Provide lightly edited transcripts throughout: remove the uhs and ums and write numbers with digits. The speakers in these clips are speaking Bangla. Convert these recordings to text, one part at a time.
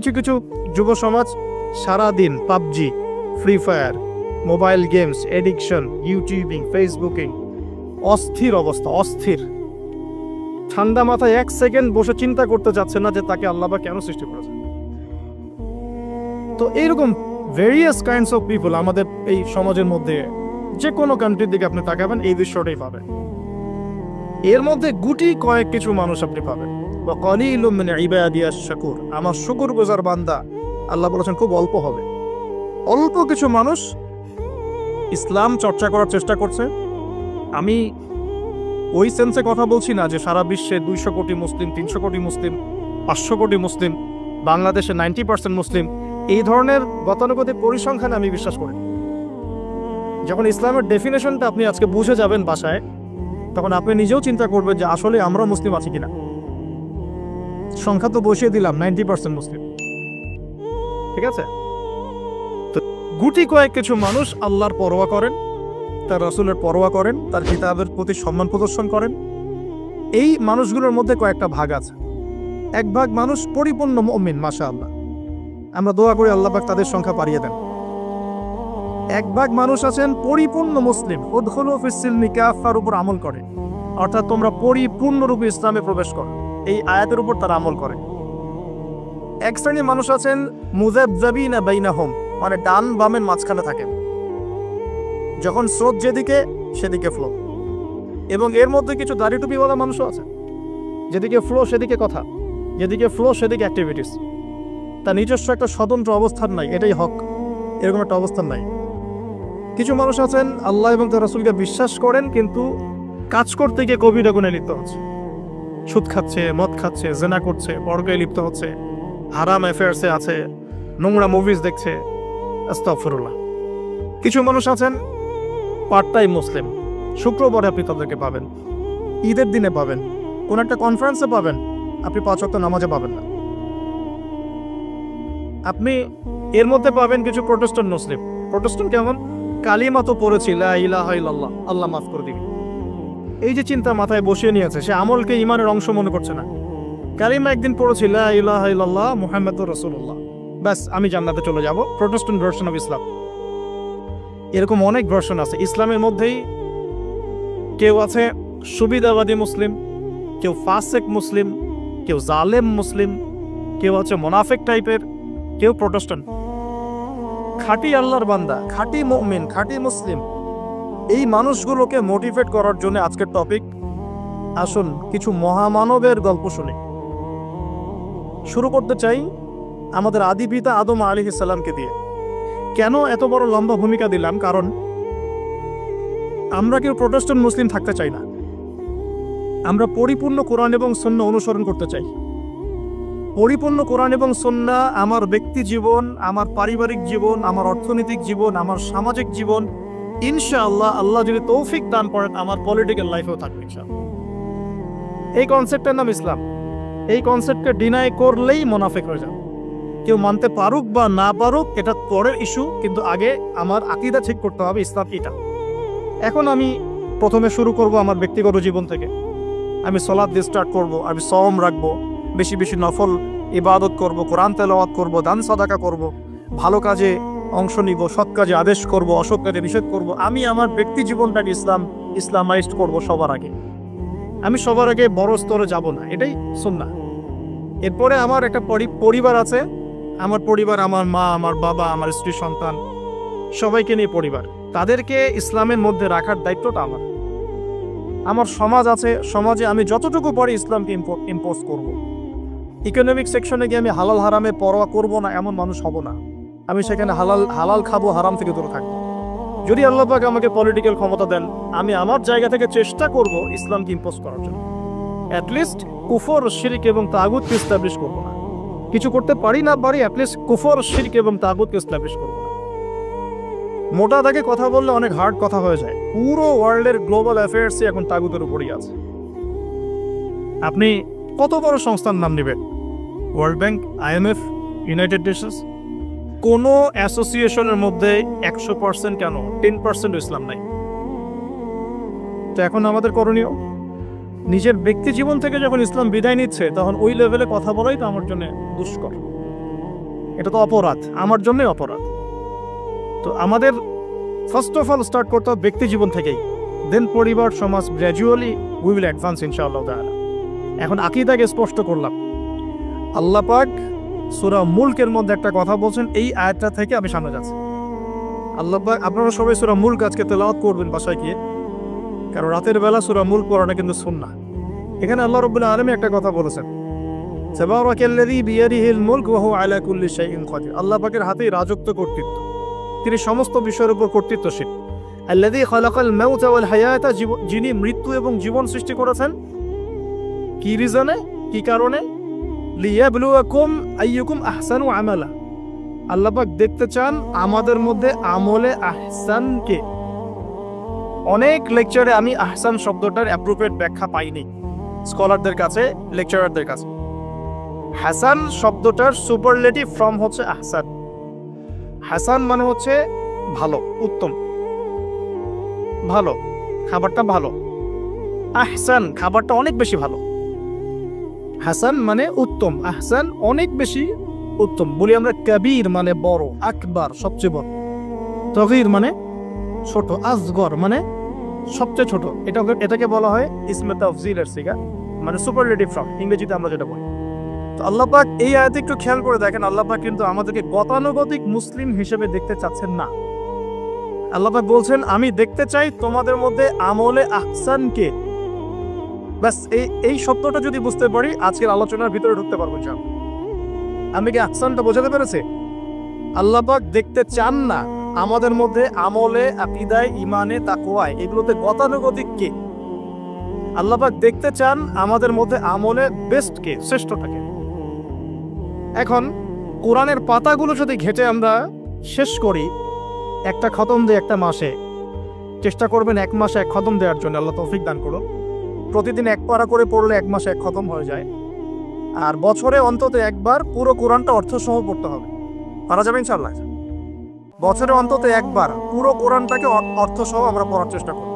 কিছু কিছু যুব সমাজ সারাদিন PUBG, free fire, mobile games, addiction, YouTubing, Facebooking, অস্থির অবস্থা, অস্থির। ঠান্ডা মাথায় 1 সেকেন্ড বসে চিন্তা করতে যাচ্ছে না যে তাকে আল্লাহ পাক কেন সৃষ্টি করেছে। তো এইরকম ভেরিয়াস কাইন্ডস অফ পিপল আমাদের এই সমাজের মধ্যে, যে কোনো কান্ট্রির দিকে আপনি তাকাবেন এই দৃশ্যটাই পাবেন। এর মধ্যে গুটি কয়েক কিছু মানুষ আপনি পাবেন, ওয়া কালিলুম মিন ইবাদিয়াশ শাকুর, আমার শুকরগুজার বান্দা আল্লাহ বলেছেন খুব অল্প হবে। অল্প কিছু মানুষ ইসলাম চর্চা করার চেষ্টা করছে। আমি ওই সেন্সে কথা বলছি না যে সারা বিশ্বে 200 কোটি মুসলিম, 300 কোটি মুসলিম, 500 কোটি মুসলিম, বাংলাদেশে 90% মুসলিম, এই ধরনের গতানুগতিক পরিসংখ্যানে আমি বিশ্বাস করি। যখন ইসলামের ডেফিনেশনটা আপনি আজকে বুঝে যাবেন বাসায়, তখন আপনি নিজেও চিন্তা করবেন যে আসলে আমরা মুসলিম আছি কিনা। সংখ্যা তো বসিয়ে দিলাম 90% মুসলিম, ঠিক আছে? তো গুটি কয়েক কিছু মানুষ আল্লাহর পরোয়া করেন, তার রাসূলের পরোয়া করেন, তার কিতাবের প্রতি সম্মান প্রদর্শন করেন। এই মানুষগুলোর মধ্যে কয়েকটা ভাগ আছে। এক ভাগ মানুষ পরিপূর্ণ মুমিন, মাশাআল্লাহ, আমরা দোয়া করি আল্লাহ পাক তাদের সংখ্যা বাড়িয়ে দেন। এক ভাগ মানুষ আছেন পরিপূর্ণ মুসলিম, উদখুলু ফিস সিলমি কাফার উপর আমল করে, অর্থাৎ তোমরা পরিপূর্ণরূপে ইসলামে প্রবেশ করো, এই আয়াতের উপর তারা আমল করে। এক শ্রেণীর মানুষ আছেন মুযাবযাবিনা বাইনাহুম, মানে ডান বামের মাঝখানে থাকেন, যখন স্রোত যেদিকে সেদিকে ফ্লো। এবং এর মধ্যে কিছু দাড়ি টুপিওয়ালা মানুষও আছে, যেদিকে ফ্লো সেদিকে কথা, যেদিকে ফ্লো সেদিকে অ্যাক্টিভিটিস, তার নিজস্ব একটা স্বতন্ত্র অবস্থান নাই, এটাই হক, এরকম একটা অবস্থান নাই। কিছু মানুষ আছেন আল্লাহ এবং তার রাসূলকে বিশ্বাস করেন, কিন্তু কাজ করতে গিয়ে কবিরা গুনাহে লিপ্ত হচ্ছে, সুদ খাচ্ছে, মদ খাচ্ছে, জেনা করছে, পরকায়ে লিপ্ত হচ্ছে, হারাম অ্যাফেয়ার্সে আছে, নোংরা মুভিজ দেখছে, আস্তাগফিরুল্লাহ। কিছু মানুষ আছেন পার্ট টাইম মুসলিম, শুক্রবারে আপনি তাদেরকে পাবেন, ঈদের দিনে পাবেন, কোন একটা কনফারেন্সে পাবেন, আপনি 5 ওয়াক্ত নামাজে পাবেন না। আপনি এর মধ্যে পাবেন কিছু প্রোটেস্ট্যান্ট মুসলিম। প্রোটেস্ট্যান্ট কেমন? কালিমা তো পড়েছি, লা ইলাহা ইল্লাল্লাহ, আল্লাহ মাফ করে দিবেন, এই যে চিন্তা মাথায় বসিয়ে নিয়েছে, সে আমলকে ইমানের অংশ মনে করছে না। কালিমা একদিন পড়েছি, লা ইলাহা ইল্লাল্লাহ মুহাম্মাদুর রাসূলুল্লাহ, ব্যাস আমি জান্নাতে চলে যাব। Protestant version of Islam. এরকম অনেক ভার্সন আছে ইসলামের মধ্যেই। কেউ আছে সুবিধাবাদী মুসলিম, কেউ ফাসেক মুসলিম, কেউ জালেম মুসলিম, কেউ আছে মোনাফেক টাইপের, কেউ প্রোটেস্ট্যান্ট। খাঁটি আল্লাহর বান্দা, খাঁটি মুমিন, খাঁটি মুসলিম, এই মানুষগুলোকে মোটিভেট করার জন্য আজকের টপিক। আসুন কিছু মহামানবের গল্প শুনি। শুরু করতে চাই আমাদের আদি পিতা আদম আলাইহিস সালামকে দিয়ে। কেন এত বড় লম্বা ভূমিকা দিলাম? কারণ আমরা কেউ প্রোটেস্ট্যান্ট মুসলিম থাকতে চাই না, আমরা পরিপূর্ণ কোরআন এবং সুন্নাহ অনুসরণ করতে চাই। পরিপূর্ণ কোরআন এবং সুন্নাহ আমার ব্যক্তি জীবন, আমার পারিবারিক জীবন, আমার অর্থনৈতিক জীবন, আমার সামাজিক জীবন, ইনশাআল্লাহ আল্লাহ যদি তৌফিক দান করেন আমার পলিটিক্যাল লাইফেও থাকবে ইনশাআল্লাহ। এই কনসেপ্টের নাম ইসলাম। এই কনসেপ্টকে ডিনাই করলেই মুনাফিক হয়ে যাবে। কেউ মানতে পারুক বা না পারুক এটা পরের ইস্যু, কিন্তু আগে আমার আকীদা ঠিক করতে হবে, ইসলাম এটা। এখন আমি প্রথমে শুরু করব আমার ব্যক্তিগত জীবন থেকে। আমি সালাত দিয়ে স্টার্ট করব, আমি সওম রাখবো, বেশি বেশি নফল ইবাদত করব, কোরআন তেলাওয়াত করব, দান সাদাকা করব, ভালো কাজে অংশ নিব, সৎ কাজে আদেশ করব, অসৎ কাজে নিষেধ করব। আমি আমার ব্যক্তি জীবনটাকে ইসলামাইজড করব সবার আগে। আমি সবার আগে বড় স্তরে যাব না, এটাই সুন্নাহ। এরপরে আমার একটা পরিবার আছে, আমার পরিবার, আমার মা, আমার বাবা, আমার স্ত্রী, সন্তান, সবাইকে নিয়ে পরিবার, তাদেরকে ইসলামের মধ্যে রাখার দায়িত্বটা আমার। আমার সমাজ আছে, সমাজে আমি যতটুকু পারি ইসলামকে ইম্পোজ করব। ইকোনমিক সেকশনে গিয়ে আমি হালাল হারামে পরোয়া করব না এমন মানুষ হব না। আমি সেখানে হালাল খাবো, হারাম থেকে দূরে থাকবো। যদি আল্লাহ পাক আমাকে পলিটিক্যাল ক্ষমতা দেন, আমি আমার জায়গা থেকে চেষ্টা করব ইসলামকে ইম্পোজ করার জন্য। অ্যাটলিস্ট কুফর, শিরক এবং তাগুতকে এস্টাবলিশ করবো না। কিছু করতে পারি না পারি, অ্যাটলিস্ট কুফর, শিরক এবং তাগুতকে এস্টাবলিশ করবো না। মোটা দাগে কথা বললে অনেক হার্ড কথা হয়ে যায়। পুরো ওয়ার্ল্ডের গ্লোবাল অ্যাফেয়ার্সই এখন তাগুতের উপরই আছে। আপনি কত বড় সংস্থার নাম নেবেন? World bank, IMF, United Nations, কোনো অ্যাসোসিয়েশনের মধ্যে 100% কেন 10% ইসলাম নাই। তো এখন আমাদের করণীয়, নিজের ব্যক্তি জীবন থেকে যখন ইসলাম বিদায় নিচ্ছে তখন ওই লেভেলে কথা বলাই তো আমার জন্য দুষ্কর। এটা তো অপরাধ, আমার জন্যই অপরাধ। তো আমাদের ফার্স্ট অফ অল স্টার্ট করতে হবে ব্যক্তি জীবন থেকেই, দেন পরিবার, সমাজ, গ্র্যাজুয়ালি উই উইল অ্যাডভান্স ইনশাআল্লাহ তাআলা। এখন আকীদাকে স্পষ্ট করলাম। আল্লাহ পাক সূরা মুলকের মধ্যে একটা কথা বলছেন, এই আয়াতটা থেকে আমি সামনে যাচ্ছি। আল্লাহ পাক, আপনারা সবাই সূরা মুলক আজকে তেলাওয়াত করবেন বাসায় গিয়ে, কারণ রাতের বেলা সূরা মুলক পড়াটা কিন্তু সুন্নাহ। এখানে আল্লাহ রাব্বুল আলামিন একটা কথা বলেছেন, তাবারাকাল্লাযী বিয়াদিহিল মুলক ওয়া হুয়া আলা কুল্লি শাইইন কাদির। আল্লাহ পাকের হাতেই রাজত্ব, কর্তৃত্ব, তিনি সমস্ত বিষয়ের উপর কর্তৃত্বশীল। আল্লাযী খালাকাল মাউতা ওয়াল হায়াতা, যিনি মৃত্যু এবং জীবন সৃষ্টি করেছেন। কি রিজনে, কি কারণে? লিয়াবলুয়াকুম আইয়ুকুম আহসানু আমালা। আল্লাহ পাক দেখতে চান আমাদের মধ্যে আমলে আহসান কে। অনেক লেকচারে আমি আহসান শব্দটার অ্যাপ্রোপ্রিয়েট ব্যাখ্যা পাইনি স্কলারদের কাছে, লেকচারারদের কাছে। হাসান শব্দটার সুপারলেটিভ ফর্ম হচ্ছে আহসান। হাসান মানে হচ্ছে ভালো, উত্তম, ভালো, খাবারটা ভালো। আহসান খাবারটা অনেক বেশি ভালো। হাসান মানে উত্তম, আহসান অনেক বেশি উত্তম। বলি আমরা কবির মানে বড়, আকবার সবচেয়ে বড়, তগীর মানে ছোট, আসগর মানে সবচেয়ে ছোট। এটাকে বলা হয় ইসমে তাফজিলের সিগা, মানে সুপারলেটিভ ফর্ম ইংরেজিতে আমরা যেটা বলি। তো আল্লাহ পাক এই আয়াতে একটু খেয়াল করে দেখেন, আল্লাহ পাক কিন্তু আমাদেরকে গতানুগতিক মুসলিম হিসেবে দেখতে চাচ্ছেন না। আল্লাহ পাক বলছেন, আমি দেখতে চাই তোমাদের মধ্যে আমলে আহসান কে। ব্যাস এই শব্দটা যদি বুঝতে পারি, আজকের আলোচনার ভিতরে ঢুকতে পারবো। আমি কি আহসানটা বোঝাতে পেরেছি? আল্লাহ পাক দেখতে চান না আমাদের মধ্যে আমলে, আকীদায়, ঈমানে, তাকওয়ায়, এগুলোতে গতানুগতিক কে। আল্লাহ পাক দেখতে চান আমাদের মধ্যে আমলে বেস্ট কে, শ্রেষ্ঠটাকে। এখন কোরআনের পাতাগুলো যদি ঘেটে আমরা শেষ করি, একটা খতম দিয়ে একটা মাসে, চেষ্টা করবেন এক মাসে এক খতম দেওয়ার জন্য, আল্লাহ তৌফিক দান করুন। প্রতিদিন এক পারা করে পড়লে এক মাসে এক খতম হয়ে যায়। আর বছরে অন্তত একবার পুরো কোরআনটা অর্থসহ পড়তে হবে। পারা যাবে ইনশাআল্লাহ? বছরে অন্তত একবার পুরো কোরআনটাকে অর্থসহ আমরা পড়ার চেষ্টা করব।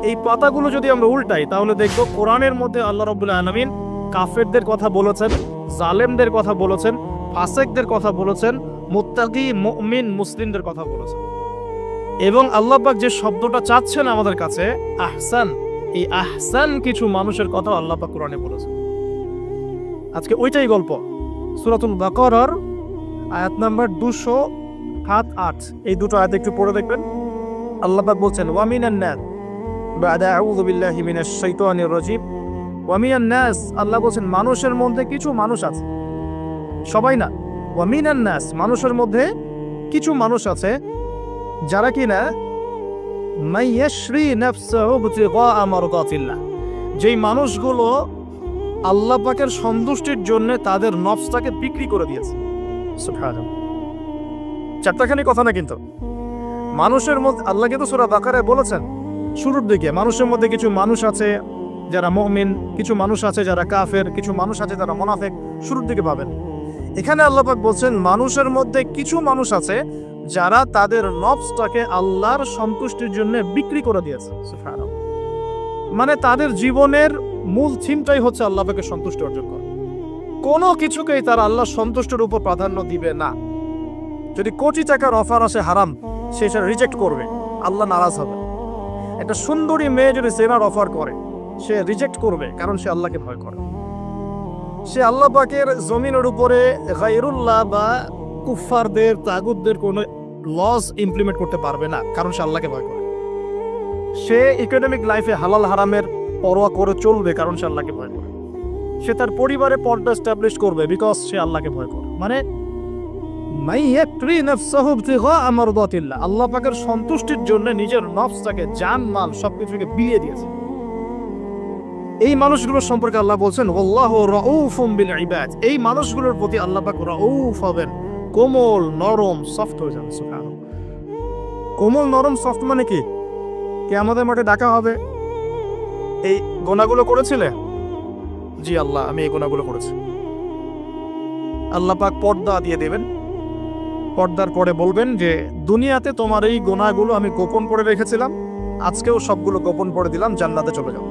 এই পাতাগুলো যদি আমরা উল্টাই, তাহলে দেখব কোরআনের মধ্যে আল্লাহ রাব্বুল আলামিন কাফেরদের কথা বলেছেন, জালেমদের কথা বলেছেন, ফাসিকদের কথা বলেছেন, মুত্তাকি মুমিন মুসলিমদের কথা বলেছেন। এবং আল্লাহ পাক যে শব্দটা চাচ্ছেন আমাদের কাছে, আহসান, এই আহসান কিছু মানুষের কথা আল্লাহ পাক কোরআনে বলেছেন। আজকে ওইটাই গল্প। সূরাতুল বাকারার আয়াত নাম্বার 207-8, এই দুটো আয়াত একটু পড়ে দেখবেন। আল্লাহ পাক বলছেন, ওয়া মিনান নাস, বা'দা আউযু বিল্লাহি মিনাশ শাইতানির রাজীম, ওয়া মিনান নাস, আল্লাহ বলছেন মানুষের মধ্যে কিছু মানুষ আছে, সবাই না। ওয়া মিনান নাস, মানুষের মধ্যে কিছু মানুষ আছে যারা কিনা মাইয়াশরি নাফসাহু বিতিগা মারদাতিল্লাহ, যেই মানুষগুলো আল্লাহ পাকের সন্তুষ্টির জন্য তাদের নফসটাকে বিক্রি করে দিয়েছে। সুবহানাল্লাহ, চারটাখানি কথা না কিন্তু। মানুষের মধ্যে আল্লাহ কিন্তু সূরা বাকারায় বলেছেন শুরুর দিকে, মানুষের মধ্যে কিছু মানুষ আছে যারা মুমিন, কিছু মানুষ আছে যারা কাফের, কিছু মানুষ আছে যারা মুনাফিক, শুরুর দিকে পাবেন। এখানে আল্লাহ পাক বলছেন মানুষের মধ্যে কিছু মানুষ আছে যারা তাদের নফসটাকে আল্লাহর সন্তুষ্টির জন্য বিক্রি করে দিয়েছে। সুবহানাল্লাহ, মানে তাদের জীবনের মূল থিমটাই হচ্ছে আল্লাহ পাকের সন্তুষ্টি অর্জন করা। কোনো কিছুকেই তারা আল্লাহর সন্তুষ্টির উপর প্রাধান্য দিবে না। যদি কোটি টাকার অফার আসে হারাম, সে সেটা রিজেক্ট করবে, আল্লাহ নারাজ হবে। একটা সুন্দরী মেয়ে যদি সেনার অফার করে, সে রিজেক্ট করবে, কারণ সে আল্লাহকে ভয় করে। সে আল্লাহ পাকের জমিনের উপরে গায়রুল্লাহ বা কুফফারদের, তাগুতদের কোনো লস ইমপ্লিমেন্ট করতে পারবে না, কারণ সে আল্লাহকে ভয় করে। সে ইকোনমিক লাইফে হালাল হারামের পরোয়া করে চলবে, কারণ সে আল্লাহকে ভয় করে। সে তার পরিবারে পর্দা এস্টাবলিশ করবে, বিকজ সে আল্লাহকে ভয় করে। মানে আল্লাহ পাকের সন্তুষ্টির জন্য নিজের নফসটাকে, জান মাল সবকিছুকে বিলিয়ে দিয়েছে। এই মানুষগুলোর সম্পর্কে আল্লাহ বলছেন, ওয়াল্লাহু রাউফুম বিল ইবাদ, এই মানুষগুলোর প্রতি আল্লাহ পাক রাউফ হবেন, কোমল নরম সফট হয়ে যাবে। সুবহানাল্লাহ, কোমল নরম সফট মানে কি? কিয়ামতের মাঠে ডাকা হবে, এই গুনাহগুলো করেছিলে? জি আল্লাহ, আমি এই গুনাহগুলো করেছি। আল্লাহ পাক পর্দা দিয়ে দেবেন। পর্দার পরে বলবেন যে দুনিয়াতে তোমার এই গুনাহগুলো আমি গোপন করে রেখেছিলাম, আজকেও সবগুলো গোপন করে দিলাম, জান্নাতে চলে যাও।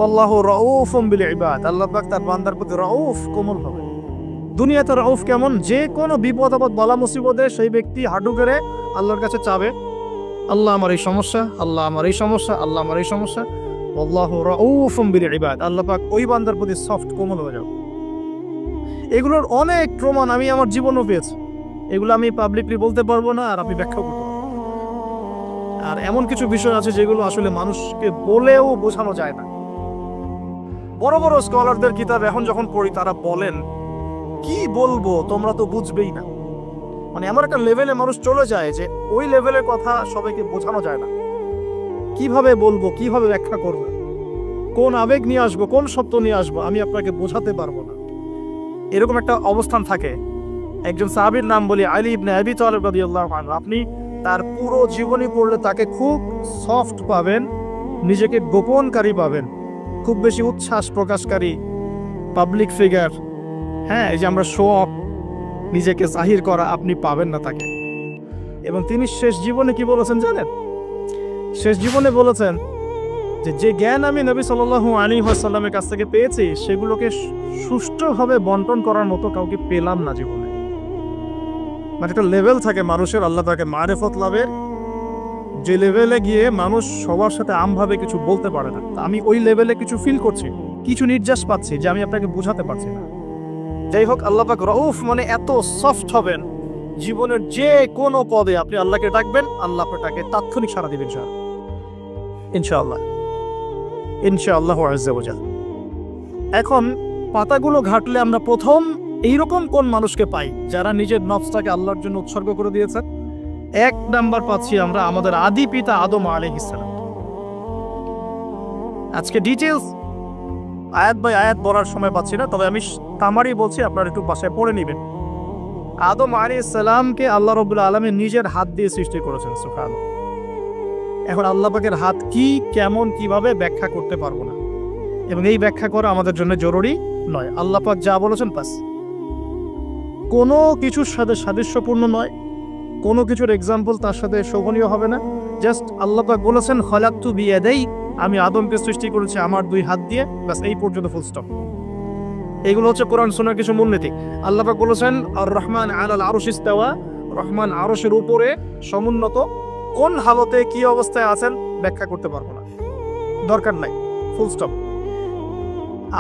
আল্লাহু রাউফুম বিল ইবাদ, আল্লাহ পাক তার বান্দার প্রতি রাউফ, কোমল হবে। দুনিয়াতে রউফ কেমন, যে কোনো বিপদ আপদ বলা মুসিবতে সেই ব্যক্তি হাঁটু গেড়ে আল্লাহর কাছে চাবে, আল্লাহ আমার এই সমস্যা, আল্লাহ আমার এই সমস্যা, আল্লাহ আমার এই সমস্যা। আল্লাহু রাউফুম বিল ইবাদ, আল্লাহ পাক ওই বান্দার প্রতি সফট কোমল হয়ে যাবে। এগুলোর অনেক প্রমাণ আমি আমার জীবনও পেয়েছি, এগুলো আমি পাবলিকলি বলতে পারবো না, আর আপনি ব্যাখ্যা করতে পারবো। আর এমন কিছু বিষয় আছে যেগুলো আসলে মানুষকে বলেও বোঝানো যায় না। বড় বড় স্কলারদের কিতাব এখন যখন পড়ি, তারা বলেন কি বলবো, তোমরা তো বুঝবেই না। মানে এমন একটা লেভেলে মানুষ চলে যায় যে ওই লেভেলের কথা সবাইকে বোঝানো যায় না। কিভাবে বলবো, কিভাবে ব্যাখ্যা করবো, কোন আবেগ নিয়ে আসবো, কোন সত্য নিয়ে আসবো, আমি আপনাকে বোঝাতে পারবো না, এরকম একটা অবস্থান থাকে। একজন সাহাবীর নাম বলি, আলী ইবনে আবি তালিব রাদিয়াল্লাহু আনহু। আপনি তার পুরো জীবনী পড়লে তাকে খুব সফট পাবেন, নিজেকে গোপনকারী পাবেন, খুব বেশি উচ্ছ্বাস প্রকাশকারী পাবলিক ফিগার, হ্যাঁ, এই যে আমরা শো অফ, নিজেকে জাহির করা, আপনি পাবেন না তাকে। এবং তিনি শেষ জীবনে কি বলেছেন জানেন? শেষ জীবনে বলেছেন যে যে জ্ঞান আমি নবী সাল্লাল্লাহু আলাইহি ওয়াসাল্লামের কাছ থেকে পেয়েছি, সেগুলোকে সুষ্ঠুভাবে বন্টন করার মতো কাউকে পেলাম না জীবনে। মানে একটা লেভেল থাকে মানুষের, আল্লাহ তাকে মারিফত লাভের, যে লেভেলে গিয়ে মানুষ সবার সাথে আমভাবে কিছু বলতে পারে না। আমি ওই লেভেলে কিছু ফিল করছি, কিছু নির্যাস পাচ্ছি যে আমি আপনাকে বোঝাতে পারছি না। যাই হোক, আল্লাহ পাক রউফ মানে এত সফট হবেন, জীবনের যে কোনো পদে আপনি আল্লাহকে ডাকবেন, আল্লাহ আপনাকে তাৎক্ষণিক সাড়া দিবেন ইনশাআল্লাহ, ইনশাআল্লাহ আযজা ওয়া জাল্লা। এখন পাতাগুলো ঘাটলে আমরা প্রথম এইরকম কোন মানুষকে পাই যারা নিজের নফসটাকে আল্লাহর জন্য উৎসর্গ করে দিয়েছেন? এক নাম্বার পাচ্ছি আমরা আমাদের আদি পিতা আদম আলাইহিস সালাম। আজকে ডিটেইলস আয়াত বাই আয়াত পড়ার সময় পাচ্ছি না, তবে আমি তামারি বলছি, আপনারা একটু বাসায় পড়ে নেবেন। আদম আলাইহিস সালামকে আল্লাহ রাব্বুল আলামিন নিজের হাত দিয়ে সৃষ্টি করেছেন, সুবহানাল্লাহ। এখন আল্লাহ পাকের হাত কি, কেমন, কিভাবে ব্যাখ্যা করতে পারবো না, এবং এই ব্যাখ্যা করা আমাদের জন্য জরুরি নয়। আল্লাহ পাক যা বলেছেন বাস, কোনো কিছুর সাথে সাদৃশ্যপূর্ণ নয়, কোনো কিছুর এক্সাম্পল তার সাথে শোভনীয় হবে না। জাস্ট আল্লাহ পাক বলেছেন খলাকতু বিয়াদাই, আমি আদমকে সৃষ্টি করেছি আমার দুই হাত দিয়ে, বাস এই পর্যন্ত ফুল স্টপ। এগুলো হচ্ছে কোরআন সুন্নাহর কিছু মূলনীতি। আল্লাহ পাক বলেছেন আর রহমান আলাল আরশ ইস্তাওয়া, রহমান আরশের উপরে সমুন্নত। কোন হালতে কি অবস্থায় আছেন ব্যাখ্যা করতে পারবো না, দরকার নাই, ফুল স্টপ।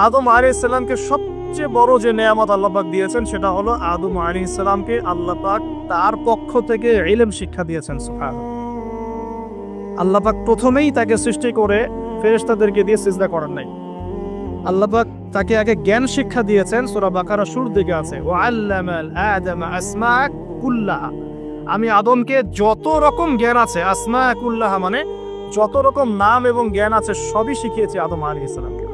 আদম আলাইহিস সালামকে সবচেয়ে বড় যে নেয়ামত আল্লাহ পাক দিয়েছেন, সেটা হলো আদম আলাইহিস সালামকে আল্লাহ পাক তার পক্ষ থেকে ইলম শিক্ষা দিয়েছেন, সুবহানাল্লাহ। আল্লাহ পাক প্রথমেই তাকে সৃষ্টি করে ফেরেশতাদেরকে দিয়ে সিজদা করার নাই। আল্লাহ পাক তাকে আগে জ্ঞান শিক্ষা দিয়েছেন, সূরা বাকারা শুরুর দিকে আছে, ওয়া আল্লামাল আদামা আসমা কুল্লাহা। আমি আদমকে যত রকম জ্ঞান আছে, আসমা কুল্লাহা মানে যত রকম নাম এবং জ্ঞান আছে, সবই শিখিয়েছি আদম আলাইহিস সালামকে।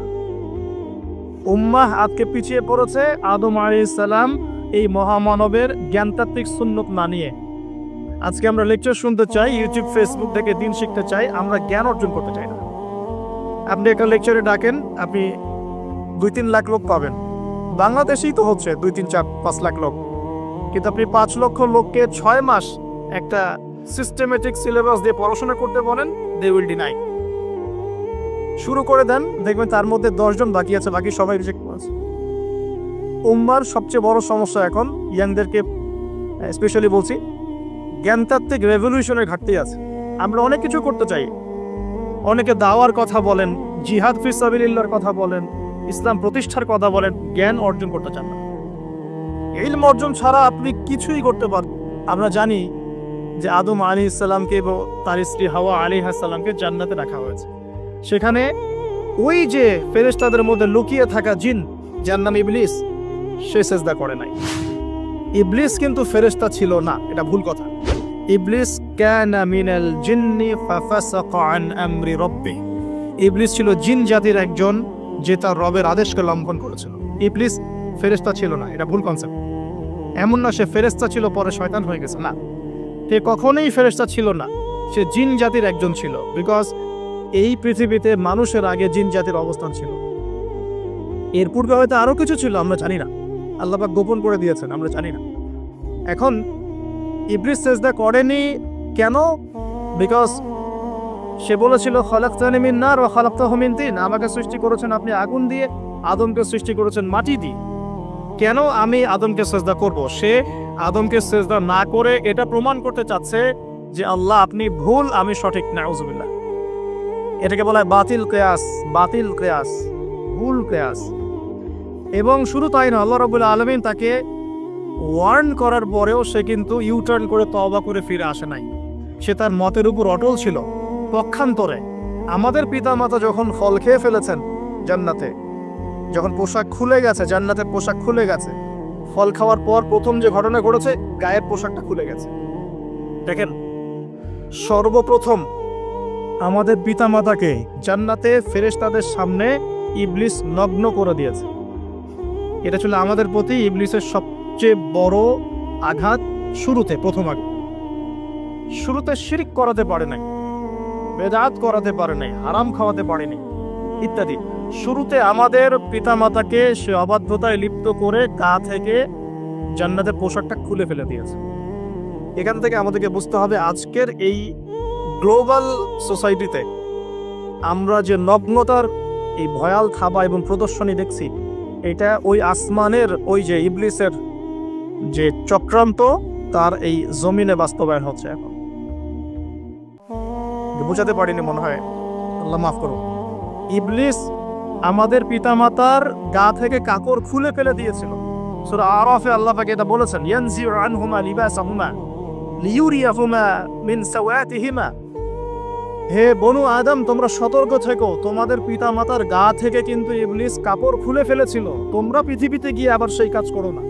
উম্মাহ আজকে পিছিয়ে পড়েছে আদম আলাইহিস সালাম এই মহামানবের জ্ঞানতাত্ত্বিক সুন্নত না নিয়ে। আজকে আমরা লেকচার শুনতে চাই, ইউটিউব ফেসবুক থেকে দিন শিখতে চাই, আমরা জ্ঞান অর্জন করতে চাই না। আপনি একটা লেকচারে ডাকেন, আপনি 2-3 লাখ লোক পাবেন, বাংলাদেশেই তো হচ্ছে 2-3-4-5 লাখ লোক, কিন্তু আপনি 5 লক্ষ লোককে 6 মাস একটা সিস্টেমেটিক সিলেবাস দিয়ে পড়াশোনা করতে বলেন, দে উইল ডিনাই। শুরু করে দেন, দেখবেন তার মধ্যে 10 জন বাকি আছে, বাকি সবাই রিজেক্ট করেছে। উম্মার সবচেয়ে বড় সমস্যা এখন, ইয়াংদেরকে স্পেশালি বলছি, জ্ঞানতাত্ত্বিক রেভলিউশনের ঘাটতি আছে। আমরা অনেক কিছু করতে চাই, অনেকে দাওয়ার কথা বলেন, জিহাদ ফি সাবিলিল্লাহর কথা বলেন, ইসলাম প্রতিষ্ঠার কথা বলেন, জ্ঞান অর্জন করতে চান না। ইলম অর্জন ছাড়া আপনি কিছুই করতে পারেন। আমরা জানি যে আদম আলাইহিস সালামকে এবং তার স্ত্রী হাওয়া আলাইহিস সালামকে জান্নাতে রাখা হয়েছে। সেখানে ওই যে ফেরেশতাদের মধ্যে লুকিয়ে থাকা জিন, যার নাম ইবলিস, সে সিজদা করে নাই। ইবলিস কিন্তু ফেরেশতা ছিল না, এটা ভুল কথা। ইবলিস কানা মিনাল জিন্নি ফাফাসাকা আন আমরি রাব্বি। ইবলিস ছিল জিন জাতির একজন, যে তার রবের আদেশকে লঙ্ঘন করেছিল। ইবলিস ফেরেশতা ছিল না, এটা ভুল কনসেপ্ট। এমন না সে ফেরেশতা ছিল পরে শয়তান হয়ে গেছে, না, সে কখনোই ফেরেশতা ছিল না, সে জিন জাতির একজন ছিল। বিকজ এই পৃথিবীতে মানুষের আগে জিন জাতির অবস্থান ছিল, এর পূর্বে হয়তো আরো কিছু ছিল, আমরা জানি না, আল্লাহ পাক গোপন করে দিয়েছেন, আমরা জানি না। এখন ইবলিস সিজদা করেনি কেন? বিকজ সে বলেছিল খলাকতানি মিন নার ওয়া খালাকতাহু মিন তিন, আমাকে সৃষ্টি করেছেন আপনি আগুন দিয়ে, আদমকে সৃষ্টি করেছেন মাটি দিয়ে। কেন আমি আদমকে সেজদা করব? সে আদমকে সেজদা না করে এটা প্রমাণ করতে চাচ্ছে যে আল্লাহ আপনি ভুল, আমি সঠিক। নাউজুবিল্লাহ। এটাকে বলা হয় বাতিল কিয়াস, বাতিল কিয়াস, ভুল কিয়াস। এবং শুধু তাই না, আল্লাহ রাব্বুল আলামিন তাকে ওয়ার্ন করার পরেও সে কিন্তু ইউটার্ন করে তওবা করে ফিরে আসে নাই। সে তার মতের উপর অটল ছিল। পক্ষান্তরে আমাদের পিতামাতা যখন ফল খেয়ে ফেলেছেন জান্নাতে, যখন পোশাক খুলে গেছে, জান্নাতের পোশাক খুলে গেছে, ফল খাওয়ার পর প্রথম যে ঘটনা ঘটেছে, গায়ের পোশাকটা খুলে গেছে। দেখেন, সর্বপ্রথম আমাদের পিতামাতাকে জান্নাতে ফেরেশতাদের সামনে ইবলিস নগ্ন করে দিয়েছে। এটা ছিল আমাদের প্রতি ইবলিসের সবচেয়ে বড় আঘাত। শুরুতে, প্রথম আঘাত শুরুতে শিরক করাতে পারে নাই, বেদাত করাতে পারে নাই, হারাম খাওয়াতে পারেনি ইত্যাদি। শুরুতে আমাদের পিতামাতাকে সে অবাধ্যতায় লিপ্ত করে গা থেকে জান্নাতের পোশাকটা খুলে ফেলে দিয়েছে। এখান থেকে আমাদেরকে বুঝতে হবে আজকের এই গ্লোবাল সোসাইটিতে আমরা যে নগ্নতার এই ভয়াল থাবা এবং প্রদর্শনী দেখছি, এটা ওই আসমানের ওই যে ইবলিসের যে চক্রান্ত, তার এই জমিনে বাস্তবায়ন হচ্ছে। এখন বুঝাতে পারিনি মনে হয়, আল্লাহ মাফ করুন। ইবলিস আমাদের পিতামাতার গা থেকে কাপড় খুলে ফেলে দিয়েছিল। সূরা আরাফে আল্লাহ পাক এটা বলেছেন, ইয়ানজিউ আনহুমা লিবাসাহুমা লিইউরিয়াহুমা মিন সাওয়াতিহিমা। হে বনু আদম, তোমরা সতর্ক থেকো, তোমাদের পিতামাতার গা থেকে কিন্তু ইবলিস কাপড় খুলে ফেলেছিল। তোমরা পৃথিবীতে গিয়ে আবার সেই কাজ করো না।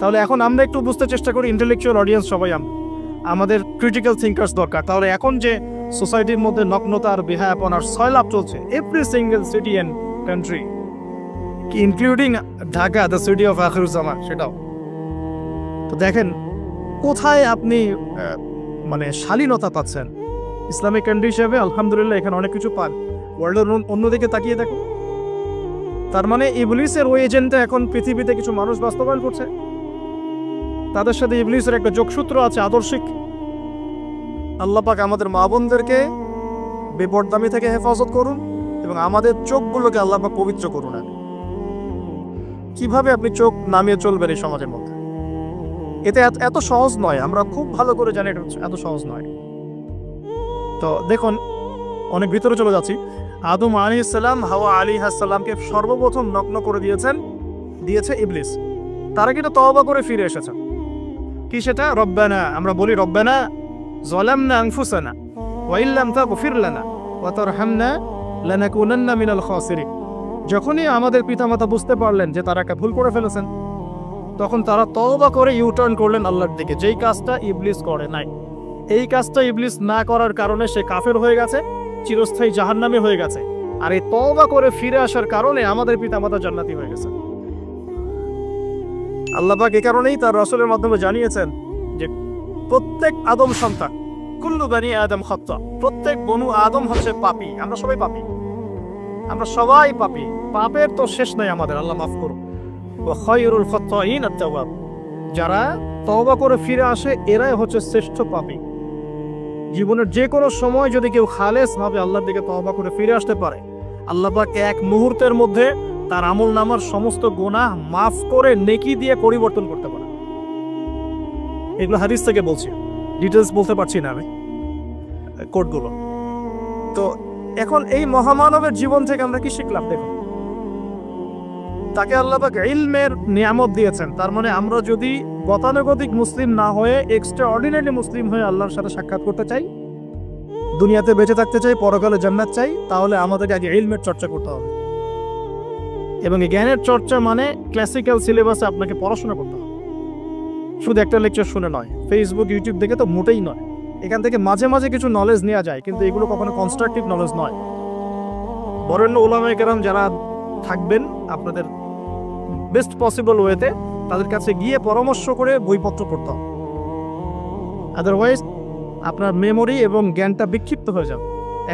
তাহলে এখন আমরা একটু বুঝতে চেষ্টা করি, ইন্টেলেকচুয়াল অডিয়েন্স সবাই আমাদের ক্রিটিক্যাল থিঙ্কার্স দরকার। তাহলে এখন যে সোসাইটির মধ্যে নগ্নতার, বেহায়াপনার সয়লাভ চলছে, every single city and country, including Dhaka, the city of Akhiruzzaman, সেটাও তো দেখেন কোথায় আপনি মানে শালীনতা পাচ্ছেন। ইসলামিক কান্ট্রি হিসেবে আলহামদুলিল্লাহ এখানে অনেক কিছু পান। ওয়ার্ল্ডের অন্যদিকে তাকিয়ে দেখো, তার মানে ইবলিসের ওই এজেন্টটা এখন পৃথিবীতে কিছু মানুষ বাস্তবায়ন করছে। তাদের সাথে ইবলিসের একটা যোগসূত্র আছে আদর্শিক। আল্লাহ পাক আমাদের মা বোনদেরকে বেপরদামি থেকে হেফাজত করুন এবং আমাদের চোখগুলোকে আল্লাহ পাক পবিত্র করুন। কিভাবে আপনি চোখ নামিয়ে চলবেন এই সমাজের মধ্যে, এটা এত সহজ নয়। আমরা খুব ভালো করে জানি এটা এত সহজ নয়। তো দেখুন, অনেক ভিতরে চলে যাচ্ছি। আদম আলাইহিস সালাম, হাওয়া আলাইহিস সালামকে সর্বপ্রথম নগ্ন করে দিয়েছে ইবলিস। তারা কিন্তু তওবা করে ফিরে এসেছে। কি সেটা? রব্বানা, আমরা বলি রব্বানা যালামনা আনফুসানা ওয়া ইল্লাম তাগফির লানা ওয়া তারহামনা লানাকুনান্না মিনাল খাসিরিন। যখনই আমাদের পিতামাতা বুঝতে পারলেন যে তারা একটা ভুল করে ফেলেছেন, তখন তারা তওবা করে ইউটার্ন করলেন আল্লাহর দিকে, যেই কাজটা ইবলিস করে নাই। এই কাজটা ইবলিস না করার কারণে সে কাফের হয়ে গেছে, চিরস্থায়ী জাহান্নামী হয়ে গেছে। আর এই তওবা করে ফিরে আসার কারণে আমাদের পিতামাতা জান্নাতি হয়ে গেছে। আল্লাহ পাক এই কারণেই তার রাসূলের মাধ্যমে জানিয়েছেন যে প্রত্যেক আদম সন্তান, কুল্লু বানি আদম খাত্তা, প্রত্যেক বনু আদম হচ্ছে পাপী। আমরা সবাই পাপী, আমরা সবাই পাপী। পাপের তো শেষ নাই আমাদের, আল্লাহ মাফ করুন। ওয়া খায়রুল খাত্তাইন আত-তাওয়াব, যারা তওবা করে ফিরে আসে এরাই হচ্ছে শ্রেষ্ঠ পাপী। জীবনের যে কোনো সময় যদি কেউ খালেস ভাবে আল্লাহর দিকে তওবা করে ফিরে আসতে পারে, আল্লাহ পাক এক মুহূর্তের মধ্যে তার আমলনামার সমস্ত গুনাহ মাফ করে নেকি দিয়ে পরিবর্তন করতে পারে। এগুলো হাদিস থেকে বলছি, ডিটেলস বলতে পারছি না আমি, কোডগুলো। তো এখন এই মহামানবের জীবন থেকে আমরা কি শিখলাম? দেখুন, তাকে আল্লাহ পাক ইলমের নিয়ামত দিয়েছেন। তার মানে আমরা যদি গতানুগতিক মুসলিম না হয়ে এক্সট্রা অর্ডিনারি মুসলিম হয়ে আল্লাহর সাথে সাক্ষাৎ করতে চাই, দুনিয়াতে বেঁচে থাকতে চাই, পরকালে জান্নাত চাই, তাহলে আমাদেরকে আগে ইলমের চর্চা করতে হবে। এবং এই জ্ঞানের চর্চা মানে ক্লাসিক্যাল সিলেবাসে আপনাকে পড়াশোনা করতে হবে। শুধু একটা লেকচার শুনে নয়, ফেসবুক ইউটিউব দেখে তো মোটেই নয়। এখান থেকে মাঝে মাঝে কিছু নলেজ নেওয়া যায়, কিন্তু এগুলো কখনো কনস্ট্রাকটিভ নলেজ নয়। বরেণ্য উলামায়ে কেরাম যারা থাকবেন আপনাদের বেস্ট পসিবল ওয়েতে, তাদের কাছে গিয়ে পরামর্শ করে বইপত্র পড়তে হবে। আদারওয়াইজ আপনার মেমোরি এবং জ্ঞানটা বিক্ষিপ্ত হয়ে যাবে।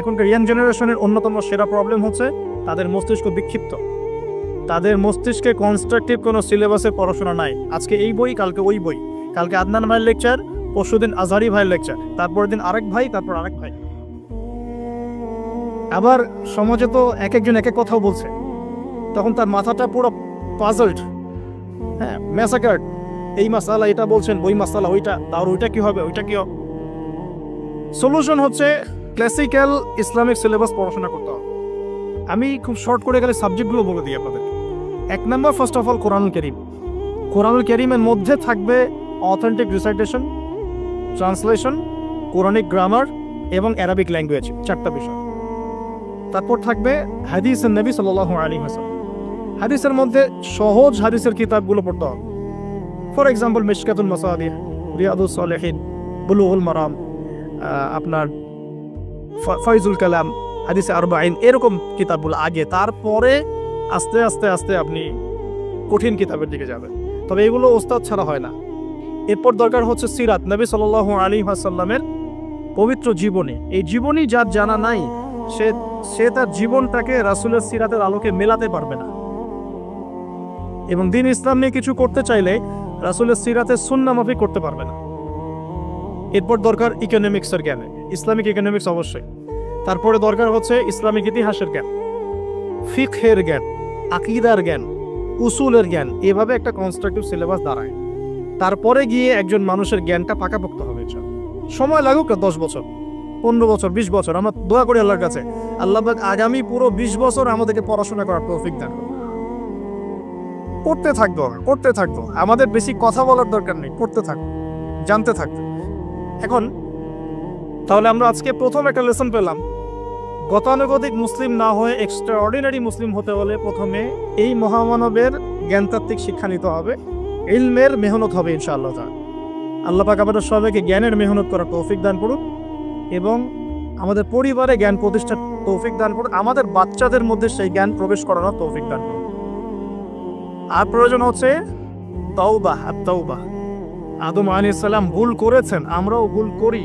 এখনকার ইয়াং জেনারেশনের অন্যতম সেরা প্রবলেম হচ্ছে তাদের মস্তিষ্ক বিক্ষিপ্ত। তাদের মস্তিষ্কে কনস্ট্রাকটিভ কোনো সিলেবাসে পড়াশোনা নাই। আজকে এই বই, কালকে ওই বই, কালকে আদনান ভাইয়ের লেকচার, পরশুদিন আজহারি ভাইয়ের লেকচার, তারপরের দিন আরেক ভাই, তারপর আরেক ভাই। আবার সমাজে তো এক একজন এক এক কথাও বলছে, তখন তার মাথাটা পুরো পাজলড। হ্যাঁ, ম্যাসাকার, এই মাসালা এটা বলছেন, ওই মাসালা ওইটা, তার ওইটা কি হবে, ওইটা কি হবে। সলিউশন হচ্ছে ক্লাসিক্যাল ইসলামিক সিলেবাস পড়াশোনা করতে হবে। আমি খুব শর্ট করে গেলে সাবজেক্টগুলো বলে দিই আপনাদের। 1 নম্বর, ফার্স্ট অফ অল কোরআনুল কারীম। কোরআনুল কারীমের মধ্যে থাকবে authentic recitation, translation, Quranic grammar এবং অ্যারাবিক ল্যাঙ্গুয়েজ, 4টা বিষয়। তারপর থাকবে হাদিসের নবী সাল্লাল্লাহু আলাইহি ওয়াসাল্লাম। হাদিসের মধ্যে সহজ হাদিসের কিতাবগুলো পড়তে হবে। ফর এক্সাম্পল মিশকাতুল মাসাবিহ, রিয়াদুস সালিহিন, বুলুগুল মারাম, আপনার ফাইজুল কালাম, হাদিসে আরবাইন, এরকম কিতাবগুলো আগে, তারপরে আস্তে আস্তে আস্তে আপনি কঠিন কিতাবের দিকে যাবেন। তবে এগুলো ওস্তাদ ছাড়া হয় না। এরপর দরকার হচ্ছে সিরাত, নবী সাল্লাল্লাহু আলাইহি ওয়াসাল্লামের পবিত্র জীবনী। এই জীবনী যার জানা নাই, সে তার জীবনটাকে রাসূলের সিরাতের আলোকে মেলাতে পারবে না। এবং দ্বীন ইসলাম নিয়ে কিছু করতে চাইলে রাসূলের সিরাতের সুন্নাহ মাফিক করতে পারবে না। এরপর দরকার ইকোনমিক্সের জ্ঞান, ইসলামিক ইকোনমিক্স অবশ্যই। তারপরে দরকার হচ্ছে ইসলামিক ইতিহাসের জ্ঞান, ফিকহের জ্ঞান, আকীদার জ্ঞান, উসুলের জ্ঞান। এভাবে একটা কনস্ট্রাকটিভ সিলেবাস দাঁড়ায়। তারপরে গিয়ে একজন মানুষের জ্ঞানটা পাকাপোক্ত হবে। সময় লাগুক না, 10 বছর, 15 বছর, 20 বছর। আমরা দোয়া করি আল্লাহর কাছে, আল্লাহ পাক আগামী পুরো 20 বছর আমাদেরকে পড়াশোনা করার তৌফিক দান করুন। করতে থাকবো। আমাদের বেশি কথা বলার দরকার নেই, করতে থাকবো, জানতে থাকবো। এখন তাহলে আমরা আজকে প্রথম একটা লেসন পেলাম। গতানুগতিক মুসলিম না হয়ে এক্সট্রা অর্ডিনারি মুসলিম হতে হলে প্রথমে এই মহামানবের জ্ঞানতাত্ত্বিক শিক্ষা নিতে হবে, ইলমের মেহনত হবে ইনশাআল্লাহ। আল্লাহ পাক আমাদের সবাইকে জ্ঞানের মেহনত করার তৌফিক দান করুন এবং আমাদের পরিবারে জ্ঞান প্রতিষ্ঠার তৌফিক দান করুন। আমাদের বাচ্চাদের মধ্যে সেই জ্ঞান প্রবেশ করানোর তৌফিক দান করুন। আর প্রয়োজন হচ্ছে তাওবাহ। আদম আলাইহিস সালাম ভুল করেছেন, আমরাও ভুল করি,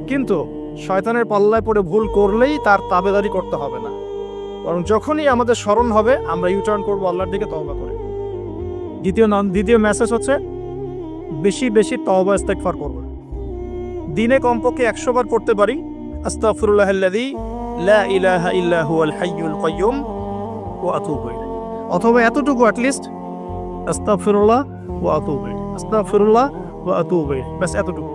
কিন্তু শয়তানের পাল্লায় পড়ে ভুল করলেই তার তাবেদারি করতে হবে না, বরং যখনই আমাদের স্মরণ হবে আমরা ইউটার্ন করবো আল্লাহর দিকে তওবা করে। দ্বিতীয় মেসেজ হচ্ছে বেশি বেশি তওবা ইস্তেগফার করব। দিনে কমপক্ষে 100 বার পড়তে পারি আস্তাগফিরুল্লাহাল্লাযী লা ইলাহা ইল্লা হুয়াল হাইয়ুল কাইয়্যুম ওয়া আতুবু ইলাইহি, অথবা এতটুকু অ্যাটলিস্ট আস্তাগফিরুল্লাহ ওয়া আতুবু ইলাইহি, আস্তাগফিরুল্লাহ ওয়া আতুবু ইলাইহি, বাস এতটুকু।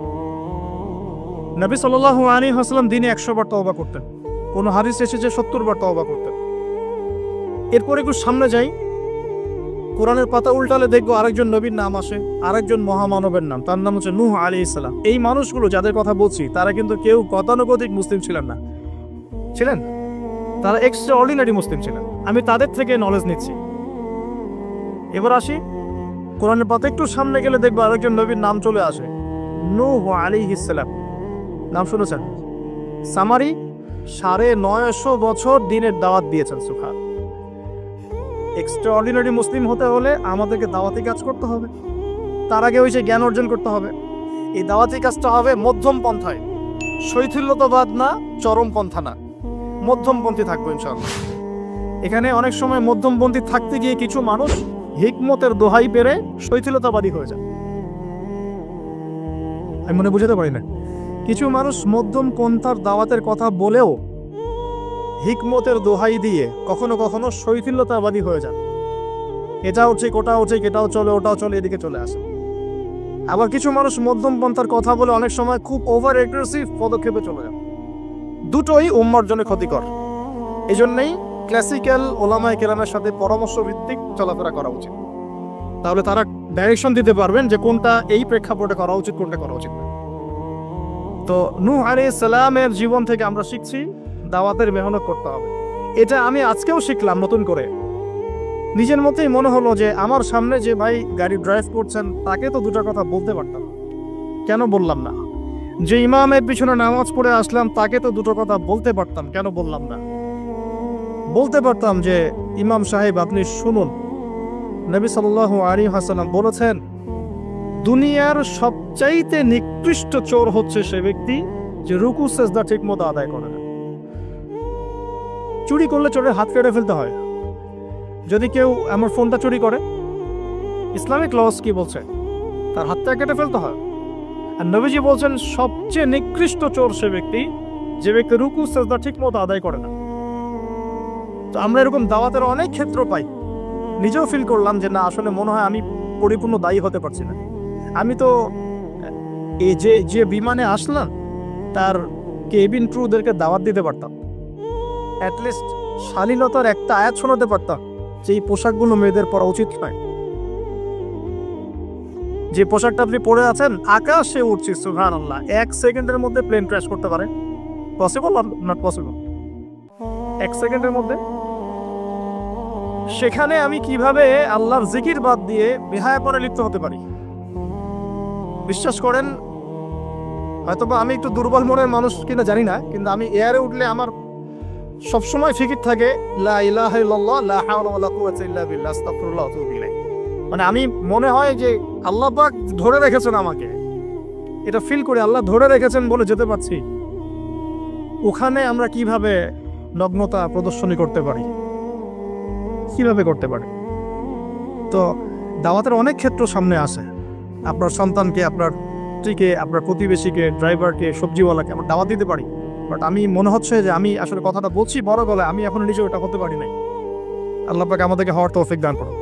নবী সাল্লাল্লাহু আলাইহি ওয়াসাল্লাম দিনে 100 বার তওবা করতেন, কোন হাদিস এসেছে 70 বার তওবা করতেন। এরপর একটু সামনে যাই, কোরআনের পাতা উল্টালে দেখবো আরেকজন নবীর নাম আসে, আরেকজন মহামানবের নাম, তার নাম হচ্ছে নূহ আলাইহিস সালাম। এই মানুষগুলো যাদের কথা বলছি তারা কিন্তু কেউ গতানুগতিক মুসলিম ছিলেন না, তারা এক্সট্রা অর্ডিনারি মুসলিম ছিলেন। আমি তাদের থেকে নলেজ নিচ্ছি। এবার আসি কোরআনের পাতা একটু সামনে গেলে দেখবো আরেকজন নবীর নাম চলে আসে, নূহ আলাইহিস সালাম। নাম শুনেছেন? সামারি 950 বছর দিনের দাওয়াত দিয়েছেন। সুবহান। এক্সট্রা অর্ডিনারি মুসলিম হতে হলে আমাদেরকে দাওয়াতি কাজ করতে হবে, তার আগে হয়েছে জ্ঞান অর্জন করতে হবে। এই দাওয়াতি কাজটা হবে মধ্যম পন্থায়, শৈথিল্যতাবাদ না, চরমপন্থা না, মধ্যমপন্থী থাকবো ইনশাআল্লাহ। এখানে অনেক সময় মধ্যমপন্থী থাকতে গিয়ে কিছু মানুষ হিকমতের দোহাই পেরে শৈথিলতাবাদী হয়ে যায়। আমি মনে বুঝাতে পারি না, কিছু মানুষ মধ্যম পন্থার দাওয়াতের কথা বলেও হিকমতের দোহাই দিয়ে কখনো কখনো শৈথিল্যতাবাদী হয়ে যান। এটাও ঠিক, ওটাও ঠিক, এটাও চলে, ওটাও চলে, এদিকে চলে আসে। আবার কিছু মানুষ মধ্যম পন্থার কথা বলে অনেক সময় খুব ওভার এগ্রেসিভ পদক্ষেপে চলে যায়। দুটোই উম্মার জন্য ক্ষতিকর। এই জন্যই ক্লাসিক্যাল ওলামায়ে কেরামের সাথে পরামর্শ ভিত্তিক চলাফেরা করা উচিত। তাহলে তারা ডাইরেকশন দিতে পারবেন যে কোনটা এই প্রেক্ষাপটে করা উচিত, কোনটা করা উচিত না। তো নূহ আলাইহিস সালামের জীবন থেকে আমরা শিখছি দাওয়াতের মেহনত করতে হবে। এটা আমি আজকেও শিখলাম নতুন করে। নিজের মধ্যেই মনে হলো যে আমার সামনে যে ভাই গাড়ি ড্রাইভ করছেন তাকে তো দুটো কথা বলতে পারতাম, কেন বললাম না? যে ইমামের পিছনে নামাজ পড়ে আসলাম তাকে তো দুটো কথা বলতে পারতাম, কেন বললাম না? বলতে পারতাম যে ইমাম সাহেব আপনি শুনুন, নবী সাল্লাল্লাহু আলাইহি ওয়াসাল্লাম বলেছেন দুনিয়ার সবচাইতে নিকৃষ্ট চোর হচ্ছে সে ব্যক্তি যে রুকু সিজদা ঠিকমতো আদায় করে না। চুরি করলে চোরের হাত কেটে ফেলতে হয়। যদি কেউ আমার ফোনটা চুরি করে, ইসলামিক লস কি বলছে? তার হাতটা কেটে ফেলতে হয়। আর নবীজি বলছেন সবচেয়ে নিকৃষ্ট চোর সে ব্যক্তি যে ব্যক্তি রুকু সিজদা ঠিকমতো আদায় করে না। তো আমরা এরকম দাওয়াতের অনেক ক্ষেত্র পাই নিজেও ফিল করলাম যে না, আসলে মনে হয় আমি পরিপূর্ণ দায়ী হতে পারছি না। আমি তো এই যে বিমানে আসলাম তার কেবিন ক্রুদেরকে দাওয়াত দিতে পারতাম, অ্যাটলিস্ট শালীনতার একটা আয়াত শোনাতে পারতাম যে এই পোশাকগুলো মেয়েদের পরা উচিত নয়। যে পোশাকটা আপনি পরে আছেন, আকাশে উঠছি, সুবহানাল্লাহ, 1 সেকেন্ডের মধ্যে প্লেন ক্র্যাশ করতে পারে। Possible or not possible? 1 সেকেন্ডের মধ্যে। সেখানে আমি কিভাবে আল্লাহর জিকির বাদ দিয়ে বেহায়াপনে লিপ্ত হতে পারি? বিশ্বাস করেন, হয়তোবা আমি একটু দুর্বল মনের মানুষ কিনা জানি না, কিন্তু আমি এয়ারে উঠলে আমার সবসময় ফিকির থাকে লা ইলাহা ইল্লাল্লাহ লা হাওলা ওয়ালা কুওয়াতা ইল্লা বিল্লাহ আস্তাগফিরুল্লাহ ওয়া আতুবু ইলাইহি। মানে আমি মনে হয় যে আল্লাহ পাক ধরে রেখেছেন আমাকে, এটা ফিল করে আল্লাহ ধরে রেখেছেন বলে যেতে পারছি। ওখানে আমরা কিভাবে নগ্নতা প্রদর্শনী করতে পারি, কিভাবে করতে পারি? তো দাওয়াতের অনেক ক্ষেত্র সামনে আসে। আপনার সন্তানকে, আপনার স্ত্রীকে, আপনার প্রতিবেশীকে, ড্রাইভারকে, সবজিওয়ালাকে আমরা দাওয়াত দিতে পারি। বাট আমি মনে হচ্ছে যে আমি আসলে কথাটা বলছি বড় গলায়, আমি এখন নিজেও এটা হতে পারি নাই। আল্লাহ পাক আমাদেরকে হওয়ার তৌফিক দান করুন।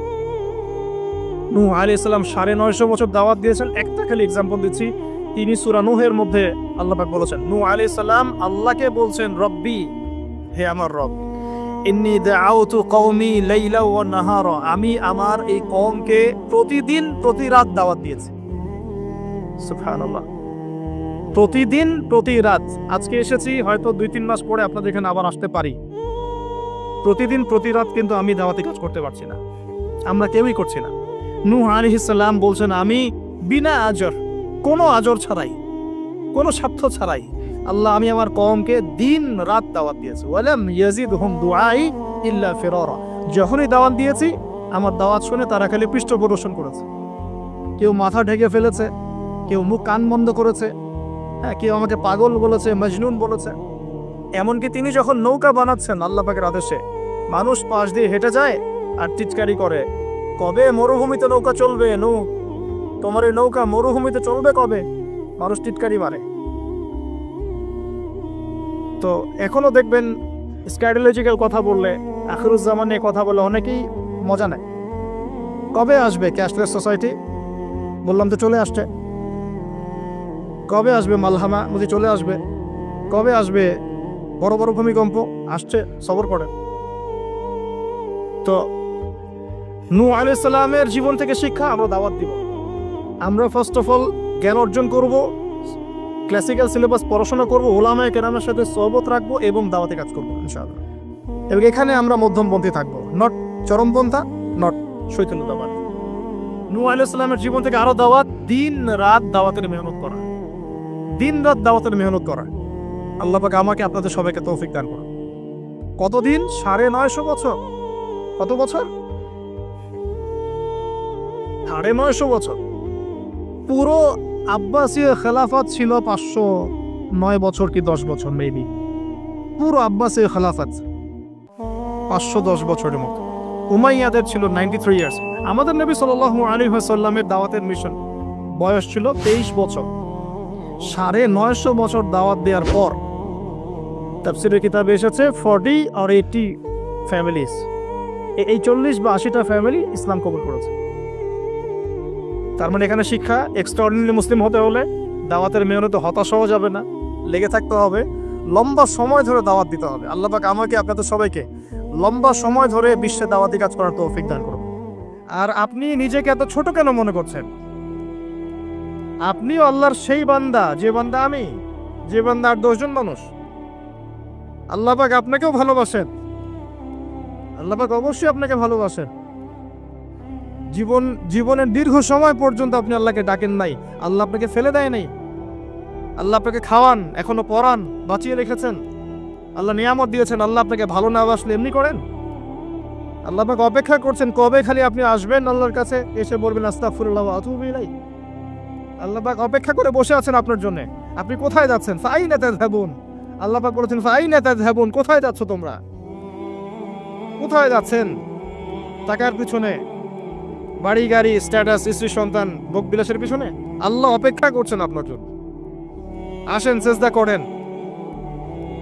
নূহ আলাইহিস সালাম 950 বছর দাওয়াত দিয়েছেন। একটা খালি এক্সাম্পল দিচ্ছি, তিনি সূরা নূহের মধ্যে আল্লাহ পাক বলেছেন, নূহ আলাইহিস সালাম আল্লাহকে বলছেন, রব্বি, হে আমার রব, ইন্নী দাআউতু কওমি লাইলা ওয়া নাহারা, আমি আমার এই কওমকে প্রতিদিন প্রতি রাত দাওয়াত দিয়েছি। সুবহানাল্লাহ, প্রতিদিন প্রতি রাত। আজকে এসেছি, হয়তো 2-3 মাস পরে আপনাদের এখানে আবার আসতে পারি। প্রতিদিন প্রতি রাত কিন্তু আমি দাওয়াতি কাজ করতে পারছি না, আমরা কেউই করছি না। নূহ আলাইহিস সালাম বলছেন, আমি বিনা আজর, কোনো আজর ছাড়াই, কোনো স্বার্থ ছাড়াই আল্লাহ, আমি আমার কওমকে দিন রাত দাওয়াত দিয়েছি। ওয়ালাম ইয়াজিদহুম দুআই ইল্লা ফিরারা, যখনই দাওয়াত দিয়েছি আমার দাওয়াত শুনে তারা খালি পৃষ্ঠ প্রদর্শন করেছে। কেউ মাথা ঢেকে ফেলেছে, কেউ মুখ কান বন্ধ করেছে, হ্যাঁ, কেউ আমাকে পাগল বলেছে, মজনুন বলেছে। এমনকি তিনি যখন নৌকা বানাচ্ছেন আল্লাহ পাকের আদেশে, মানুষ পাশ দিয়ে হেঁটে যায় আর টিটকারি করে, কবে মরুভূমিতে নৌকা চলবে? নূহ, তোমার এই নৌকা মরুভূমিতে চলবে কবে? মানুষ টিটকারি মারে। তো এখনো দেখবেন স্ক্যাটোলজিক্যাল কথা বললে, আখিরুজ্জামানে কথা বলে অনেকেই মজা নেয়। কবে আসবে ক্যাশলেস সোসাইটি? বললাম তো চলে আসছে। কবে আসবে মালহামা? বুঝি চলে আসবে। কবে আসবে বড় বড় ভূমিকম্প? আসছে, সবর করেন। তো নূহ আলাইহিস সালামের জীবন থেকে শিক্ষা আমরা দাওয়াত দিব। আমরা ফার্স্ট অফ অল জ্ঞান অর্জন করব, ক্লাসিক্যাল সিলেবাস পড়াশোনা করব, উলামায়ে কেরামের সাথে সহবত রাখবো এবং দাওয়াতে কাজ করবো ইনশাআল্লাহ। এবং এখানে আমরা মধ্যমপন্থী থাকবো, নট চরমপন্থা, নট শৈথিল্যতাবাদ। নূহ আলাইহিস সালামের জীবন থেকে আরো দাওয়াত, দিন রাত দাওয়াতের মেহনত করা, দিন রাত দাওয়াতের মেহনত করা। আল্লাহ পাক আমাকে আপনাদের সবাইকে তৌফিক দান করুন। কতদিন? 950 বছর। কত বছর? 950 বছর। পুরো আব্বাসীয় খেলাফত ছিল 509 বছর কি 10 বছর মেবি। পুরো আব্বাসীয় খেলাফত 510 বছরের মতো। উমাইয়াদের ছিল 93 ইয়ার্স। আমাদের নবী সাল্লাল্লাহু আলাইহি ওয়াসাল্লামের দাওয়াতের মিশন বয়স ছিল 23 বছর। 950 বছর দাওয়াত দেওয়ার পর তাফসীরের কিতাবে এসেছে 40 or 80 ফ্যামিলিজ, এই 40 বা 80টা ফ্যামিলি ইসলাম কবুল করেছে। তার মানে এখানে শিক্ষা, এক্সট্রাঅর্ডিনারি মুসলিম হতে হলে দাওয়াতের মেহনতে হতাশ হওয়া যাবে না, লেগে থাকতে হবে, লম্বা সময় ধরে দাওয়াত দিতে হবে। আল্লাহ পাক আমাকে আপনাদের সবাইকে লম্বা সময় ধরে বিশ্বে দাওয়াতি কাজ করার তৌফিক দান করুন। আর আপনি নিজেকে এত ছোট কেন মনে করছেন? আপনিও আল্লাহর সেই বান্দা, যে বান্দা আমি, যে বান্দা আর 10 জন মানুষ। আল্লাহ পাক আপনাকেও ভালোবাসেন, আল্লাহ পাক অবশ্যই আপনাকে ভালোবাসেন। জীবনের দীর্ঘ সময় পর্যন্ত আপনি আল্লাহকে ডাকেন নাই, আল্লাহ আপনাকে ফেলে দেয় নাই। আল্লাহ আপনাকে খাওয়ান, এখনো পরান, বাঁচিয়ে রেখেছেন, আল্লাহ নিয়ামত দিয়েছেন। আল্লাহ আপনাকে ভালো না বাসলে এমনি করেন? আল্লাহ পাক অপেক্ষা করছেন কবে খালি আপনি আসবেন আল্লাহর কাছে, এসে বলবেন আস্তাগফিরুল্লাহ ওয়া আতুবু ইলাইহি। আল্লাহ পাক অপেক্ষা করে বসে আছেন আপনার জন্য। আপনি কোথায় যাচ্ছেন? ফাআইনা তাযহাবুন। আল্লাহ পাক বলেছেন ফাআইনা তাযহাবুন, কোথায় যাচ্ছ তোমরা? কোথায় যাচ্ছেন? টাকার পিছনে, বাড়ি গাড়ি, স্ট্যাটাস, স্ত্রী সন্তান, ভোগ বিলাসের পিছনে? আল্লাহ অপেক্ষা করছেন আপনার জন্য। আসেন, সিজদা করেন,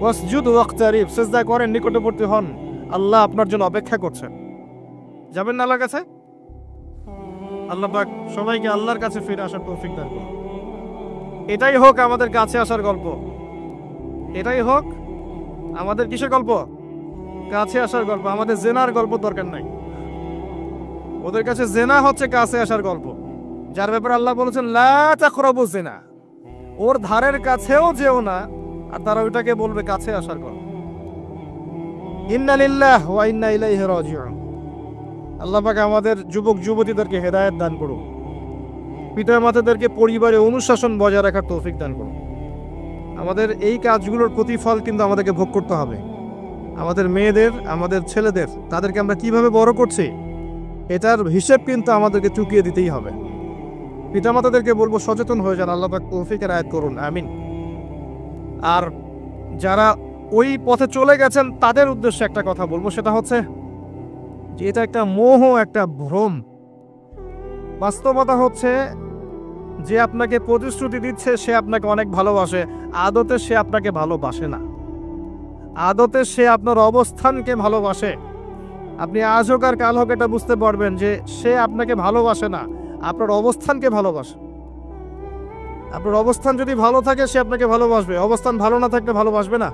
ওয়াসজুদ ওয়াকতারিব, সিজদা করেন, নিকটবর্তী হন। আল্লাহ আপনার জন্য অপেক্ষা করছেন। যাবেন না আল্লাহর কাছে? আল্লাহ পাক সবাইকে আল্লাহর কাছে ফিরে আসার তৌফিক দান করুন। এটাই হোক আমাদের কাছে আসার গল্প, এটাই হোক আমাদের কিসের গল্প? কাছে আসার গল্প। আমাদের জেনার গল্প দরকার নাই। ওদের কাছে জেনা হচ্ছে কাছে আসার গল্প, যার ব্যাপারে আল্লাহ বলেছেন লা তাকরাবু জিনা, ওর ধারের কাছেও যেও না, আর তারা ওইটাকে বলবে কাছে আসার গল্প। ইন্না লিল্লাহি ওয়া ইন্না ইলাইহি রাজিউন। আল্লাহ পাক আমাদের যুবক যুবতীদেরকে হেদায়েত দান করুন, পিতা মাতাদেরকে পরিবারে অনুশাসন বজায় রাখার তৌফিক দান করুন। আমাদের এই কাজগুলোর প্রতিফল কিন্তু আমাদেরকে ভোগ করতে হবে। আমাদের মেয়েদের, আমাদের ছেলেদের, তাদেরকে আমরা কিভাবে বড় করছি এটার হিসেব কিন্তু আমাদেরকে চুকিয়ে দিতেই হবে। পিতামাতাদেরকে বলবো সচেতন হয়ে যান। আল্লাহ পাক তৌফিকের আয়াত করুন, আমিন। আর যারা ওই পথে চলে গেছেন তাদের উদ্দেশ্যে একটা কথা বলবো, সেটা হচ্ছে যে এটা একটা মোহ, একটা ভ্রম। বাস্তবতা হচ্ছে যে আপনাকে প্রতিশ্রুতি দিচ্ছে সে আপনাকে অনেক ভালোবাসে, আদতে সে আপনাকে ভালোবাসে না। আদতে সে আপনার অবস্থানকে ভালোবাসে। আপনি আজ হোক আর কাল হোক এটা বুঝতে পারবেন যে সে আপনাকে ভালোবাসে না, আপনার অবস্থানকে ভালোবাসে। আপনার অবস্থান যদি ভালো থাকে সে আপনাকে ভালোবাসবে, অবস্থান ভালো না থাকলে ভালোবাসবে না।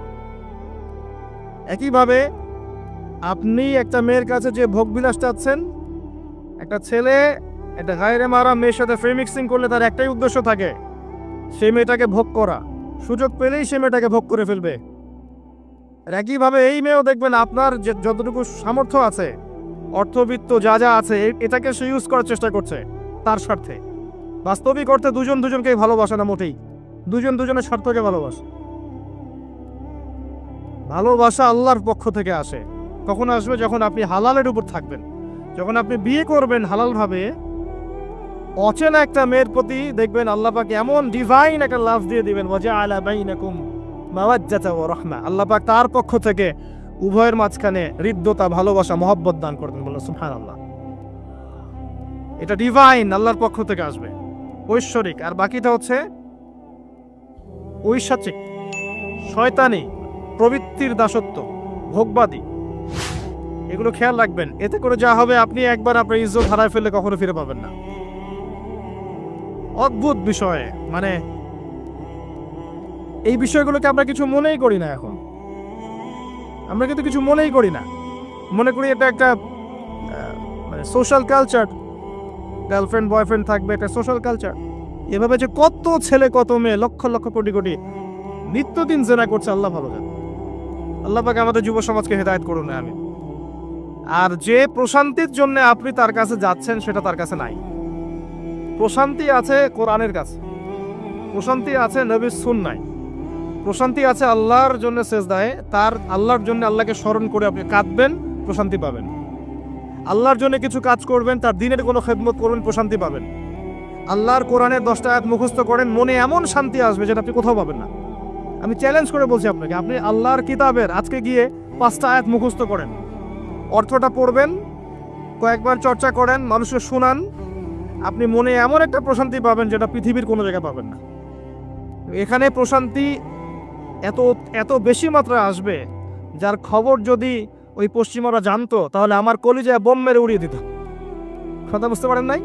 একইভাবে আপনি একটা মেয়ের কাছে যে ভোগবিলাস চাচ্ছেন, একটা ছেলে একটা গায়রে মারা মেয়ের সাথে ফ্রেমিক্সিং করলে তার একটাই উদ্দেশ্য থাকে, সেই মেয়েটাকে ভোগ করা। সুযোগ পেলেই সে মেয়েটাকে ভোগ করে ফেলবে। আর একইভাবে এই মেয়েও দেখবেন আপনার যে যতটুকু সামর্থ্য আছে, অর্থবিত্ত যা যা আছে, এটাকে সে ইউজ করার চেষ্টা করছে তার স্বার্থে। বাস্তবিক অর্থে দুজন দুজনকেই ভালোবাসে না মোটেই, দুজন দুজনের স্বার্থকে ভালোবাসে। ভালোবাসা আল্লাহর পক্ষ থেকে আসে। কখন আসবে? যখন আপনি হালালের উপর থাকবেন, যখন আপনি বিয়ে করবেন হালালভাবে। অচেনা একটা মেয়ের প্রতি দেখবেন আল্লাহ পাক এমন ডিভাইন একটা লাভ দিয়ে দিবেন, ওয়াজআলা বাইনাকুম মাওয়াজ্জাতা ওয়া রাহমা। আল্লাহ পাক তার পক্ষ থেকে উভয়ের মাঝখানে হৃদ্যতা, ভালোবাসা, মহব্বত দান করবেন। বলুন সুবহানাল্লাহ। এটা ডিভাইন, আল্লাহর পক্ষ থেকে আসবে, ঐশ্বরিক। আর বাকিটা হচ্ছে ঐশাচিক, শয়তানি, প্রবৃত্তির দাসত্ব, ভোগবাদী। এগুলো খেয়াল রাখবেন। এতে করে যা হবে, আপনি একবার আপনার ইজ্জত হারায় ফেললে কখনো ফিরে পাবেন না। অদ্ভুত বিষয়, মানে এই বিষয়গুলোকে আমরা কিছু মনেই করি না। এখন আমরা কিন্তু কিছু মনেই করি না, মনে করি এটা একটা মানে সোশ্যাল কালচার। গার্লফ্রেন্ড বয়ফ্রেন্ড থাকবে, একটা সোশ্যাল কালচার। এভাবে যে কত ছেলে কত মেয়ে, লক্ষ লক্ষ কোটি কোটি নিত্যদিন জেনা করছে, আল্লাহ ভালো জানে। আল্লাহ পাক আমাদের যুব সমাজকে হেদায়েত করুন, আমি। আর যে প্রশান্তির জন্য আপনি তার কাছে যাচ্ছেন সেটা তার কাছে নাই। প্রশান্তি আছে কোরআনের কাছে, প্রশান্তি আছে নবীর সুন্নাহয়, প্রশান্তি আছে আল্লাহর জন্য সেজদায়। তার আল্লাহর জন্য আল্লাহকে স্মরণ করে আপনি কাঁদবেন, প্রশান্তি পাবেন। আল্লাহর জন্য কিছু কাজ করবেন, তার দিনের কোনো খেদমত করবেন, প্রশান্তি পাবেন। আল্লাহর কোরআনের 10টা আয়াত মুখস্থ করেন, মনে এমন শান্তি আসবে যেটা আপনি কোথাও পাবেন না। আমি চ্যালেঞ্জ করে বলছি আপনাকে, আপনি আল্লাহর কিতাবের আজকে গিয়ে 5টা আয়াত মুখস্থ করেন, অর্থটা পড়বেন, কয়েকবার চর্চা করেন, মানুষকে শোনান, আপনি মনে এমন একটা প্রশান্তি পাবেন যেটা পৃথিবীর কোনো জায়গায় পাবেন না। এখানে প্রশান্তি এত এত বেশি মাত্রায় আসবে, যার খবর যদি ওই পশ্চিমারা জানতো তাহলে আমার কলিজায় বোম মেরে উড়িয়ে দিত। কথা বুঝতে পারেন নাই?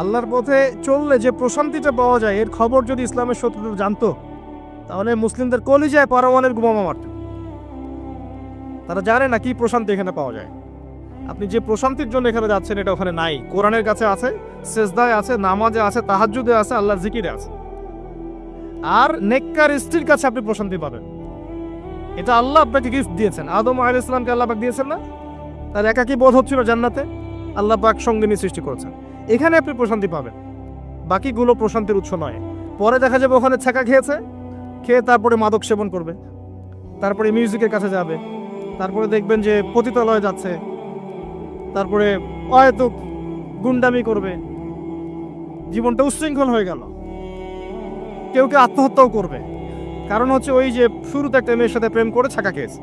আল্লাহর পথে চললে যে প্রশান্তিটা পাওয়া যায়, এর খবর যদি ইসলামের শত্রুরা জানতো তাহলে মুসলিমদের কলিজায় পারমাণবিক বোমা মারত। তারা জানে না কি প্রশান্তি এখানে পাওয়া যায়। আপনি যে প্রশান্তির জন্য এখানে যাচ্ছেন এটা ওখানে নাই। কোরআনের কাছে আছে, সেজদায় আছে, নামাজে আছে, তাহাজ্জুদে আছে, আল্লাহর জিকিরে আছে। আর নেককার স্ত্রীর কাছে আপনি প্রশান্তি পাবেন। এটা আল্লাহ আপনাকে গিফট দিয়েছেন। আদম আলাইহিস সালামকে আল্লাহ পাক দিয়েছেন না? তার একাকী বোধ হচ্ছিল জান্নাতে, আল্লাহ পাক সঙ্গিনী সৃষ্টি করেছেন। এখানে আপনি প্রশান্তি পাবেন, বাকিগুলো প্রশান্তির উৎস নয়। পরে দেখা যাবে ওখানে ছ্যাঁকা খেয়েছে, খেয়ে তারপরে মাদক সেবন করবে, তারপরে মিউজিকের কাছে যাবে, তারপরে দেখবেন যে পতিতালয়ে যাচ্ছে, তারপরে হয়তো গুন্ডামি করবে, জীবনটা উচ্ছৃঙ্খল হয়ে গেল। কেউ কেউ আত্মহত্যাও করবে, কারণ হচ্ছে ওই যে শুরুতে একটা মেয়ের সাথে প্রেম করে ছাকা খেয়েছে,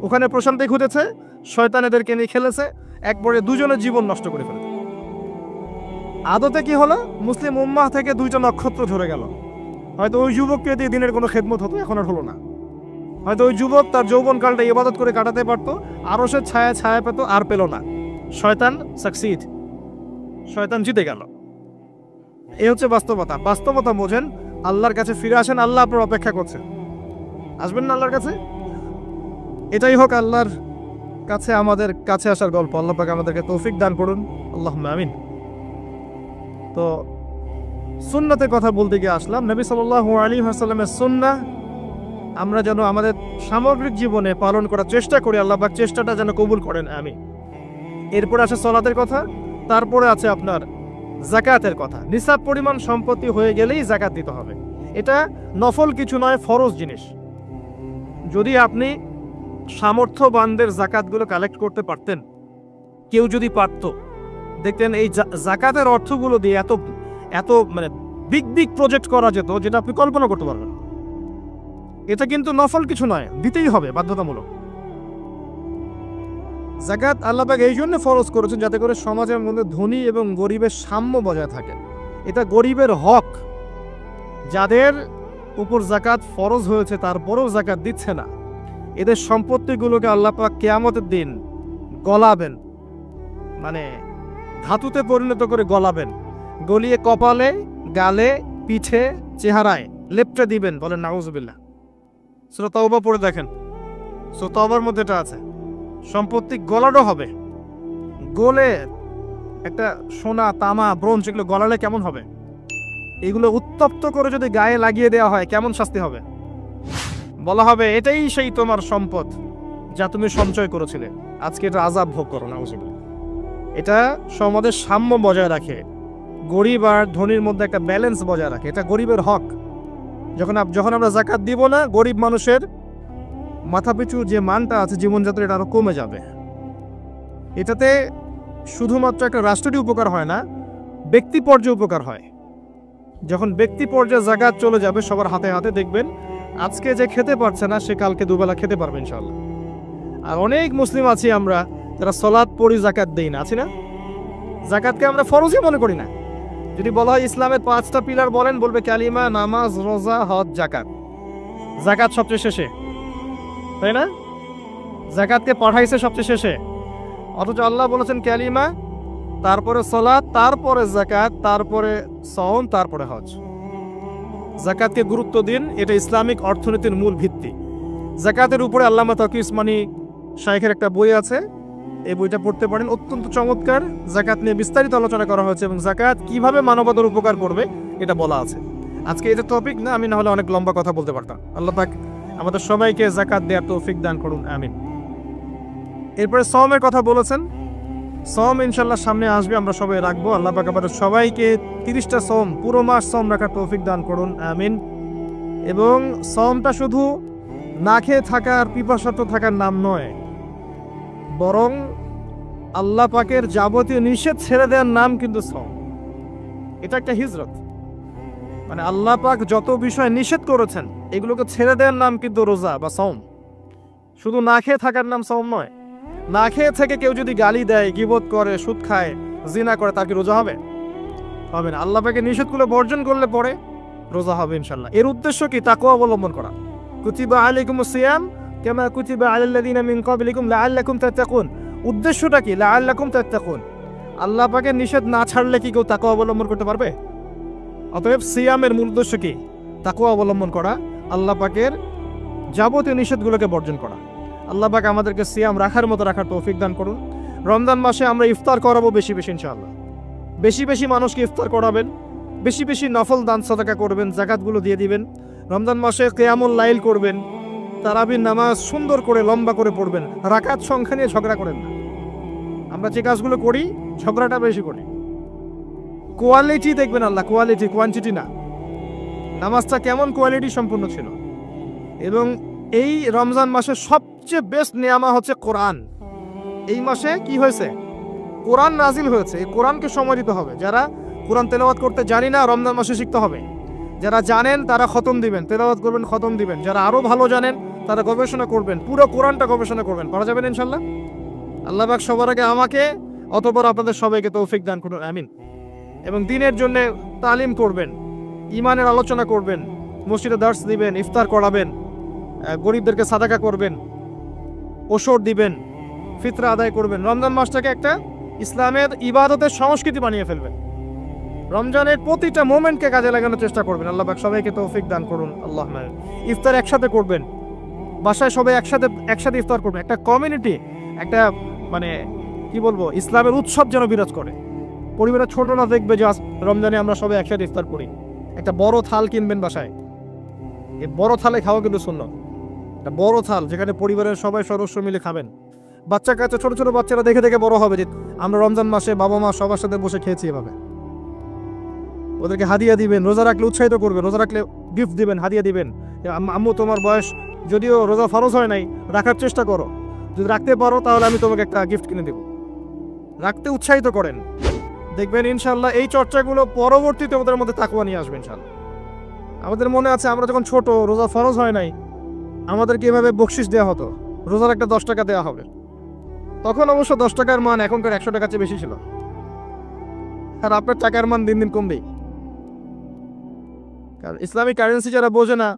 ওখানে প্রশান্তি খুঁজেছে, শয়তান এদেরকে নিয়ে খেলেছে, একবারে দুজনের জীবন নষ্ট করে ফেলেছে। আদতে কি হলো? মুসলিম উম্মাহ থেকে 2টা নক্ষত্র ঝরে গেল। হয়তো ওই যুবককে দিয়ে দিনের কোনো খেদমত হতো, এখন আর হলো না। হয়তো ওই যুবক তার যৌবনকালটা ইবাদত করে কাটাতে পারতো, আরশের ছায়া ছায়া পেত, আর পেল না। শয়তান সাকসিড, শয়তান জিতে গেল। এই হচ্ছে বাস্তবতা। বাস্তবতা বোঝেন, আল্লাহর কাছে ফিরে আসেন, আল্লাহ আপনার অপেক্ষা করছেন। আসবেন না আল্লাহর কাছে? এটাই হোক আল্লাহর কাছে আমাদের কাছে আসার গল্প। আল্লাহ পাক আমাদেরকে তৌফিক দান করুন, আল্লাহুম্মা আমিন। তো সুন্নতের কথা বলতে গিয়ে আসলাম। নবী সাল্লাল্লাহু আলাইহি ওয়াসাল্লামের সুন্নাহ আমরা যেন আমাদের সামগ্রিক জীবনে পালন করার চেষ্টা করি, আল্লাহ পাক চেষ্টাটা যেন কবুল করেন, আমিন। এরপরে আছে সালাতের কথা, তারপরে আছে আপনার যাকাতের কথা। নিসাব পরিমাণ সম্পত্তি হয়ে গেলেই যাকাত দিতে হবে। এটা নফল কিছু নয়, ফরজ জিনিস। যদি আপনি সামর্থ্যবানদের যাকাতগুলো কালেক্ট করতে পারতেন, কেউ যদি পারত, দেখতেন এই যাকাতের অর্থগুলো দিয়ে এত এত মানে বিগ বিগ প্রজেক্ট করা যেত যেটা আপনি কল্পনা করতে পারবেন। এটা কিন্তু নফল কিছু নয়, দিতেই হবে, বাধ্যতামূলক। যাকাত আল্লাহ পাক এই জন্য ফরজ করেছেন যাতে করে সমাজের মধ্যে ধনী এবং গরিবের সাম্য বজায় থাকে। এটা গরিবের হক। যাদের উপর যাকাত ফরজ হয়েছে তারপরেও যাকাত দিচ্ছে না, এদের সম্পত্তিগুলোকে আল্লাহ পাক কিয়ামতের দিন গলাবেন, মানে ধাতুতে পরিণত করে গলাবেন, গলিয়ে কপালে, গালে, পিঠে, চেহারায় লেপটে দিবেন। বলেন নাউজুবিল্লাহ। সূরা তাওবা পড়ে দেখেন, সূরা তাওবার মধ্যে এটা আছে। সম্পত্তি গলানো হবে, গলে একটা সোনা, তামা, ব্রোঞ্জ এগুলো গলালে কেমন হবে? এগুলো উত্তপ্ত করে যদি গায়ে লাগিয়ে দেওয়া হয় কেমন শাস্তি হবে? বলা হবে এটাই সেই তোমার সম্পদ যা তুমি সঞ্চয় করেছিলে, আজকে এটা আযাব ভোগ করো। নাউজুবিল্লাহ। এটা সমাজের সাম্য বজায় রাখে, গরিব আর ধনীর মধ্যে একটা ব্যালেন্স বজায় রাখে। এটা গরিবের হক। যখন আমরা যাকাত দিব না, গরিব মানুষের মাথাপিছু যে মানটা আছে জীবনযাত্রা, এটা আরো কমে যাবে। এটাতে শুধুমাত্র একটা রাষ্ট্রেরই উপকার হয় না, ব্যক্তি পর্যায়ে উপকার হয়। যখন ব্যক্তি পর্যায়ে যাকাত চলে যাবে সবার হাতে হাতে, দেখবেন আজকে যে খেতে পারছে না সে কালকে দুবেলা খেতে পারবে ইনশাআল্লাহ। আর অনেক মুসলিম আছি আমরা যারা সালাত পড়ি, যাকাত দেই না, আছি না? যাকাতকে আমরা ফরজই মনে করি না। যদি বলা হয় ইসলামের 5টা পিলার বলেন, বলবে কালিমা, নামাজ, রোজা, হজ, যাকাত। যাকাত সবচেয়ে শেষে, তাই না? যাকাতকে পাঠাইছে সবচেয়ে শেষে, অথচ আল্লাহ বলেছেন কালিমা, তারপরে সালাত, তারপরে যাকাত, তারপরে সাওম, তারপরে হজ। যাকাতকে গুরুত্ব দিন, এটা ইসলামিক অর্থনীতির মূল ভিত্তি। যাকাতের উপরে আল্লামা তাকি উসমানী শাইখের একটা বই আছে, এই বইটা পড়তে পারেন, অত্যন্ত চমৎকার। যাকাত নিয়ে বিস্তারিত আলোচনা করা হয়েছে এবং যাকাত কিভাবে মানবতার উপকার করবে এটা বলা আছে। আজকে এটা টপিক না, আমি না হলে অনেক লম্বা কথা বলতে পারতাম। আল্লাহ পাক আমাদের সবাইকে যাকাত দেওয়ার তৌফিক দান করুন, আমিন। এরপরে সাওমের কথা বলেছেন। সাওম ইনশাআল্লাহ সামনে আসবে, আমরা সবাই রাখবো। আল্লাহ পাক আমাদের সবাইকে 30টা সাওম, পুরো মাস সাওম রাখার তৌফিক দান করুন, আমিন। এবং সাওমটা শুধু না খেয়ে থাকার, পিপাসার্ত থাকার নাম নয়, বরং আল্লাহ পাকের যাবতীয় নিষেধ ছেড়ে দেওয়ার নাম কিন্তু সাওম। এটা একটা হিজরত। মানে আল্লাহ পাক যত বিষয় নিষেধ করেছেন এগুলোকে ছেড়ে দেওয়ার নাম কিন্তু রোজা বা সাওম। শুধু না খেয়ে থাকার নাম সাওম নয়। না খেয়ে থেকে কেউ যদি গালি দেয়, গীবত করে, সুদ খায়, জিনা করে, তার কি রোজা হবে? হবে না। আল্লাহ পাকের নিষেধগুলো বর্জন করলে পরে রোজা হবে ইনশাআল্লাহ। এর উদ্দেশ্য কি? তাকওয়া অবলম্বন করা। কুতিবা আলাইকুমুস সিয়াম কামা কুতিবা আলাল লাযিনা মিন ক্বাবলিকুম লাআল্লাকুম তাত্তাকুন। উদ্দেশ্যটা কি? লাআল্লাকুম তাত্তাকুন। আল্লাহ পাকের নিষেধ না ছাড়লে কি কেউ তাকওয়া অবলম্বন করতে পারবে? অতএব সিয়ামের মূল উদ্দেশ্য কি? তাকওয়া অবলম্বন করা, আল্লাহ পাকের যাবতীয় নিষেধগুলোকে বর্জন করা। আল্লাহ পাক আমাদেরকে সিয়াম রাখার মতো রাখার তৌফিক দান করুন। রমজান মাসে আমরা ইফতার করাবো বেশি বেশি ইনশাআল্লাহ। বেশি বেশি মানুষকে ইফতার করাবেন, বেশি বেশি নফল দান সাদাকা করবেন, যাকাতগুলো দিয়ে দিবেন। রমজান মাসে কিয়ামুল লাইল করবেন, তারাবির নামাজ সুন্দর করে লম্বা করে পড়বেন। রাকাত সংখ্যা নিয়ে ঝগড়া করেন না। আমরা যে কাজগুলো করি ঝগড়াটা বেশি করি। কোয়ালিটি দেখবেন আল্লাহ, কোয়ালিটি, কোয়ান্টিটি না। নামাজটা কেমন কোয়ালিটি সম্পূর্ণ ছিল। এবং এই রমজান মাসে সবচেয়ে বেস্ট নিয়ামা হচ্ছে কোরআন। এই মাসে কি হয়েছে? কোরআন নাজিল হয়েছে। এই কোরআনকে সময় দিতে হবে। যারা কোরআন তেলাওয়াত করতে জানি না, রমজান মাসে শিখতে হবে। যারা জানেন তারা খতম দিবেন, তেলাওয়াত করবেন, খতম দিবেন। যারা আরো ভালো জানেন তারা গবেষণা করবেন, পুরো কোরআনটা গবেষণা করবেন। পারা যাবেন ইনশাআল্লাহ। আল্লাহ পাক সবার আগে আমাকে, অতঃপর আপনাদের সবাইকে তৌফিক দান করুন, আমিন। এবং দ্বীনের জন্য তালিম করবেন, ঈমানের আলোচনা করবেন, মসজিদে দার্স দিবেন, ইফতার করাবেন, গরিবদেরকে সাদাকা করবেন, ওষুধ দিবেন, ফিতরা আদায় করবেন। রমজান মাসটাকে একটা ইসলামের ইবাদতের সংস্কৃতি বানিয়ে ফেলবেন। রমজানের প্রতিটা মোমেন্টকে কাজে লাগানোর চেষ্টা করবেন। আল্লাহ পাক সবাইকে তৌফিক দান করুন। আল্লাহ ইফতার একসাথে করবেন, বাসায় সবাই একসাথে ইফতার করবেন। একটা কমিউনিটি, একটা মানে কি বলবো, ইসলামের উৎসব যেন বিরাজ করে। পরিবারের ছোটরা দেখবে যে রমজানে আমরা সবাই একসাথে ইফতার করি। একটা বড় থাল কিনবেন বাসায়, এই বড় থালে খাওয়া কিন্তু সুন্নাত। একটা বড় থাল যেখানে পরিবারের সবাই সদস্য মিলে খাবেন। বাচ্চা কাচ্চা, ছোট ছোট বাচ্চারা দেখে দেখে বড় হবে যে আমরা রমজান মাসে বাবা মা সবার সাথে বসে খেয়েছি। এভাবে ওদেরকে হাদিয়া দিবেন, রোজা রাখলে উৎসাহিত করবেন, রোজা রাখলে গিফট দিবেন, হাদিয়া দিবেন। আম্মু তোমার বয়স যদিও রোজা ফরজ হয় নাই, রাখার চেষ্টা করো, যদি রাখতে পারো তাহলে আমি তোমাকে একটা গিফট কিনে দেব। রাখতে উৎসাহিত করেন, দেখবেন ইনশাল্লাহ এই চর্চাগুলো পরবর্তীতে ওদের মধ্যে তাকওয়া নিয়ে আসবে ইনশাল্লাহ। আমাদের মনে আছে আমরা যখন ছোট, রোজা ফরজ হয় নাই, আমাদেরকে এভাবে বকশিস দেওয়া হতো, রোজার একটা 10 টাকা দেওয়া হবে। তখন অবশ্য 10 টাকার মান এখনকার 100 টাকার চেয়ে বেশি ছিল। আর আপনার টাকার মান দিন দিন কমবেই। কারণ ইসলামিক কারেন্সি যারা বোঝে না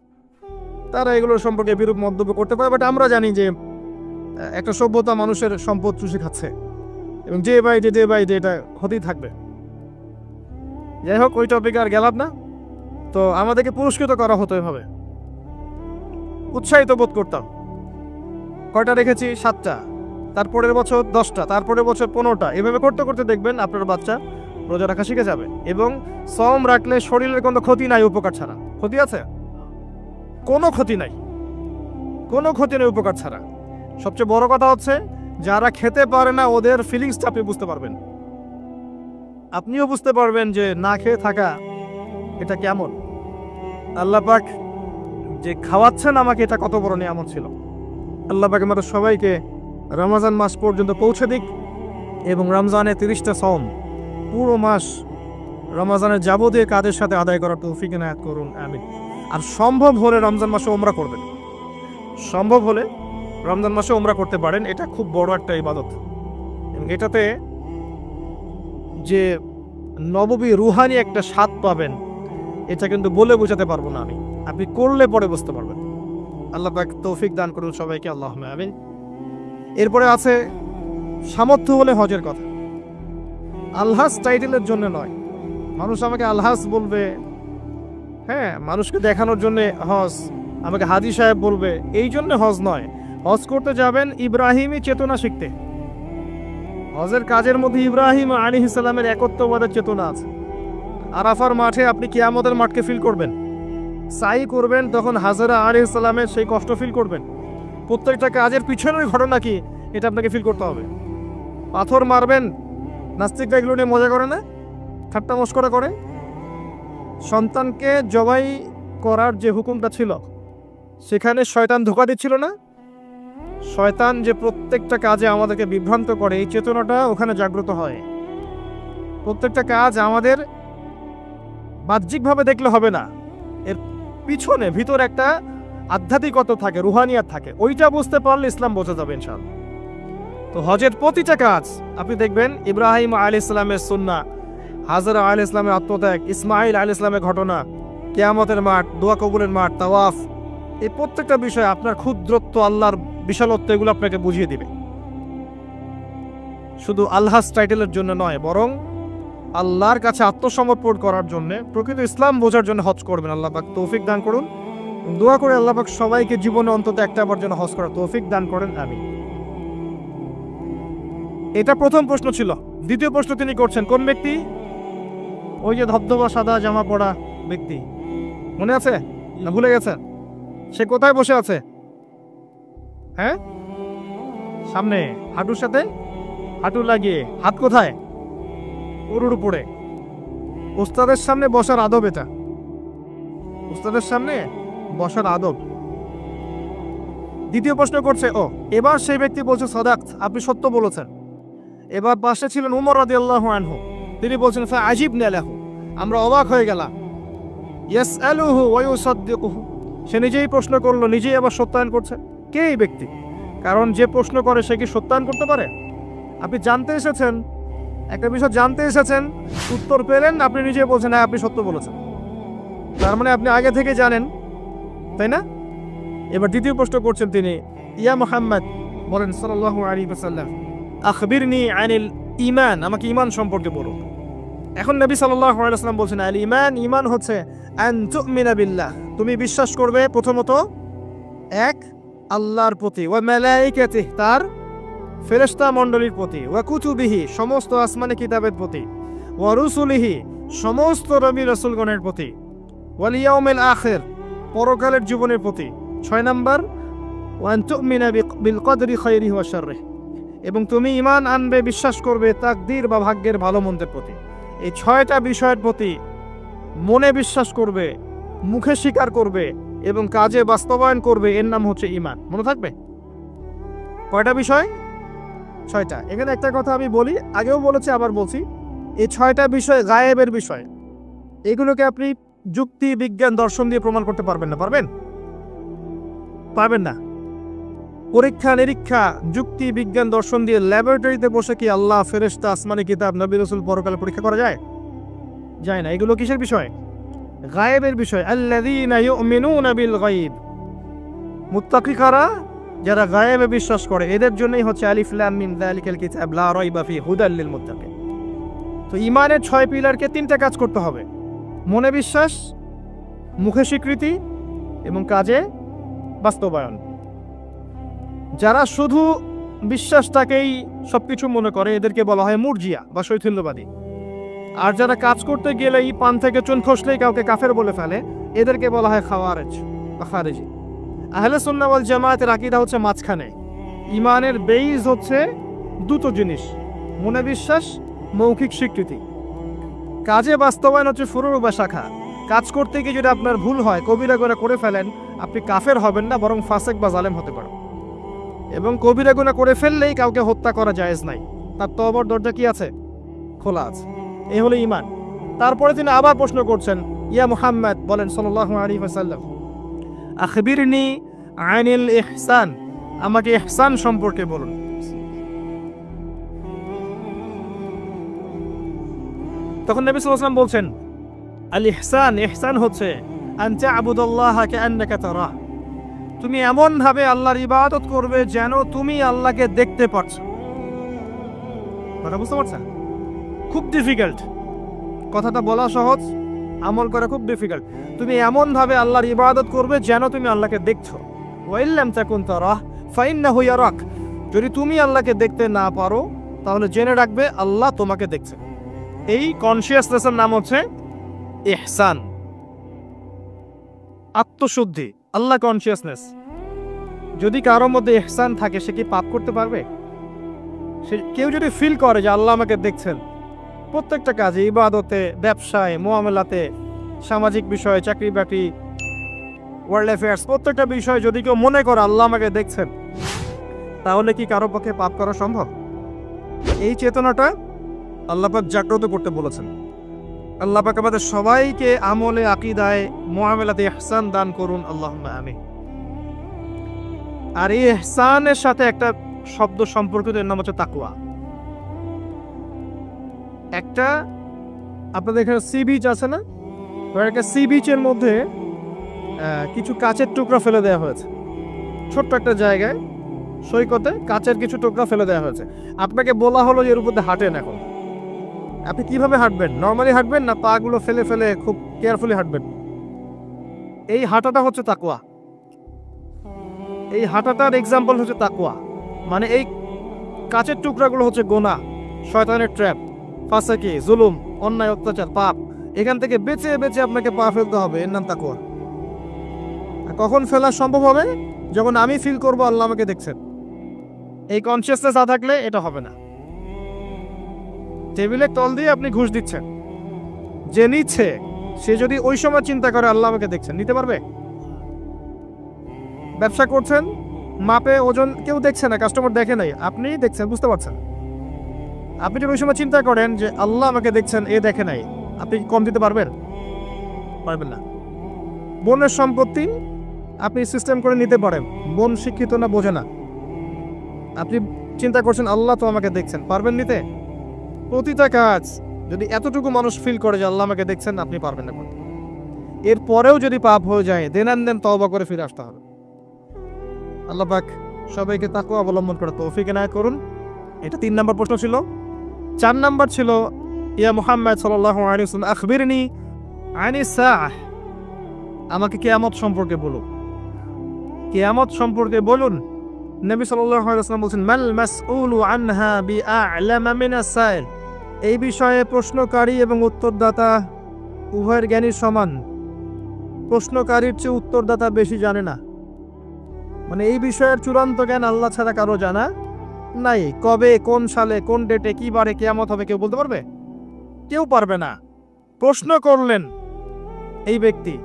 তারা এগুলোর সম্পর্কে বিরূপ মন্তব্য করতে পারে। বাট আমরা জানি যে একটা সভ্যতা মানুষের সম্পদ চুষে খাচ্ছে এবং ডে বাই ডে এটা হতেই থাকবে। যাই হোক, ওই টপিকে আর গেলাম না। তো আমাদেরকে পুরস্কৃত করা হতো এভাবে, উৎসাহিত বোধ করতাম। কয়টা রেখেছি? 7টা, তারপরের বছর 10টা, তারপরের বছর 15টা। এভাবে করতে করতে দেখবেন আপনার বাচ্চা রোজা রাখা শিখে যাবে। এবং সওম রাখলে শরীরের কোনো ক্ষতি নাই, উপকার ছাড়া। ক্ষতি আছে? কোনো ক্ষতি নাই, কোনো ক্ষতি নেই উপকার ছাড়া। সবচেয়ে বড় কথা হচ্ছে যারা খেতে পারে না ওদের ফিলিংসটা আপনি বুঝতে পারবেন। আপনিও বুঝতে পারবেন যে না খেয়ে থাকা এটা কেমন। আল্লাহ পাক যে খাওয়াচ্ছেন আমাকে, এটা কত বড় নিয়ামত ছিল। আল্লাহ পাক আমাদের সবাইকে রমজান মাস পর্যন্ত পৌঁছে দিক এবং রমজানের 30টা সওম পুরো মাস রমজানের যাবতীয় কাজের সাথে আদায় করার তৌফিক এনায়েত করুন, আমিন। আর সম্ভব হলে রমজান মাসে ওমরা করবেন, সম্ভব হলে রমজান মাসে ওমরা করতে পারেন। এটা খুব বড় একটা ইবাদত এবং এটাতে যে নববী রুহানি একটা স্বাদ পাবেন, এটা কিন্তু বলে বোঝাতে পারবো না আমি, আপনি করলে পরে বুঝতে পারবেন। আল্লাহ পাক তৌফিক দান করুন সবাইকে, আল্লাহুম্মা আমিন। এরপরে আছে সামর্থ্য হলে হজের কথা। আলহাজ টাইটেলের জন্য নয়, মানুষ আমাকে আলহাজ বলবে, হ্যাঁ, মানুষকে দেখানোর জন্য হজ, আমাকে হাজি সাহেব বলবে, এই জন্য হজ নয়। হজ করতে যাবেন ইব্রাহিমী চেতনা শিখতে। হজের কাজের মধ্যে ইব্রাহিম আলাইহিস সালামের একত্ববাদের চেতনা আছে। আরাফার মাঠে আপনি কিয়ামতের মাঠকে ফিল করবেন, সাই করবেন, তখন হাজরা আলাইহিস সালামের সেই কষ্ট ফিল করবেন। প্রত্যেকটা কাজের পিছনের ঘটনা কি এটা আপনাকে ফিল করতে হবে। পাথর মারবেন, নাস্তিকরা এগুলো নিয়ে মজা করে না, ঠাট্টা মস্করা করে। সন্তানকে জবাই করার যে হুকুমটা ছিল সেখানে শয়তান ধোঁকা দিচ্ছিল না? শয়তান যে প্রত্যেকটা কাজে আমাদেরকে বিভ্রান্ত করে, এই চেতনাটা ওখানে জাগ্রত হয়। প্রত্যেকটা কাজ আমাদের বাহ্যিকভাবে দেখলে হবে না, এর পিছনে ভিতর একটা আধ্যাত্মিকতা থাকে, রুহানিয়াত থাকে। ওইটা বুঝতে পারলে ইসলাম বোঝা যাবে ইনশাআল্লাহ। তো হজের প্রতিটা কাজ আপনি দেখবেন ইব্রাহিম আলাইহিস সালামের সুন্নাহ, হাজরা আলাইহিস সালামের আত্মত্যাগ, ইসমাইল আলাইহিস সালামের ঘটনা, কিয়ামতের মাঠ, দোয়া কবুলের মাঠ, তাওয়াফ, এই প্রত্যেকটা বিষয় আপনার ক্ষুদ্রত্ব, আল্লাহর বিশালত্ব, এগুলো আপনাকে বুঝিয়ে দিবে। শুধু আলহাজ টাইটেলের জন্য নয়, বরং আল্লাহর কাছে আত্মসমর্পণ করার জন্য, প্রকৃত ইসলাম বোঝার জন্য হজ করবেন। আল্লাহ পাক তৌফিক দান করুন। দোয়া করে আল্লাহ পাক সবাইকে জীবনে অন্তত একটাবার জন্য হজ করার তৌফিক দান করেন, আমিন। এটা প্রথম প্রশ্ন ছিল। দ্বিতীয় প্রশ্ন তিনি করছেন, কোন ব্যক্তি? ওই যে ধবধবা সাদা জামা পরা ব্যক্তি, মনে আছে না ভুলে গেছেন? সে কোথায় বসে আছে? হ্যাঁ, সামনে, হাঁটুর সাথে হাঁটু লাগিয়ে। হাত কোথায়? উরুর উপরে। উস্তাদের সামনে বসার আদব এটা, উস্তাদের সামনে বসার আদব। দ্বিতীয় প্রশ্ন করছে, ও এবার সেই ব্যক্তি বলছে সাদাক্ত, আপনি সত্য বলেছেন। এবার পাশে ছিলেন উমর রাদিয়াল্লাহু আনহু, তিনি বলছেন ফাআজিবনা লাহু, আমরা অবাক হয়ে গেলাম। ইয়াসআলুহু ওয়া ইউসাদ্দিকুহু, সে নিজেই প্রশ্ন করলো, নিজেই আবার সত্যায়ন করছে। কে এই ব্যক্তি? কারণ যে প্রশ্ন করে সে কি সত্যায়ন করতে পারে? আপনি জানতে এসেছেন, একটা বিষয় জানতে এসেছেন, উত্তর পেলেন, আপনি নিজেই বলছেন হ্যাঁ আপনি সত্য বলেছেন, তার মানে আপনি আগে থেকে জানেন, তাই না? এবার দ্বিতীয় প্রশ্ন করছেন তিনি, ইয়া মুহাম্মদ, বলেন সাল্লাল্লাহু আলাইহি ওয়াসাল্লাম, আখবিরনি আনিল ঈমান, আমাকে ঈমান সম্পর্কে বলুন। এখন নবী সাল্লাল্লাহু আলাইহি ওয়াসাল্লাম বলছেন আল ঈমান, ঈমান হচ্ছে আন তুমিনা বিল্লাহ, তুমি বিশ্বাস করবে প্রথমত এক আল্লাহর প্রতি, ওয়া মালাইকাতিহি, তার ফেরেশতা মণ্ডলীর প্রতি, ওয়া কুতুবিহি, সমস্ত আসমানি কিতাবের প্রতি, ওয়া রুসুলিহি, সমস্ত নবী রাসূলগণের প্রতি, ওয়াল ইয়াউমিল আখির, পরকালের জীবনের প্রতি। 6 নাম্বার ওয়া আন তুমিনা বিল কদরি খাইরিহি ওয়া শাররিহি, এবং তুমি ঈমান আনবে, বিশ্বাস করবে তাকদীর বা ভাগ্যের ভালো মন্দের প্রতি। এই 6টা বিষয়ের প্রতি মনে বিশ্বাস করবে, মুখে স্বীকার করবে এবং কাজে বাস্তবায়ন করবে, এর নাম হচ্ছে ঈমান। মনে থাকবে? কয়টা বিষয়? 6টা। এখানে একটা কথা আমি বলি, আগেও বলেছি আবার বলছি, এই 6টা বিষয় গায়েবের বিষয়। এগুলোকে আপনি যুক্তি, বিজ্ঞান, দর্শন দিয়ে প্রমাণ করতে পারবেন না। পারবেন? পারবেন না। পরীক্ষা নিরীক্ষা, যুক্তি, বিজ্ঞান, দর্শন দিয়ে ল্যাবরেটরিতে বসে কি আল্লাহ, ফেরেশতা, আসমানি কিতাব, নবী রাসূল, পরকালে পরীক্ষা করা যায়? যায় না। এগুলো কিসের বিষয়? গায়েবের বিষয়। আল্লাযীনা ইউমিনুনা বিল গায়ব, মুত্তাকি কারা? যারা গায়েবে বিশ্বাস করে, এদের জন্যই হচ্ছে আলিফ লাম মিম যালিকাল কিতাব লা রাইবা ফি হুদাল লিল মুত্তাকিন। তো ঈমানের 6 পিলারকে 3টা কাজ করতে হবে: মনে বিশ্বাস, মুখে স্বীকৃতি এবং কাজে বাস্তবায়ন। যারা শুধু বিশ্বাসটাকেই সবকিছু মনে করে, এদেরকে বলা হয় মুরজিয়া বা শৈথিল্যবাদী। আর যারা কাজ করতে গেলেই পান থেকে চুন খসলেই কাউকে কাফের বলে ফেলে, এদেরকে বলা হয় খাওয়ারেজ বা খারেজি। আহলে সুন্নাহ ওয়াল জামায়াতের আকীদা হচ্ছে মাঝখানে। ঈমানের বেইজ হচ্ছে দুটো জিনিস: মনে বিশ্বাস, মৌখিক স্বীকৃতি। কাজে বাস্তবায়ন হচ্ছে ফুরুর বা শাখা। কাজ করতে গিয়ে যদি আপনার ভুল হয়, কবিরা গুনাহ করে ফেলেন, আপনি কাফের হবেন না, বরং ফাসেক বা জালেম হতে পারেন। এবং কবিরা গুনাহ করে ফেললেই কাউকে হত্যা করা জায়েজ নাই, তার তওবার দরজা কি আছে? খোলা আছে। এই হলো ঈমান। তারপরে তিনি আবার প্রশ্ন করছেন, ইয়া মুহাম্মদ, বলেন সাল্লাল্লাহু আলাইহি ওয়াসাল্লাম, আখবিরনি আনিল ইহসান, আমাকে ইহসান সম্পর্কে বলুন। তখন নবী সাল্লাল্লাহু আলাইহি ওয়াসাল্লাম বলছেন, আল ইহসান, ইহসান হচ্ছে আন তা'বুদাল্লাহা কাআন্নাকা তারাহ, তুমি এমন ভাবে আল্লাহর ইবাদত করবে যেন তুমি আল্লাহকে দেখতে পাচ্ছো। কথা বুঝতে পারছেন? খুব ডিফিকাল্ট। কথাটা বলা সহজ, আমল করা খুব ডিফিকাল্ট। তুমি এমন ভাবে আল্লাহর ইবাদত করবে যেন তুমি আল্লাহকে দেখছো। ওয়া ইল্লাম তাকুন তারাহ ফাইন্নাহু ইয়ারাক, যদি তুমি আল্লাহকে দেখতে না পারো তাহলে জেনে রাখবে আল্লাহ তোমাকে দেখছেন। এই কনসিয়াসনেসের নাম হচ্ছে ইহসান, আত্মশুদ্ধি, আল্লাহ কনসিয়াসনেস। যদি কারোর মধ্যে ইহসান থাকে, সে কি পাপ করতে পারবে? সে কেউ যদি ফিল করে যে আল্লাহ আমাকে দেখছেন, প্রত্যেকটা কাজে, ইবাদতে, ব্যবসায়, মুআমালাতে, সামাজিক বিষয়ে, চাকরি বাকরি, ওয়ার্ল্ড অ্যাফেয়ার্স, প্রত্যেকটা বিষয়ে যদি কেউ মনে করে আল্লাহ আমাকে দেখছেন, তাহলে কি কারো পক্ষে পাপ করা সম্ভব? এই চেতনাটা আল্লাহ পাক জাগ্রত করতে বলেছেন। আল্লাহ পাক আমাদের সবাইকে আমলে, আকীদায়, মুআমালাতে ইহসান দান করুন, আল্লাহুম্মা আমিন। আর এই ইহসানের সাথে একটা শব্দ সম্পর্কিত, এর নাম হচ্ছে তাকওয়া। একটা আপনাদের এখানে সি বিচ আছে না? একটা সি বিচের মধ্যে কিছু কাচের টুকরা ফেলে দেওয়া হয়েছে। ছোট্ট একটা জায়গায় সৈকতে কাচের কিছু টুকরা ফেলে দেওয়া হয়েছে। আপনাকে বলা হলো যে এর উপর দিয়ে হাঁটেন। এখন আপনি কিভাবে হাঁটবেন? নর্মালি হাঁটবেন না পা গুলো ফেলে ফেলে খুব কেয়ারফুলি হাঁটবেন? এই হাঁটাটা হচ্ছে তাকওয়া। এই হাঁটাটার এক্সাম্পল হচ্ছে তাকওয়া। মানে এই কাচের টুকরাগুলো হচ্ছে গুনাহ, শয়তানের ট্র্যাপ, ফাসাকি, জুলুম, অন্যায়, অত্যাচার, পাপ। এখান থেকে বেঁচে বেঁচে আপনাকে পা ফেলতে হবে, এর নাম তাকওয়া। কখন ফেলা সম্ভব হবে? যখন আমি ফিল করবো আল্লাহ আমাকে দেখছেন। এই কনসিয়াসনেস না থাকলে এটা হবে না। টেবিলের তল দিয়ে আপনি ঘুষ দিচ্ছেন, যে নিচ্ছে সে যদি ওই সময় চিন্তা করে আল্লাহ আমাকে দেখছেন, নিতে পারবে? ব্যবসা করছেন, মাপে ওজন কেউ দেখছে না, কাস্টমার দেখে নাই, আপনি দেখছেন, বুঝতে পারছেন। আপনি যদি ওই সময় চিন্তা করেন যে আল্লাহ আমাকে দেখছেন, এ দেখে নাই, আপনি কম দিতে পারবেন? পারবেন না। বোনের সম্পত্তি আপনি সিস্টেম করে নিতে পারেন, বোন শিক্ষিত না, বোঝে না, আপনি চিন্তা করছেন আল্লাহ তো আমাকে দেখছেন, পারবেন নিতে? প্রতিটা কাজ যদি এতটুকু মানুষ ফিল করে যে আল্লাহ আমাকে দেখছেন, আপনি পারবেন না করতে। এরপরেও যদি পাপ হয়ে যায়, দেন তওবা করে ফিরে আসতে হবে। আল্লাহ পাক সবাইকে তাকওয়া অবলম্বন করে তৌফিক এনায়েত করুন। এটা 3 নম্বর প্রশ্ন ছিল। 4 নাম্বার ছিল ইয়া মুহাম্মদ সাল্লাল্লাহু আলাইহি ওয়াসাল্লাম আখবিরনি আনিস সাআহ, আমাকে কিয়ামত সম্পর্কে বলুন, কিয়ামত সম্পর্কে বলুন। নবী সাল্লাল্লাহু আলাইহি ওয়াসাল্লাম বলেন মাল মাসউলু আনহা বিআ'লামা মিনাস সাইল, এই বিষয়ে প্রশ্নকারী এবং উত্তরদাতা উভয়ের জ্ঞানীর সমান। প্রশ্নকারীর চেয়ে উত্তরদাতা বেশি জানে না, মানে এই বিষয়ের চূড়ান্ত জ্ঞান আল্লাহ ছাড়া কারো জানা নাই। কবে, কোন সালে, কোন ডেটে, কি বারে কিয়ামত হবে কেউ বলতে পারবে? কেউ পারবে না। প্রশ্ন করলেন এই ব্যক্তি,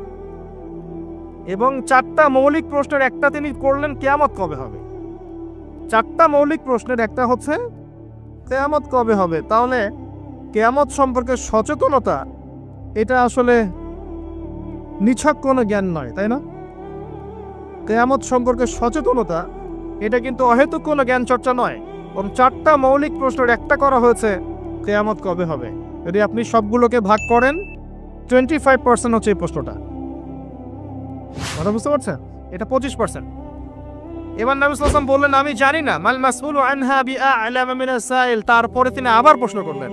এবং 4টা মৌলিক প্রশ্নের একটা তিনি করলেন কিয়ামত কবে হবে। 4টা মৌলিক প্রশ্নের একটা হচ্ছে কিয়ামত কবে হবে। তাহলে কিয়ামত সম্পর্কে সচেতনতা এটা আসলে নিছক কোনো জ্ঞান নয়, তাই না? কিয়ামত সম্পর্কে সচেতনতা এটা কিন্তু অহেতুক কোনো জ্ঞান চর্চা নয়। কারণ 4টা মৌলিক প্রশ্নের একটা করা হয়েছে কিয়ামত কবে হবে। যদি আপনি সবগুলোকে ভাগ করেন 25% হচ্ছে এই প্রশ্নটা। কথা বুঝতে পারছেন? এটা 25%। এবার নবী সাল্লাল্লাহু আলাইহি ওয়াসাল্লাম বললেন আমি জানি না, মাল মাসউলু আনহা বিআ'লামা মিনাস সাইল। তারপরে তিনি আবার প্রশ্ন করলেন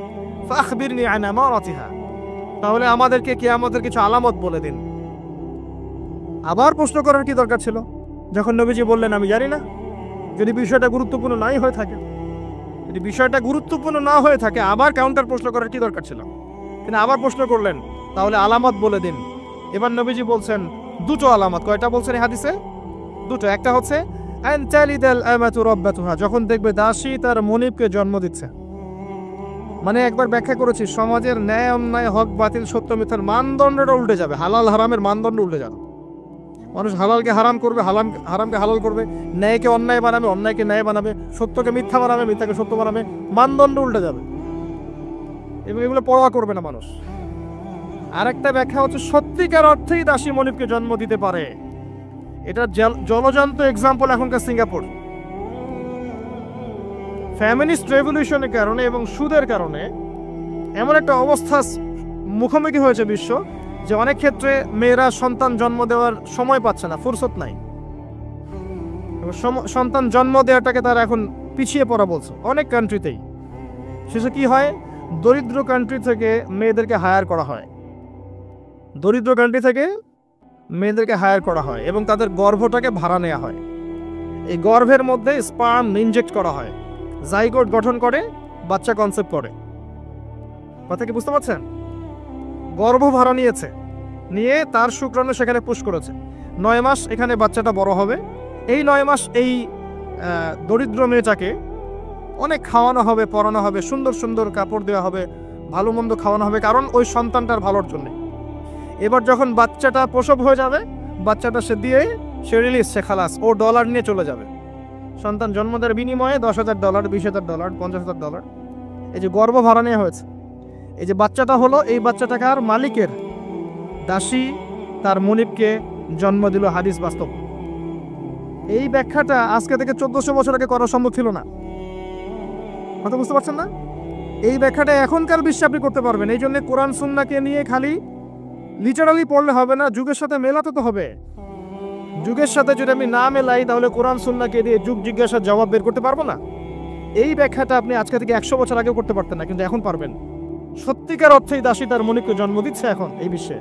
ফাখবিরনি আন আমারাতিহা, তাহলে আমাদেরকে কিয়ামতের কিছু আলামত বলে দিন। আবার প্রশ্ন করার কি দরকার ছিল যখন নবীজি বললেন আমি জানি না? যদি বিষয়টা গুরুত্বপূর্ণ নাই হয়ে থাকে, যদি বিষয়টা গুরুত্বপূর্ণ না হয়ে থাকে আবার কাউন্টার প্রশ্ন করার কি দরকার ছিল? তিনি আবার প্রশ্ন করলেন তাহলে আলামত বলে দিন। এবার নবীজি বলছেন 2টো আলামত। কয়টা বলছেন এই হাদিসে? 2টো। একটা হচ্ছে আন তালিদাল আমাতু রাব্বাতুহা, যখন দেখবে দাসী তার মনিবকে জন্ম দিচ্ছে। মানে একবার ব্যাখ্যা করেছি, সমাজের ন্যায় অন্যায়, হক বাতিল, সত্য মিথ্যার মানদণ্ডটা উল্টে যাবে, হালাল হারামের মানদণ্ড উল্টে যাবে। মানুষ হালালকে হারাম করবে, হারামকে হালাল করবে, ন্যায়কে অন্যায় বানাবে, অন্যায়কে ন্যায় বানাবে, সত্যকে মিথ্যা বানাবে, মিথ্যাকে সত্য বানাবে, মানদণ্ড উল্টে যাবে এবং এগুলো পরোয়া করবে না মানুষ। আরেকটা ব্যাখ্যা হচ্ছে সত্যিকার অর্থেই দাসী মনিবকে জন্ম দিতে পারে। এটা জলজান্ত এক্সাম্পল এখনকার সিঙ্গাপুর। ফ্যামিনিস্ট রেভলিউশনের কারণে এবং সুদের কারণে এমন একটা অবস্থা মুখোমুখি হয়েছে বিশ্ব যে অনেক ক্ষেত্রে মেয়েরা সন্তান জন্ম দেওয়ার সময় পাচ্ছে না, ফুরসত নাই। সন্তান জন্ম দেওয়াটাকে তারা এখন পিছিয়ে পড়া বলছে অনেক কান্ট্রিতেই। শেষে কি হয়, দরিদ্র কান্ট্রি থেকে মেয়েদেরকে হায়ার করা হয়, দরিদ্র কান্ট্রি থেকে মেয়েদেরকে হায়ার করা হয় এবং তাদের গর্ভটাকে ভাড়া নেওয়া হয়। এই গর্ভের মধ্যে স্পার্ম ইনজেক্ট করা হয়, জাইগোট গঠন করে, বাচ্চা কনসেপ্ট করে। কথা কি বুঝতে পারছেন? গর্ভ ভাড়া নিয়েছে, নিয়ে তার শুক্রাণু সেখানে পুশ করেছে। 9 মাস এখানে বাচ্চাটা বড় হবে। এই 9 মাস এই দরিদ্র মেয়েটাকে অনেক খাওয়ানো হবে, পড়ানো হবে, সুন্দর সুন্দর কাপড় দেওয়া হবে, ভালো মন্দ খাওয়ানো হবে, কারণ ওই সন্তানটার ভালোর জন্য। এবার যখন বাচ্চাটা প্রসব হয়ে যাবে, বাচ্চাটা সে রিলিজ, সে খালাস, ও ডলার নিয়ে চলে যাবে। সন্তান জন্ম দেওয়ার বিনিময়ে $10,000, $20,000, $50,000 এই যে গর্ভ ভাড়া নেওয়া হয়েছে। এই যে বাচ্চাটা হলো, এই বাচ্চাটাকে আর মালিকের, দাসী তার মনিবকে জন্ম দিল। হাদিস বাস্তব। এই ব্যাখ্যাটা আজকে থেকে 1400 বছর আগে করা সম্ভব ছিল না। কথা বুঝতে পারছেন না? এই ব্যাখ্যাটা এখনকার বিশ্বে আপনি করতে পারবেন। এই জন্য কোরআন সুন্নাহকে নিয়ে খালি লিটারালি পড়লে হবে না, যুগের সাথে মেলাতে তো হবে। যুগের সাথে যদি আমি না মেলাই তাহলে কোরআন সুন্নাহকে দিয়ে যুগ জিজ্ঞাসার জবাব বের করতে পারবো না। এই ব্যাখ্যাটা আপনি আজকে থেকে 100 বছর আগেও করতে পারতেন না, কিন্তু এখন পারবেন। সত্যিকার অর্থেই দাসী তার মনিবকে জন্ম দিচ্ছে এখন এই বিশ্বে।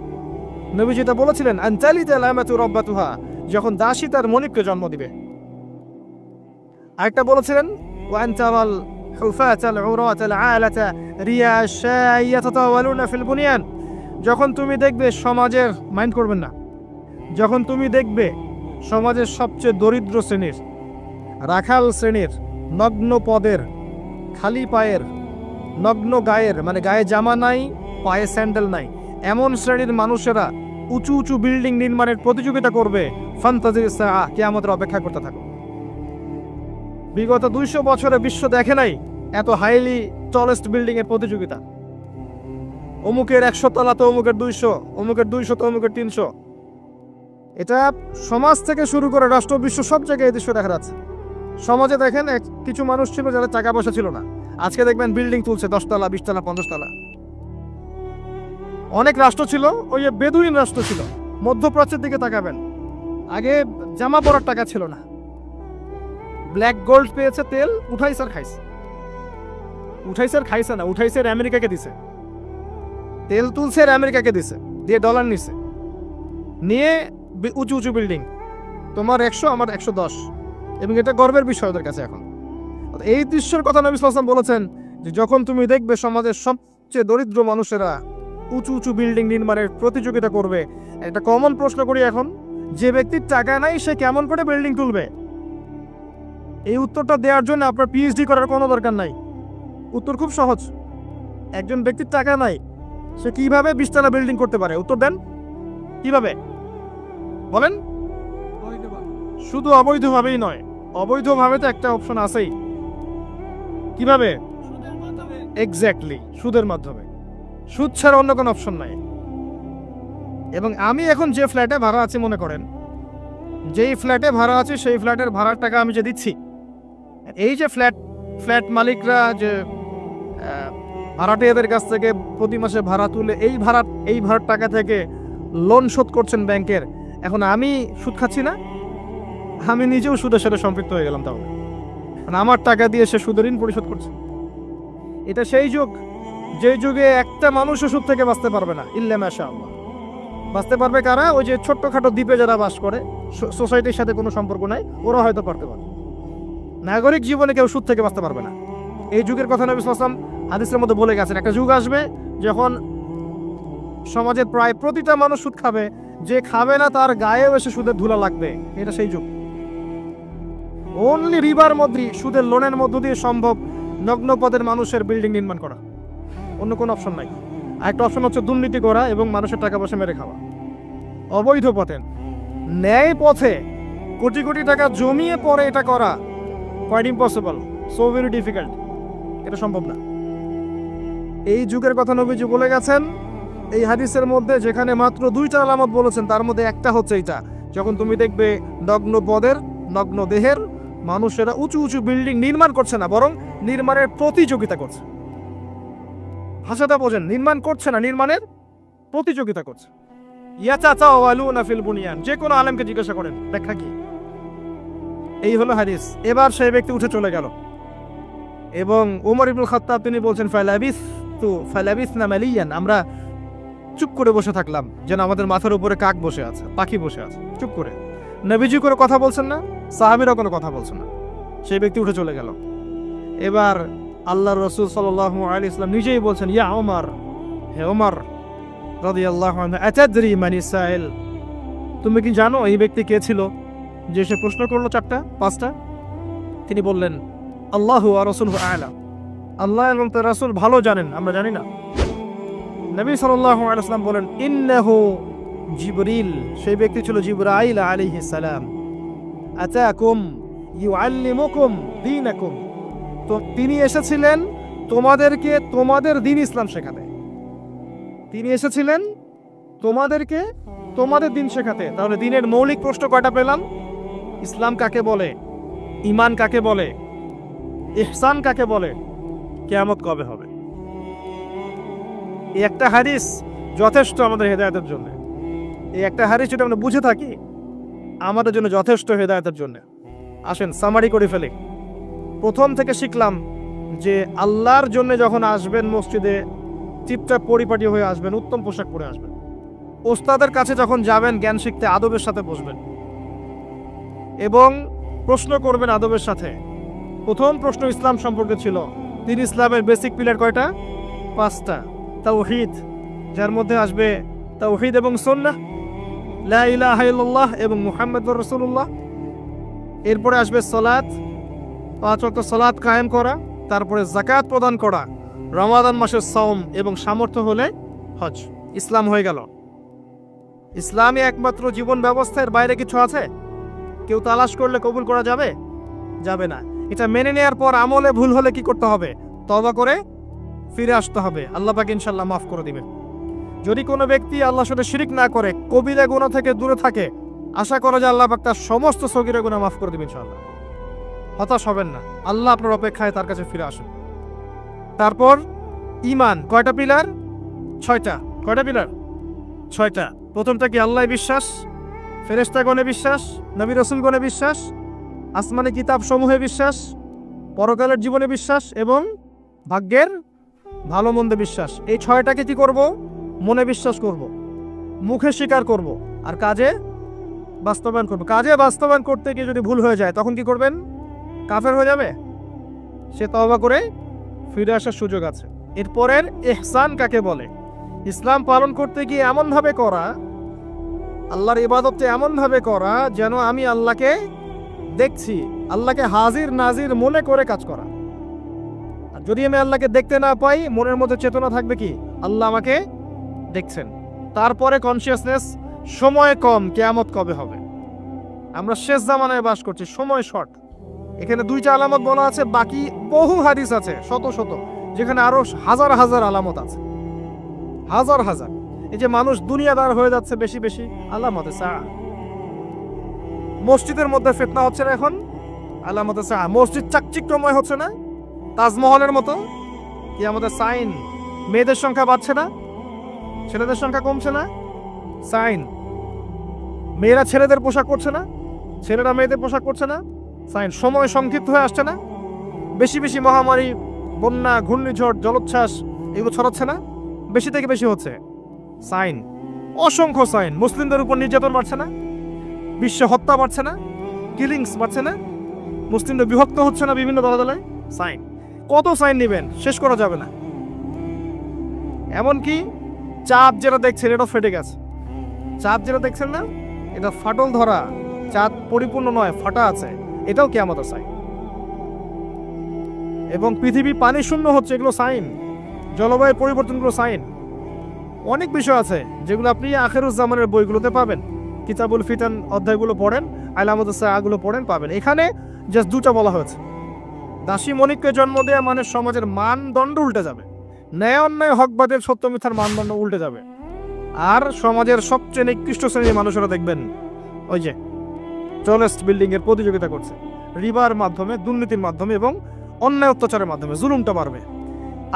নবীজি তা বলেছিলেন আনতালিদাল আমাতু রাব্বাতুহা, যখন দাসী তার মনিবকে জন্ম দিবে। আরেকটা বলেছিলেন ওয়ান তারাল হুফাতাল উরাতাল আলাতা রিয়াশা ইয়াতাতাওয়ালুনা ফিল বুনিয়ান, যখন তুমি দেখবে সমাজের, মাইন্ড করবেন না, যখন তুমি দেখবে সমাজের সবচেয়ে দরিদ্র শ্রেণীর, রাখাল শ্রেণীর, নগ্ন পদের, খালি পায়ের, নগ্ন গায়ের, মানে গায়ে জামা নাই, পায়ে স্যান্ডেল নাই, এমন শ্রেণীর মানুষেরা উঁচু উঁচু বিল্ডিং নির্মাণের প্রতিযোগিতা করবে, ফান্তাজির সাআহ, কিয়ামতের অপেক্ষা করতে থাকো। বিগত 200 বছরে বিশ্ব দেখে নাই এত হাইলি টলেস্ট বিল্ডিং এর প্রতিযোগিতা। অমুকের 100 তলা তো অমুকের 200, অমুকের 200 তো অমুকের 300। এটা সমাজ থেকে শুরু করে রাষ্ট্র, বিশ্ব সব জায়গায় এই দৃশ্য দেখা যাচ্ছে। সমাজে দেখেন কিছু মানুষ ছিল যারা টাকা পয়সা ছিল না, আজকে দেখবেন বিল্ডিং তুলছে 10 তলা, 20 তলা, 50 তলা। অনেক রাষ্ট্র ছিল, ওই যে বেদুইন রাষ্ট্র ছিল, মধ্যপ্রাচ্যের দিকে তাকাবেন, আগে জামা পরার টাকা ছিল না, ব্ল্যাক গোল্ড পেয়েছে, তেল উঠাইছে আর খাইছে, উঠাইছে আর খাইছে না, উঠাইছে আর আমেরিকাকে দিছে, তেল তুলছে আর আমেরিকাকে দিছে, দিয়ে ডলার নিছে, নিয়ে উঁচু উঁচু বিল্ডিং, তোমার 100 আমার 110, এবং এটা গর্বের বিষয় ওদের কাছে এখন। এই দৃশ্যের কথা নবী সাল্লাল্লাহু আলাইহি ওয়াসাল্লাম বলেছেন যে যখন তুমি দেখবে সমাজের সবচেয়ে দরিদ্র মানুষেরা উঁচু উঁচু বিল্ডিং নির্মাণের প্রতিযোগিতা করবে, একটা কমন প্রশ্ন করি এখন, যে ব্যক্তির টাকা নাই সে কেমন করে বিল্ডিং তুলবে? এই উত্তরটা দেওয়ার জন্য আপনার পিএইচডি করার কোনো দরকার নাই, উত্তর খুব সহজ। একজন ব্যক্তির টাকা নাই, সে কিভাবে 20 তলা বিল্ডিং করতে পারে? উত্তর দেন, কিভাবে বলেন? শুধু অবৈধভাবেই নয়, অবৈধভাবে তো একটা অপশন আছেই। কিভাবে? এক্স্যাক্টলি, সুদের মাধ্যমে। সুদ ছাড়া অন্য কোনো অপশন নাই। এবং আমি এখন যে ফ্ল্যাটে ভাড়া আছি, মনে করেন যেই ফ্ল্যাটে ভাড়া আছে সেই ফ্ল্যাটের ভাড়ার টাকা আমি যে দিচ্ছি, এই যে ফ্ল্যাট মালিকরা যে ভাড়াটিয়াদের কাছ থেকে প্রতি মাসে ভাড়া তুলে এই ভাড়ার টাকা থেকে লোন শোধ করছেন ব্যাংকের, এখন আমি সুদ খাচ্ছি না? আমি নিজেও সুদের সাথে সম্পৃক্ত হয়ে গেলাম। তাহলে আমার টাকা দিয়ে সে সুদের ঋণ পরিশোধ করছে। এটা সেই যুগ, যে যুগে একটা মানুষও সুদ থেকে বাঁচতে পারবে না, ইল্লা মাশাআল্লাহ। বাঁচতে পারবে কারা? ওই যে ছোট্টখাটো দ্বীপে যারা বাস করে, সোসাইটির সাথে কোনো সম্পর্ক নাই, ওরা হয়তো পারতে পারে। নাগরিক জীবনে কেউ সুদ থেকে বাঁচতে পারবে না। এই যুগের কথা নবী সাল্লাল্লাহু আলাইহি ওয়াসাল্লাম হাদিসের মধ্যে বলে গেছেন। একটা যুগ আসবে যখন সমাজের প্রায় প্রতিটা মানুষ সুদ খাবে, যে খাবে না তার গায়েও এসে সুদের ধুলা লাগবে। এটা সেই যুগ। অনলি রিবার মধ্যে, সুদের লোনের মধ্য দিয়ে সম্ভব নগ্ন পদের মানুষের বিল্ডিং নির্মাণ করা, অন্য কোনো অপশন নাই। আরেকটা অপশন হচ্ছে দুর্নীতি করা এবং মানুষের টাকা পয়সা মেরে খাওয়া। অবৈধ পথে, ন্যায় পথে কোটি কোটি টাকা জমিয়ে পরে এটা করা quite impossible, so very difficult. এটা সম্ভব না। এই যুগের কথা নবীজি বলে গেছেন এই হাদিসের মধ্যে, যেখানে মাত্র 2টা আলামত বলেছেন, তার মধ্যে একটা হচ্ছে এটা, যখন তুমি দেখবে নগ্ন পদের, নগ্ন দেহের মানুষেরা উঁচু উঁচু বিল্ডিং নির্মাণ করছে না, বরং নির্মাণের প্রতিযোগিতা করছে। ভাষাটা বোঝেন, নির্মাণ করছে না, নির্মাণের প্রতিযোগিতা করছে। ইয়াতাতাওয়ালুনা ফিল বুনিয়ান, যে কোনো আলেমকে জিজ্ঞাসা করেন ব্যাখ্যা কি। এই হলো হাদিস। এবার সেই ব্যক্তি উঠে চলে গেল এবং ওমর ইবনুল খাত্তাব তিনি বলছেন ফালাবিসনা মালিয়ান, আমরা চুপ করে বসে থাকলাম, যেন আমাদের মাথার উপরে কাক বসে আছে, পাখি বসে আছে, চুপ করে। নবীজি কোনো কথা বলছেন না, সাহাবীরা কোনো কথা বলছেন না। সেই ব্যক্তি উঠে চলে গেল। এবার আল্লাহর রাসূল সাল্লাল্লাহু আলাইহি ওয়াসাল্লাম নিজেই বলছেন, ইয়া ওমর, হে ওমর রাদিয়াল্লাহু আনহু, আতাদরি মানি সাইল, তুমি কি জানো এই ব্যক্তি কে ছিল যে সে প্রশ্ন করলো 4টা 5টা? তিনি বললেন, আল্লাহু ওয়া রাসূলুহু আ'লাম, আল্লাহ এবং তার রাসূল ভালো জানেন, আমরা জানি না। নবী সাল্লাল্লাহু আলাইহি ওয়াসাল্লাম বলেন, ইন্নাহু জিবরিল, সেই ব্যক্তি ছিল জিবরাইল আলাইহিস সালাম, আতাকুম ইউআল্লিমুকুম দীনাকুম, তো তিনি এসেছিলেন তোমাদেরকে তোমাদের দ্বীন ইসলাম শেখাতে। তিনি এসেছিলেন তোমাদেরকে তোমাদের দ্বীন শেখাতে। তাহলে দ্বীনের মৌলিক প্রশ্ন কয়টা পেলাম? ইসলাম কাকে বলে, ঈমান কাকে বলে, ইহসান কাকে বলে, কিয়ামত কবে হবে। এই একটা হাদিস যথেষ্ট আমাদের হেদায়েতের জন্য। এই একটা হাদিস যদি আমরা বুঝে থাকি, আমাদের জন্য যথেষ্ট হেদায়েতের জন্য। আসেন সামারি করে ফেলি। প্রথম থেকে শিখলাম যে আল্লাহর জন্য যখন আসবেন মসজিদে, টিপটাপ পরিপাটি হয়ে আসবেন, উত্তম পোশাক পরে আসবেন। ওস্তাদের কাছে যখন যাবেন জ্ঞান শিখতে, আদবের সাথে বসবেন এবং প্রশ্ন করবেন আদবের সাথে। প্রথম প্রশ্ন ইসলাম সম্পর্কে ছিল। তিন ইসলামের বেসিক পিলার কয়টা? 5টা। তাওহীদ, যার মধ্যে আসবে তাওহীদ এবং সুন্নাহ, লা ইলাহা ইল্লাল্লাহ এবং মুহাম্মাদুর রাসূলুল্লাহ। এরপরে আসবে সালাত, 5 ওয়াক্ত সালাত কায়েম করা, তারপরে যাকাত প্রদান করা, রমাদান মাসের সাওম এবং সামর্থ্য হলে হজ। ইসলাম হয়ে গেল। ইসলামই একমাত্র জীবন ব্যবস্থা, এর বাইরে কিছু আছে? কেউ তালাশ করলে কবুল করা যাবে? যাবে না। এটা মেনে নেওয়ার পর আমলে ভুল হলে কি করতে হবে? তওবা করে ফিরে আসতে হবে। আল্লাহ পাক ইনশাআল্লাহ মাফ করে দিবেন। যদি কোনো ব্যক্তি আল্লাহর সাথে শিরিক না করে, কবিরা গুনাহ থেকে দূরে থাকে, আশা করা যায় আল্লাহ পাক তার সমস্ত সগীরা গুনাহ মাফ করে দিবেন ইনশাআল্লাহ। হতাশ হবেন না, আল্লাহ আপনার অপেক্ষায়, তার কাছে ফিরে আসুন। তারপর ঈমান, কয়টা পিলার? 6টা। কয়টা পিলার? 6টা। প্রথমটা কি? আল্লাহ বিশ্বাস, ফেরেশতাগণে বিশ্বাস, নবী রাসূলগণে বিশ্বাস, আসমানি কিতাব সমূহে বিশ্বাস, পরকালের জীবনে বিশ্বাস এবং ভাগ্যের ভালো মন্দে বিশ্বাস। এই 6টাকে কি করব? মনে বিশ্বাস করব, মুখে স্বীকার করব, আর কাজে বাস্তবায়ন করব। কাজে বাস্তবায়ন করতে গিয়ে যদি ভুল হয়ে যায় তখন কি করবেন? কাফের হয়ে যাবে? সে তওবা করে ফিরে আসার সুযোগ আছে। এরপরের ইহসান কাকে বলে? ইসলাম পালন করতে গিয়ে এমনভাবে করা, আল্লাহর ইবাদতটা এমনভাবে করা যেন আমি আল্লাহকে দেখছি, আল্লাহকে হাজির নাজির মনে করে কাজ করা। আর যদি আমি আল্লাহকে দেখতে না পাই, মনের মধ্যে চেতনা থাকবে কি আল্লাহ আমাকে দেখছেন। তারপরে কনসিয়াসনেস, সময় কম, কিয়ামত কবে হবে। আমরা শেষ জামানায় বাস করছি, সময় শর্ট। এখানে 2টা আলামত বলা আছে, বাকি বহু হাদিস আছে শত শত, যেখানে আরো হাজার হাজার আলামত আছে, হাজার হাজার। এই যে মানুষ দুনিয়াদার হয়ে যাচ্ছে বেশি বেশি, আলামতে সা। মসজিদের মধ্যে ফিতনা হচ্ছে না এখন, আলামতে সা। মসজিদ চাকচিক্যময় হচ্ছে না তাজমহলের মতো, কি আমাদের সাইন। মেয়েদের সংখ্যা বাড়ছে না, ছেলেদের সংখ্যা কমছে না, সাইন। মেয়েরা ছেলেদের পোশাক করছে না, ছেলেরা মেয়েদের পোশাক করছে না, সাইন। সময় সংক্ষিপ্ত হয়ে আসছে না, বেশি বেশি মহামারী, বন্যা, ঘূর্ণিঝড়, জলোচ্ছ্বাস এগুলো ছড়াচ্ছে না, বেশি থেকে বেশি হচ্ছে, সাইন। অসংখ্য সাইন। মুসলিমদের উপর নির্যাতন বাড়ছে না, বিশ্বে হত্যা বাড়ছে না, কিলিংস বাড়ছে না, মুসলিমদের বিভক্ত হচ্ছে না বিভিন্ন দলে দলে, সাইন। কত সাইন নেবেন, শেষ করা যাবে না। এমনকি চাঁদ যেটা দেখছেন এটা ফেটে গেছে। চাঁদ যেটা দেখছেন না, এটা ফাটল ধরা, চাঁদ পরিপূর্ণ নয়, ফাটা আছে, এটাও কিয়ামতের সাইন। এবং পৃথিবী পানি শূন্য হচ্ছে, এগুলো সাইন। জলবায়ু পরিবর্তনগুলো সাইন। অনেক বিষয় আছে যেগুলো আপনি আখিরুজ্জামানের বইগুলোতে পাবেন। কিতাবুল ফিতান অধ্যায়গুলো পড়েন, আলামত সাআগুলো পড়েন, পাবেন। এখানে জাস্ট 2টা বলা হয়েছে। দাসী মণিককে জন্ম দেয়া মানে সমাজের মানদণ্ড উল্টে যাবে, ন্যায় অন্যায় হকবাদের সত্য মিথ্যার মানদণ্ড উল্টে যাবে। আর সমাজের সবচেয়ে নিকৃষ্ট শ্রেণীর মানুষেরা দেখবেন ওই যে টলেস্ট বিল্ডিং এর প্রতিযোগিতা করছে, রিবার মাধ্যমে, দুর্নীতির মাধ্যমে এবং অন্যায় অত্যাচারের মাধ্যমে জুলুমটা বাড়বে।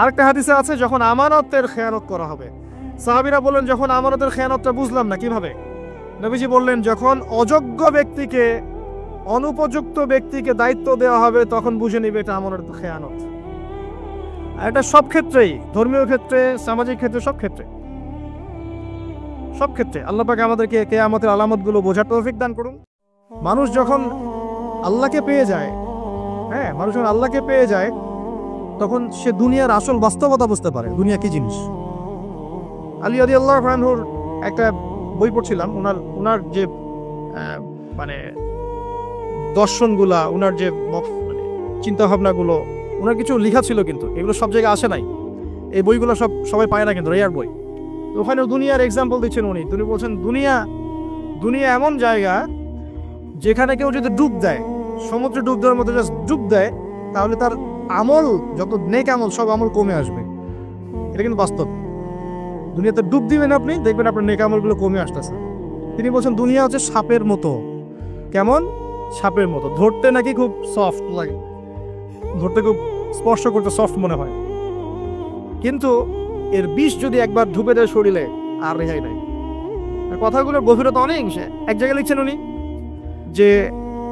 আরেকটা হাদিসে আছে, যখন আমানতের খেয়ানত করা হবে, সাহাবীরা বললেন যখন আমানতের খেয়ানতটা বুঝলাম না কিভাবে। নবীজি বললেন যখন অযোগ্য ব্যক্তিকে, অনুপযুক্ত ব্যক্তিকে দায়িত্ব দেওয়া হবে তখন বুঝে নিবে এটা আমানতের খেয়ানত। আর এটা সব ক্ষেত্রেই, ধর্মীয় ক্ষেত্রে, সামাজিক ক্ষেত্রে, সব ক্ষেত্রে, সব ক্ষেত্রে। আল্লাহ পাক আমাদেরকে কিয়ামতের আলামতগুলো বোঝার তৌফিক দান করুন। মানুষ যখন আল্লাহকে পেয়ে যায়, হ্যাঁ, মানুষ যখন আল্লাহকে পেয়ে যায় তখন সে দুনিয়ার আসল বাস্তবতা বুঝতে পারে, দুনিয়া কি জিনিস। আলী রাদিয়াল্লাহু আনহুর একটা বই পড়ছিলাম, ওনার যে মানে দর্শনগুলা, ওনার যে মানে চিন্তা ভাবনাগুলো, ওনার কিছু লেখা ছিল, কিন্তু এগুলো সব জায়গায় আসে নাই। এই বইগুলো সবাই পায় না, কিন্তু রেয়ার বই। তো ওখানে দুনিয়ার এক্সাম্পল দিচ্ছেন উনি। তিনি বলছেন দুনিয়া এমন জায়গা যেখানে কেউ যদি ডুব দেয়, সমুদ্রে ডুব দেওয়ার মতো জাস্ট ডুব দেয়, তাহলে তার আমল, যত নেক আমল, সব আমল কমে আসবে। এটা কিন্তু বাস্তব। দুনিয়াতে ডুব দিবেন আপনি, দেখবেন আপনার নেক আমলগুলো কমে আসতেছে। তিনি বলছেন দুনিয়া হচ্ছে সাপের মতো। কেমন? সাপের মতো। ধরতে নাকি খুব সফট লাগে, ধরতে খুব স্পর্শ করতে সফট মনে হয়, কিন্তু এর বিষ যদি একবার ঢুকে যায় শরীরে আর রেহাই নাই। কথাগুলোর গভীরতা অনেক। এক জায়গায় লিখছেন উনি যে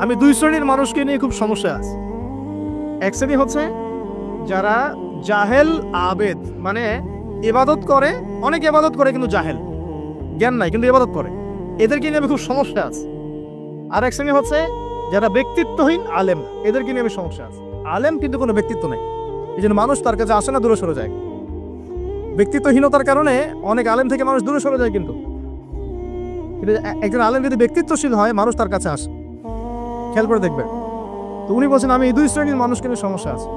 আমি 2 শ্রেণীর মানুষকে নিয়ে খুব সমস্যা আছে। এক শ্রেণী হচ্ছে যারা জাহেল আবেদ, মানে ইবাদত করে, অনেক ইবাদত করে কিন্তু জাহেল, জ্ঞান নাই কিন্তু ইবাদত করে, এদেরকে নিয়ে আমি খুব সমস্যা আছে। আর এক শ্রেণী হচ্ছে যারা ব্যক্তিত্বহীন আলেম, এদেরকে নিয়ে আমি সমস্যা আছে। আলেম কিন্তু কোনো ব্যক্তিত্ব নেই, এই জন্য মানুষ তার কাছে আসে না, দূরে সরে যায়। ব্যক্তিত্বহীনতার কারণে অনেক আলেম থেকে মানুষ দূরে সরে যায়, কিন্তু একজন আলেম যদি ব্যক্তিত্বশীল হয় মানুষ তার কাছে আসে। খেয়াল করে দেখবেন। তো উনি বলছেন আমি এই 2 শ্রেণীর মানুষকে নিয়ে সমস্যা আছে,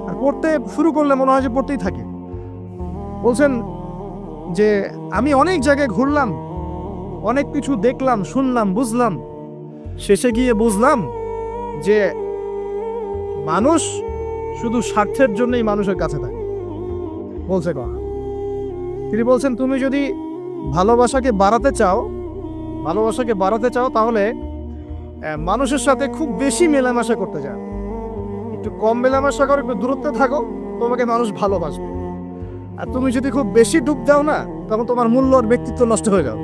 আর পড়তে শুরু করলে মনে হয় যে পড়তেই থাকে। বলছেন যে আমি অনেক জায়গায় ঘুরলাম, অনেক কিছু দেখলাম, শুনলাম, বুঝলাম, শেষে গিয়ে বুঝলাম যে মানুষ শুধু স্বার্থের জন্যই মানুষের কাছে থাকে। বলছে কথা। তিনি বলছেন তুমি যদি ভালোবাসাকে বাড়াতে চাও তাহলে মানুষের সাথে খুব বেশি মেলামেশা করতে যাও, একটু কম মেলামেশা করো, একটু দূরত্বে থাকো, তোমাকে মানুষ ভালোবাসবে। আর তুমি যদি খুব বেশি ডুব দাও না, তখন তোমার মূল্য আর ব্যক্তিত্ব নষ্ট হয়ে যাবে।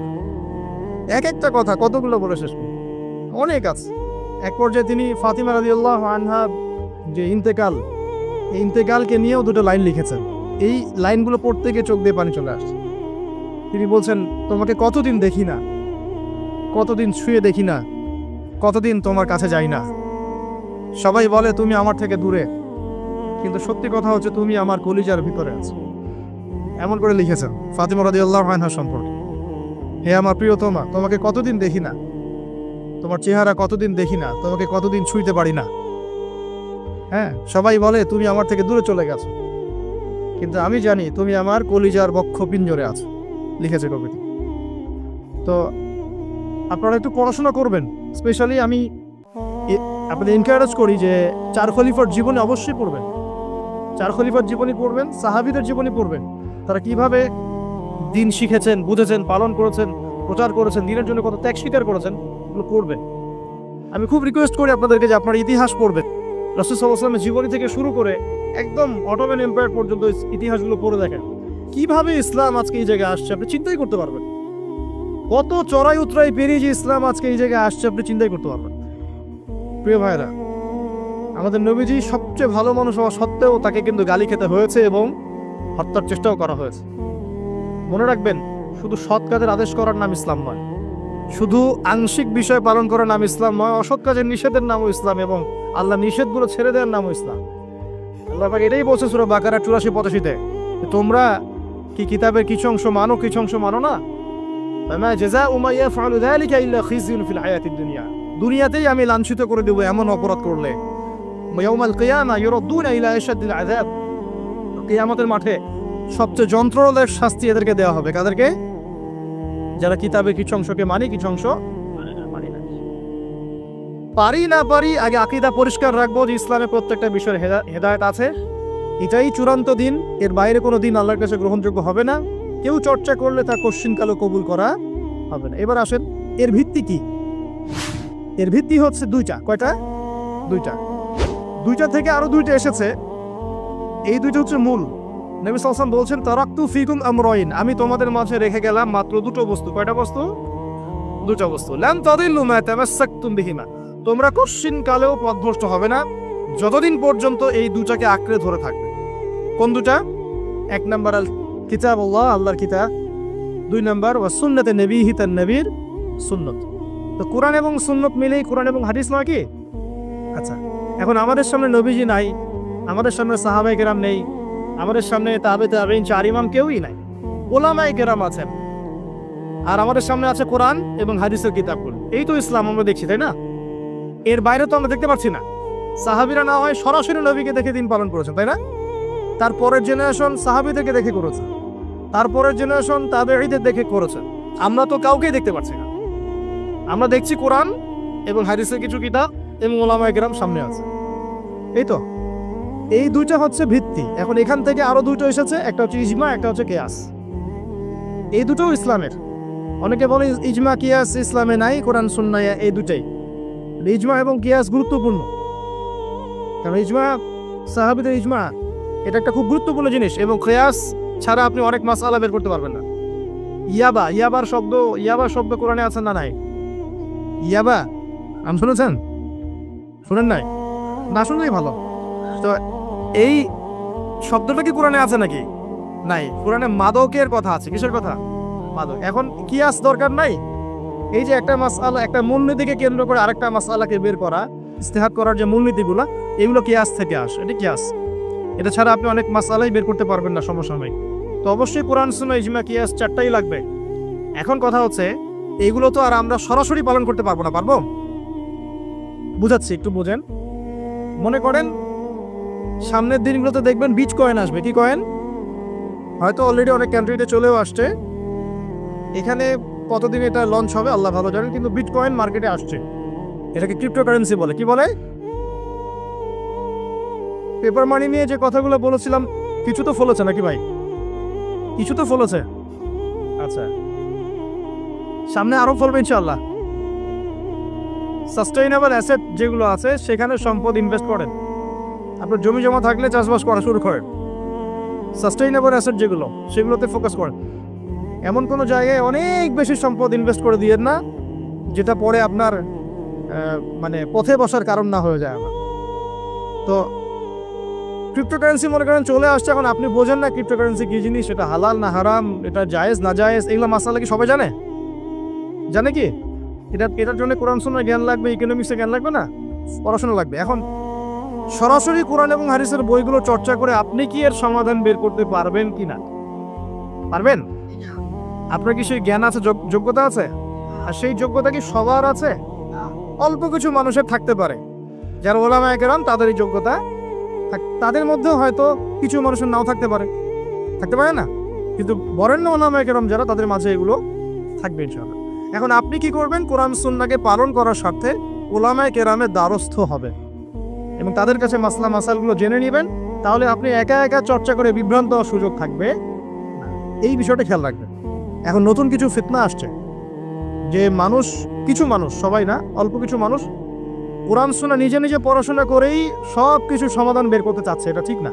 এক একটা কথা কতগুলো বলে শেষ করব, অনেক আছে। এক পর্যায়ে তিনি ফাতিমা রাদিয়াল্লাহু আনহা যে ইন্তেকাল, এই ইন্তেকালকে নিয়েও দুটো লাইন লিখেছেন। এই লাইনগুলো পড়তে গিয়ে চোখ দিয়ে পানি চলে আসছে। তিনি বলছেন, তোমাকে কতদিন দেখি না, কতদিন ছুঁয়ে দেখি না, কতদিন তোমার কাছে যাই না। সবাই বলে তুমি আমার থেকে দূরে, কিন্তু সত্যি কথা হচ্ছে তুমি আমার কলিজার ভিতরে আছো। এমন করে লিখেছেন ফাতিমা রাদিয়াল্লাহু আনহা সম্পর্কে। হে আমার প্রিয়তমা, তোমাকে কতদিন দেখি না, তোমার চেহারা কতদিন দেখি না, তোমাকে কতদিন ছুঁইতে পারি না। হ্যাঁ, সবাই বলে তুমি আমার থেকে দূরে চলে গেছো, কিন্তু আমি জানি তুমি আমার কলিজার বক্ষ পিঞ্জরে আছো, লিখেছে কবিতা। তো আপনারা একটু পড়াশোনা করবেন। স্পেশালি আমি আপনাদের এনকারেজ করি যে চার খলিফার জীবনে অবশ্যই পড়বেন। চার খলিফার জীবনী পড়বেন, সাহাবীদের জীবনী পড়বেন। তারা কিভাবে দিন শিখেছেন, বুঝেছেন, পালন করেছেন, প্রচার করেছেন, দিনের জন্য কত ত্যাগ স্বীকার করেছেন, এগুলো পড়বেন। আমি খুব রিকোয়েস্ট করি আপনাদেরকে যে আপনারা ইতিহাস পড়বেন। রাসূল সাল্লাল্লাহু আলাইহি ওয়াসাল্লামের জীবনী থেকে শুরু করে একদম অটোমান এম্পায়ার পর্যন্ত ইতিহাসগুলো পড়ে দেখেন। কিভাবে ইসলাম আজকে এই জায়গায় আসছে আপনি চিন্তাই করতে পারবেন। কত চড়াই উতরাই পেরিয়ে যে ইসলাম আজকে এই জায়গায় আসছে আপনি চিন্তাই করতে পারবেন। প্রিয় ভাইরা, আমাদের নবীজি সবচেয়ে ভালো মানুষ হওয়া সত্ত্বেও তাকে কিন্তু গালি খেতে হয়েছে এবং হত্যার চেষ্টাও করা হয়েছে। মনে রাখবেন, শুধু সৎ কাজের আদেশ করার নাম ইসলাম নয়, শুধু আংশিক বিষয় পালন করার নাম ইসলাম নয়, অসৎ কাজের নিষেধের নামও ইসলাম, এবং আল্লাহ নিষেধগুলো ছেড়ে দেওয়ার নামও ইসলাম। আল্লাহ পাক এটাই বলছে সূরা বাকারা 84-85-তে, তোমরা কি কিতাবের কিছু অংশ মানো, কিছু অংশ মানো না। ফামা জাযাউ মা ইয়াফআলু যালিকা ইল্লা খিzyun ফিল হায়াতিদ দুনিয়া, দুনিয়াতেই আমি লাঞ্ছিত করে দেব এমন অপরাধ করলে। ইয়াউমাল কিয়ামা ইউরাদ্দুনা ইলা আশাদ্দিল আযাব, কিয়ামতের মাঠে সবচেয়ে যন্ত্রণাদায়ক শাস্তি এদেরকে দেওয়া হবে। কাদেরকে? যারা কিতাবের কিছু অংশকে মানি, কিছু অংশ মানি না। পারি না পারি, আগে আকীদা পরিষ্কার রাখবো যে ইসলামে প্রত্যেকটা বিষয়ের হেদায়েত আছে। এটাই চূড়ান্ত দিন, এর বাইরে কোনো দিন আল্লাহর কাছে গ্রহণযোগ্য হবে না। কেউ চর্চা করলে তা কোশ্চিনকালও কবুল করা হবে না। এবার আসেন, এর ভিত্তি কি? এর ভিত্তি হচ্ছে দুইটা। কয়টা? দুইটা। দুইটা থেকে আরো দুইটা এসেছে, এই দুইটা হচ্ছে মূল। নবী সাল্লাল্লাহু আলাইহি ওয়াসাল্লাম বলছেন, তারাকতু ফীকুম আমরাইন, আমি তোমাদের মাঝে রেখে গেলাম মাত্র দুটো বস্তু। কয়টা বস্তু? দুটো বস্তু। লান তাদিল্লু মা তামাসসাকতুম বিহিমা, তোমরা কোশ্চিনকালেও পথভ্রষ্ট হবে না যতদিন পর্যন্ত এই দুটাকে আঁকড়ে ধরে থাকবে। কোন দুটা? এক নাম্বার আল কিতাবুল্লাহ, আল্লাহর কিতাব। দুই নাম্বার ওয়া সুন্নাতে নবীহি, তার নবীর সুন্নত। তো কোরআন এবং সুন্নত মিলেই কোরআন এবং হাদিস নয় কি? আচ্ছা, এখন আমাদের সামনে নবীজি নাই, আমাদের সামনে সাহাবায়ে কেরাম নেই, আমাদের সামনে তাবে তাবেঈন, চার ইমাম কেউই নাই, ওলামায়ে কেরাম আছেন, আর আমাদের সামনে আছে কোরআন এবং হাদিসের কিতাবগুলো। এই তো ইসলাম আমরা দেখছি, তাই না? এর বাইরে তো আমরা দেখতে পাচ্ছি না। সাহাবীরা না হয় সরাসরি নবীকে দেখে দিন পালন করেছেন, তাই না? তারপরের জেনারেশন সাহাবীদেরকে দেখে করেছে, তারপরের জেনারেশন তাবেঈদের দেখে করেছে। আমরা তো কাউকেই দেখতে পাচ্ছি না। আমরা দেখছি কোরআন এবং হাদিসের কিছু কিতাব এবং ওলামায়ে কেরাম সামনে আছে। এই তো, এই দুইটা হচ্ছে ভিত্তি। এখন এখান থেকে আরো দুটো এসেছে, একটা হচ্ছে ইজমা, একটা হচ্ছে কিয়াস। এই দুটোও ইসলামের। অনেকে বলে ইজমা কিয়াস ইসলামে নাই, কোরআন সুন্নাহ এই দুটাই। ইজমা এবং কিয়াস গুরুত্বপূর্ণ, কারণ ইজমা, সাহাবীদের ইজমা, এটা একটা খুব গুরুত্বপূর্ণ জিনিস, এবং কিয়াস ছাড়া আপনি অনেক মাসআলা বের করতে পারবেন না। ইয়াবার শব্দ কোরআনে আছে না নাই? ইয়াবা নাম শুনেছেন? শুনেন নাই? না শুনলেই ভালো। তো এই শব্দটা কি কোরআনে আছে নাকি? নাই। কোরআনে মাদকের কথা আছে। কিসের কথা? মাদক। এখন কিয়াস দরকার নাই। এই যে একটা মাসআলা, একটা মূলনীতিকে কেন্দ্র করে আরেকটা মাসআলাকে বের করা, ইস্তেহাদ করার যে মূলনীতিগুলো, এগুলো কিয়াস থেকে আসে। এটা কিয়াস। এটা ছাড়া আপনি অনেক মাসআলাই বের করতে পারবেন না সমসাময়িক। তো অবশ্যই কোরআন, সুন্নাহ, ইজমা, কিয়াস চারটাই লাগবে। এখন কথা হচ্ছে, এগুলো তো আর আমরা সরাসরি পালন করতে পারবো না। পারবো? বুঝাচ্ছি, একটু বোঝেন। মনে করেন সামনের দিনগুলোতে দেখবেন বিচ কয়েন আসবে। কি কয়েন? হয়তো অলরেডি অনেক কান্ট্রিতে চলেও আসছে। এখানে কতদিন এটা লঞ্চ হবে আল্লাহ ভালো জানেন, কিন্তু বিট কয়েন মার্কেটে আসছে। এটাকে ক্রিপ্টোকারেন্সি বলে। কি বলে? পেপার মানি নিয়ে যে কথাগুলো বলেছিলাম, কিছু তো ফলেছে নাকি ভাই? কিছু তো ফলেছে। আচ্ছা, সামনে আরো ফলবে ইনশাআল্লাহ। সাস্টেইনেবল অ্যাসেট যেগুলো আছে, সেখানে সম্পদ ইনভেস্ট করেন। আপনার জমি জমা থাকলে চাষবাস করা শুরু করেন। সাস্টেইনেবল অ্যাসেট যেগুলো, সেগুলোতে ফোকাস করেন। এমন কোনো জায়গায় অনেক বেশি সম্পদ ইনভেস্ট করে দিয়েন না যেটা পরে আপনার মানে পথে বসার কারণ না হয়ে যায়। আমার তো ক্রিপ্টোকারেন্সি মনে করেন চলে আসছে, এখন আপনি বোঝেন না ক্রিপ্টোকারেন্সি কি জিনিস, এটা হালাল না হারাম, এটা জায়েজ না জায়েজ, এগুলো মাসালা কি সবাই জানে? জানে কি? এটার জন্য কোরআন সুন্নাহ জ্ঞান লাগবে, ইকোনমিক্সে জ্ঞান লাগবে না, পড়াশোনা লাগবে। এখন সরাসরি কোরআন এবং হাদিসের বইগুলো চর্চা করে আপনি কি এর সমাধান বের করতে পারবেন কি না? পারবেন? আপনার কি সেই জ্ঞান আছে, যোগ্যতা আছে? আর সেই যোগ্যতা কি সবার আছে? অল্প কিছু মানুষের থাকতে পারে, যারা ওলামায়ে কেরাম তাদের এই যোগ্যতা, তাদের মধ্যেও হয়তো কিছু মানুষের নাও থাকতে পারে না, কিন্তু বরেণ্য ওলামায়ে কেরাম যারা, তাদের মাঝে এগুলো থাকবে ইনশাআল্লাহ। এখন আপনি কি করবেন? কোরআন সুন্নাহকে পালন করার স্বার্থে ওলামায়ে কেরামের দ্বারস্থ হবেন এবং তাদের কাছে মাসলা মাসালগুলো জেনে নেবেন। তাহলে আপনি একা একা চর্চা করে বিভ্রান্ত হওয়ার সুযোগ থাকবে, এই বিষয়টা খেয়াল রাখবেন। এখন নতুন কিছু ফিতনা আসছে যে কিছু মানুষ, সবাই না, অল্প কিছু মানুষ কোরআন সুন্নাহ নিজে নিজে পড়াশোনা করেই সব কিছুর সমাধান বের করতে চাচ্ছে। এটা ঠিক না।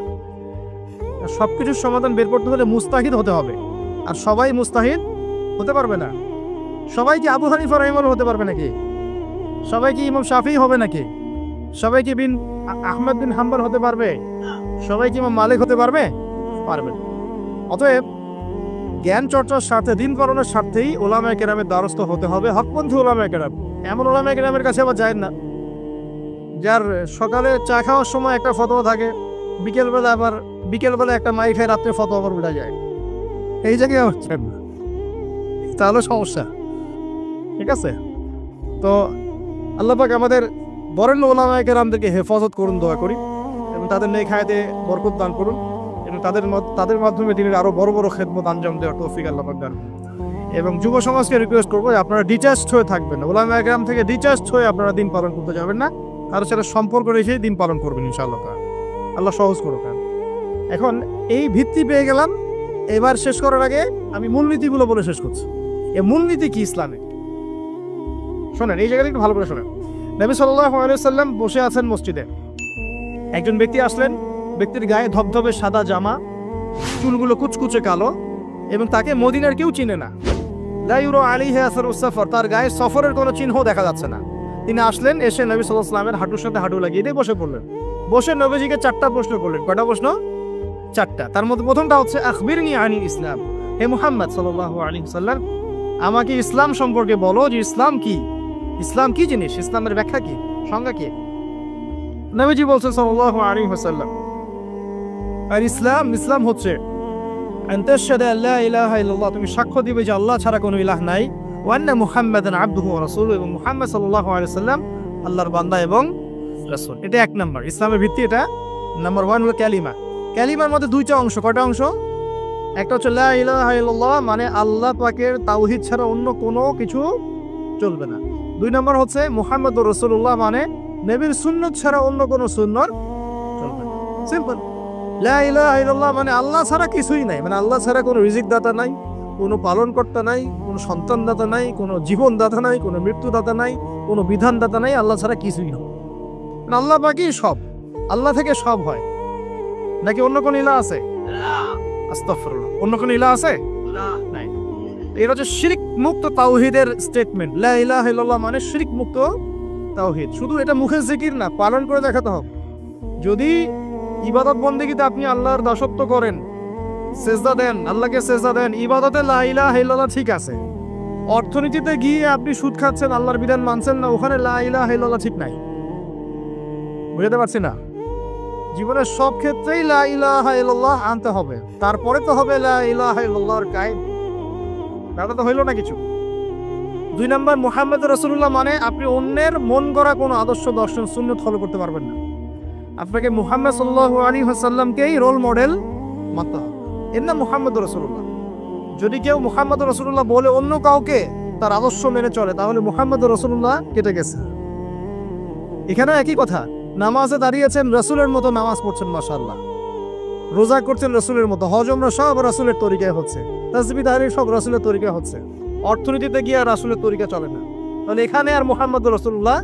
সব কিছুর সমাধান বের করতে হলে মুস্তাহিদ হতে হবে, আর সবাই মুস্তাহিদ হতে পারবে না। সবাই কি আবু হানিফা রাহিমাহুল্লাহ হতে পারবে নাকি? সবাই কি ইমাম শাফিঈ হবে নাকি? সবাই কি আহমদ বিন হাম্বল হতে পারবে? সবাই কি ইমাম মালিক হতে পারবে? পারবে না। অতএব জ্ঞান চর্চার স্বার্থে, দিন পালনের স্বার্থেই ওলামায়ে কেরামের দ্বারস্থ হতে হবে, হকপন্থী ওলামায়ে কেরাম। এমন ওলামায়ে কেরামের কাছে আবার যায় না যার সকালে চা খাওয়ার সময় একটা ফতোয়া থাকে, বিকেলবেলা একটা মাই খায়, রাত্রে ফতোয়া আবার উঠে যায়। এই জায়গায় হচ্ছে না, তাহলে সমস্যা। ঠিক আছে? তো আল্লাহ পাক আমাদের বরেণ্য ওলামায়ে কেরামদেরকে হেফাজত করুন, দোয়া করি, এবং তাদের নেক হায়াতে বরকত দান করুন, এবং তাদের মাধ্যমে তিনি আরো বড় বড় খেদমত আঞ্জাম দেওয়ার তৌফিক আল্লাহ পাক দান করুন। এবং যুব সমাজকে রিকোয়েস্ট করবো আপনারা ডিটাচড হয়ে থাকবেন না, ওলামায়ে কেরাম থেকে ডিটাচড হয়ে আপনারা দিন পালন করতে যাবেন না, কারো সাথে সম্পর্ক রেখেই দিন পালন করবেন ইনশাআল্লাহ। আল্লাহ সহজ করুক। এখন এই ভিত্তি পেয়ে গেলাম, এবার শেষ করার আগে আমি মূলনীতিগুলো বলে শেষ করছি। এই মূলনীতি কি ইসলামে? শোনেন, এই জায়গাটা একটু ভালো করে শোনেন। নবী সাল্লাল্লাহু আলাইহি ওয়াসাল্লাম বসে আছেন মসজিদে, একজন ব্যক্তি আসলেন, ব্যক্তির গায়ে ধবধবে সাদা জামা, চুলগুলো কুচকুচে কালো, এবং তাকে মদিনার কেউ চিনে না। লা ইউরা আলাইহি আসারুস সাফর, তার গায়ে সফরের কোনো চিহ্ন দেখা যাচ্ছে না। তিনি আসলেন, এসে নবী সাল্লাল্লাহু আলাইহি ওয়াসাল্লামের হাঁটুর সাথে হাঁটু লাগিয়ে দিয়ে বসে পড়লেন। বসে নবীজিকে 4টা প্রশ্ন করলেন। কয়টা প্রশ্ন? 4টা। তার মধ্যে প্রথমটা হচ্ছে আখবিরনি আনিল ইসলাম, হে মুহাম্মদ সাল্লাল্লাহু আলাইহি ওয়াসাল্লাম, আমাকে ইসলাম সম্পর্কে বলো, যে ইসলাম কি, ইসলাম কি জিনিস, ইসলামের ব্যাখ্যা কি, সংজ্ঞা কি? নবীজি বলছেন সাল্লাল্লাহু আলাইহি ওয়াসাল্লাম, আর ইসলাম হচ্ছে আনতাশহাদু আল্লা ইলাহা ইল্লাল্লাহ, তুমি সাক্ষ্য দিবে যে আল্লাহ ছাড়া কোনো ইলাহ নাই, ওয়া আন্না মুহাম্মাদান আবদুহু ওয়া রাসূলুহু, এবং মুহাম্মদ সাল্লাল্লাহু আলাইহি ওয়াসাল্লাম আল্লাহর বান্দা এবং রাসূল। এটা 1 নাম্বার ইসলামের ভিত্তি। এটা নাম্বার 1 হলো কালিমা। কালিমার মধ্যে 2টা অংশ। কয়টা অংশ? একটা হচ্ছে লা ইলাহা ইল্লাল্লাহ, মানে আল্লাহ পাকের তাওহীদ ছাড়া অন্য কোনো কিছু চলবে না। 2 নাম্বার হচ্ছে মুহাম্মদুর রাসূলুল্লাহ, মানে নবীর সুন্নাত ছাড়া অন্য কোনো সুন্নাত চলবে না। সিম্পল। লা ইলাহা ইল্লাল্লাহ মানে আল্লাহ ছাড়া কিছুই নাই, মানে আল্লাহ ছাড়া কোনো রিজিক দাতা নাই, কোনো পালনকর্তা নাই, কোনো সন্তান দাতা নাই, কোনো জীবন দাতা নাই, কোনো মৃত্যু দাতা নাই, কোনো বিধান দাতা নাই, আল্লাহ ছাড়া কিছুই না। মানে আল্লাহ পাকই সব, আল্লাহ থেকে সব হয়। নাকি অন্য কোনো ইলাহ আছে? আস্তাগফিরুল্লাহ, অন্য কোনো ইলাহ আছে? নাই। এটা হচ্ছে শিরক মুক্ত তাওহীদের স্টেটমেন্ট। লা ইলাহা ইল্লাল্লাহ মানে শিরক মুক্ত তাওহীদ। শুধু এটা মুখে জিকির না, পালন করে দেখাতে হবে। যদি ইবাদত বন্দেগীতে আপনি আল্লাহর দাসত্ব করেন, সেজদা দেন, আল্লাহকে সেজদা দেন, ইবাদতে লা ইলাহা ইল্লাল্লাহ ঠিক আছে। অর্থনীতিতে গিয়ে আপনি সুদ খাচ্ছেন, আল্লাহর বিধান মানছেন না, ওখানে লা ইলাহা ইল্লাল্লাহ ঠিক নাই। বুঝতে পারছি না? জীবনের সব ক্ষেত্রেই লা ইলাহা ইল্লাল্লাহ আনতে হবে, তারপরে তো হবে লা ইলাহা ইল্লাল্লাহর কায়েম। ব্যাপারটা তো হইল না কিছু। 2 নাম্বার, মুহাম্মদ রাসূলুল্লাহ মানে আপনি অন্যের মন গড়া কোনো আদর্শ, দর্শন, সুন্নাত ফলো করতে পারবেন না। আপনাকে মুহাম্মদ সাল্লাল্লাহু আলাইহি ওয়াসাল্লামকেই রোল মডেল মানতে হবে। এর নাম মুহাম্মদ রাসূলুল্লাহ। যদি কেউ মুহাম্মদ রাসূলুল্লাহ বলে অন্য কাউকে তার আদর্শ মেনে চলে, তাহলে মুহাম্মদ রাসূলুল্লাহ কেটে গেছে। এখানে একই কথা, নামাজে দাঁড়িয়েছেন, রাসূলের মতো নামাজ পড়ছেন, মাশাআল্লাহ, রোজা করছেন রাসূলের মতো, হজ ওমরা সব রাসূলের তরিকায় হচ্ছে, তাসবিহ তাহলিল সব রাসূলের তরিকায় হচ্ছে, অর্থনীতিতে গিয়ে আর রাসূলের তরিকা চলে না, তাহলে এখানে আর মুহাম্মদ রাসূলুল্লাহ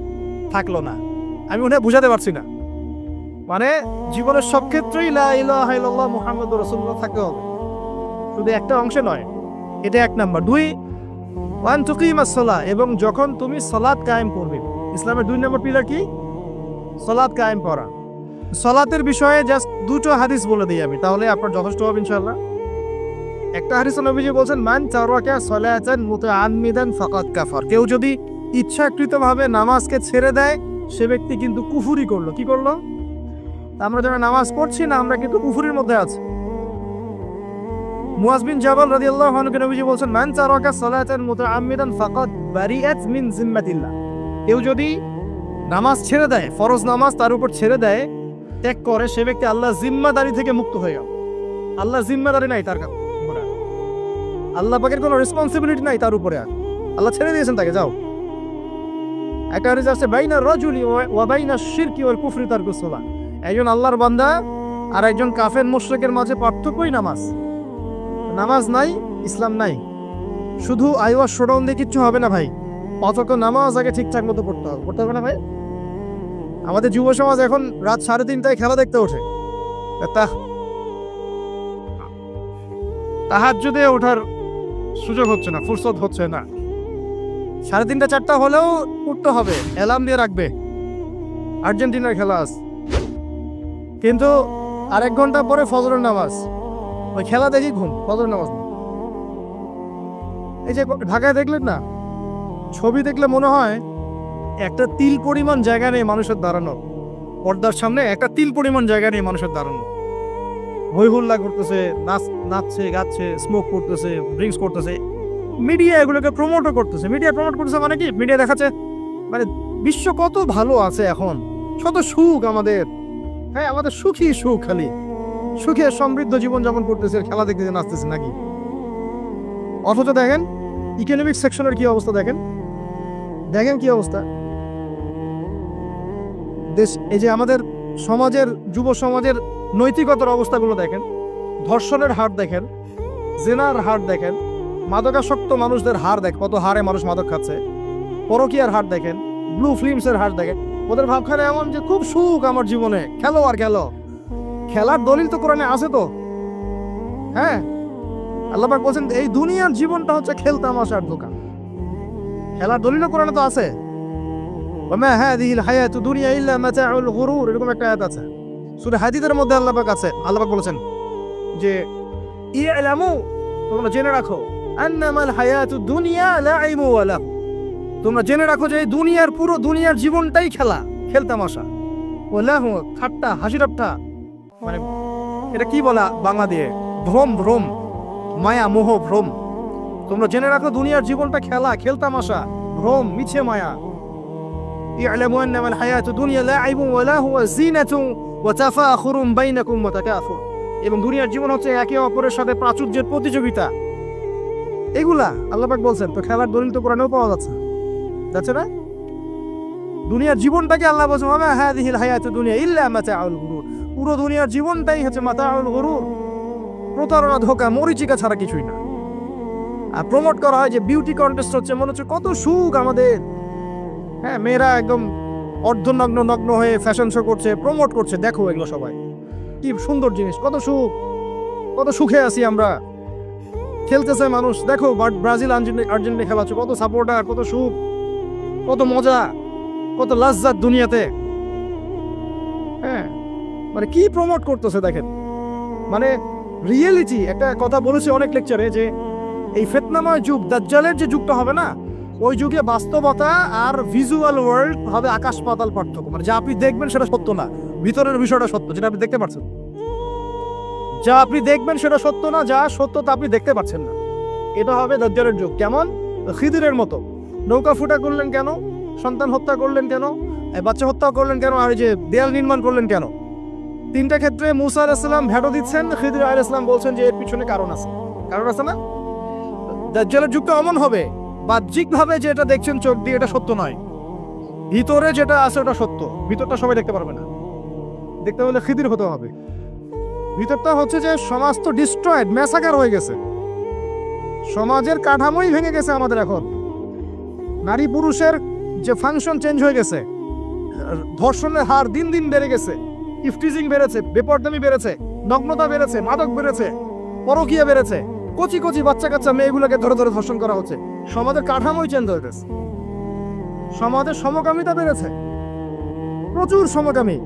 থাকলো না। আমি মনে হয় বুঝাতে পারছি না। মানে জীবনের সব ক্ষেত্রেই লা ইলাহা ইল্লাল্লাহ মুহাম্মদুর রাসূলুল্লাহ থাকতে হবে, শুধু একটা অংশে নয়। এটা 1 নাম্বার। 2, ওয়ান তুকিমাস সালাহ, এবং যখন তুমি সালাত কায়েম করবে। ইসলামের 2 নম্বর পিলার কি? সালাত কায়েম করা। সালাতের বিষয়ে জাস্ট দুটো হাদিস বলে দিই আমি, তাহলে আপনার যথেষ্ট হবে ইনশাআল্লাহ। একটা হাদিসে নবীজি বলেছেন, মান তারাকা সালাতান মুতাআম্মিদান ফাকাদ কাফার। কেউ যদি ইচ্ছাকৃতভাবে নামাজকে ছেড়ে দেয় সে ব্যক্তি কিন্তু কুফরি করলো। কি করলো? আমরা যারা নামাজ পড়ছি না, আমরা কিন্তু কুফরির মধ্যে আছি। মুয়াজ বিন জাবাল রাদিয়াল্লাহু আনহু নবীজি বলেন, মান তারাকা সালাতান মুতাআম্মিদান ফাকাদ বারিআত মিন জিম্মাতিল্লাহ। কেউ যদি নামাজ ছেড়ে দেয়, ফরজ নামাজ তার উপর ছেড়ে দেয়, ত্যাগ করে, সে ব্যক্তি আল্লাহ জিম্মাদারি থেকে মুক্ত হয়ে গেল। আল্লাহ জিম্মাদারি নাই তার উপরে, আল্লাহ পাকের কোনো রেসপন্সিবিলিটি নাই তার উপরে, আর আল্লাহ ছেড়ে দিয়েছেন তাকে, যাও। একটা হাদিস আছে, বাইনা রাজুলি ওয়া বাইনা শিরকি ওয়াল কুফরি তারকুস সালাহ। একজন আল্লাহর বান্দা আর একজন কাফের মুশরিকের মাঝে পার্থক্যই নামাজ। নামাজ নাই, ইসলাম নাই। শুধু আইওয়া শোডাউন দিয়ে কিচ্ছু হবে না ভাই, অথচ নামাজ আগে ঠিকঠাক মতো পড়তে হবে। পড়তে হবে না ভাই? আমাদের যুব সমাজ এখন রাত 3:30টায় খেলা দেখতে ওঠে, তাহাজ্জুদে ওঠার সুযোগ হচ্ছে না, ফুরসত হচ্ছে না। 3:30 4টা হলেও উঠতে হবে, অ্যালার্ম দিয়ে রাখবে, আর্জেন্টিনার খেলা আছে। কিন্তু আর 1 ঘন্টা পরে ফজরের নামাজ, ওই খেলা দেখি ঘুম, ফজরের নামাজ। এই যে ঢাকায় দেখলেন না, ছবি দেখলে মনে হয় একটা তিল পরিমাণ জায়গা নেই মানুষের দাঁড়ানো, পর্দার সামনে একটা তিল পরিমাণ জায়গা নেই মানুষের দাঁড়ানো। হই হুল্লা করতেছে, নাচছে, গাচ্ছে, স্মোক করতেছে, ড্রিঙ্কস করতেছে। মিডিয়া এগুলোকে প্রমোটও করতেছে। মিডিয়া প্রমোট করতেছে মানে কি? মিডিয়া দেখাচ্ছে মানে বিশ্ব কত ভালো আছে এখন, কত সুখ আমাদের। হ্যাঁ, আমাদের সুখী সুখ, খালি সুখে সমৃদ্ধ জীবনযাপন করতেছে, খেলা দেখতে নাচতেছে নাকি? অথচ দেখেন ইকোনমিক সেকশনের কি অবস্থা, দেখেন কি অবস্থা দেশ। এই যে আমাদের সমাজের, যুব সমাজের নৈতিকতার অবস্থাগুলো দেখেন, ধর্ষণের হার দেখেন, জেনার হার দেখেন, মাদকাসক্ত মানুষদের হার দেখেন, কত হারে মানুষ মাদক খাচ্ছে, পরকীয়ার হার দেখেন, ব্লু ফিল্মসের হার দেখেন। ওদের ভাবখানে এমন যে খুব সুখ আমার জীবনে, খেলো আর খেলো। খেলার দলিল তো কোরআনে আছে তো। হ্যাঁ, আল্লাহ পাক বলছেন এই দুনিয়ার জীবনটা হচ্ছে খেলতামাশার দোকান। খেলার দলিল কোরআনে তো আছে। ওমা হাযিহিল হায়াতু দুনিয়া ইল্লা মাতাউল গুরুর, এরকম একটা আয়াত আছে সূরা হাদীদের মধ্যে। আল্লাহ পাক আছে, আল্লাহ পাক বলেছেন যে ইলামু, তোমরা জেনে রাখো, আন্নামাল হায়াতু দুনিয়া লাইবু ওয়া লাহু, তোমরা জেনে রাখো যে এই দুনিয়ার, পুরো দুনিয়ার জীবনটাই খেলা, খেলতামাশা। ওয়া লাহু, ঠাট্টা, হাসি ঠাট্টা, মানে এটা কি বলা বাংলা দিয়ে, ভ্রম, ভ্রম, মায়া, মোহ, ভ্রম। তোমরা জেনে রাখো দুনিয়ার জীবনটা খেলা, খেলতামাশা, ভ্রম, মিছে মায়া। ই'লামু আন্নামাল হায়াতু দুনিয়া লাইবু ওয়া লাহু ওয়া যিনাতু ওয়া তাফাখুরুম বাইনাকুম ওয়া তাকাসুর, এবং দুনিয়ার জীবন হচ্ছে একে অপরের সাথে প্রাচুর্যের প্রতিযোগিতা। এগুলা আল্লাহ পাক বলছেন। তো খেলার দলিল তো কোরআনেও পাওয়া যাচ্ছে না? দুনিয়ার জীবনটাকে আল্লাহ বলছেন ওমা হাযিহিল হায়াতু দুনিয়া ইল্লা মাতাউল গুরুর, পুরো দুনিয়ার জীবনটাই হচ্ছে মাতাউল গুরুর, প্রতারণা, ধোঁকা, মরিচিকা ছাড়া কিছুই না। আর প্রমোট করা হয় যে বিউটি কন্টেস্ট হচ্ছে, মনে হচ্ছে কত সুখ আমাদের। হ্যাঁ, মেয়েরা একদম অর্ধনগ্ন নগ্ন হয়ে ফ্যাশন শো করছে, প্রমোট করছে, দেখো এগুলো সবাই কি সুন্দর জিনিস, কত সুখ, কত সুখে আছি আমরা। খেলতেছে মানুষ, দেখো ব্রাজিল আর্জেন্টিনা খেলা হচ্ছে, কত সাপোর্টার, কত সুখ, কত মজা, কত লাজ্জাত দুনিয়াতে। হ্যাঁ, মানে কি প্রমোট করতেছে দেখেন। মানে রিয়েলিটি, একটা কথা বলেছি অনেক লেকচারে যে এই ফিতনাময় যুগ, দাজ্জালের যে যুগটা হবে না, ওই যুগে বাস্তবতা আর ভিজুয়াল ওয়ার্ল্ড হবে আকাশ পাতাল পার্থক্য। মানে যা আপনি দেখবেন সেটা সত্য না, ভিতরের বিষয়টা সত্য, যেটা আপনি দেখতে পাচ্ছেন। যা আপনি দেখবেন সেটা সত্য না, যা সত্য তা আপনি দেখতে পাচ্ছেন না। এটা হবে দাজ্জালের যুগ। কেমন? খিদিরের মতো। নৌকা ফুটা করলেন কেন? সন্তান হত্যা করলেন কেন? বাচ্চা হত্যা করলেন কেন? আর যে দেয়াল নির্মাণ করলেন কেন? 3টা ক্ষেত্রে মুসা আলাইহিস সালাম ভেটো দিচ্ছেন, খিদির আলাইহিস সালাম বলছেন যে এর পিছনে কারণ আছে। কারণ আছে না? দাজ্জালের যুগটা এমন হবে, বাহ্যিকভাবে যেটা দেখছেন চোখ দিয়ে এটা সত্য নয়, ভিতরে যেটা আছে ওটা সত্য। ভিতরটা সবাই দেখতে পারবে না, দেখতে হলে খিদির হতে হবে। ভিতরটা হচ্ছে যে সমাজ তো ডিস্ট্রয়েড, ম্যাসাকার হয়ে গেছে, সমাজের কাঠামোই ভেঙে গেছে আমাদের। এখন নারী পুরুষের যে ফাংশন চেঞ্জ হয়ে গেছে, ধর্ষণের হার দিন দিন বেড়ে গেছে, ইফটিজিং বেড়েছে, বেপরদামি বেড়েছে, নগ্নতা বেড়েছে, মাদক বেড়েছে, পরকীয়া বেড়েছে, কচি কচি বাচ্চা কাচ্চা মেয়েগুলোকে ধরে ধরে ধর্ষণ করা হচ্ছে। সমাজের কাঠামোই চেঞ্জ হয়ে গেছে, সমাজের সমকামিতা বেড়েছে, প্রচুর সমকামী।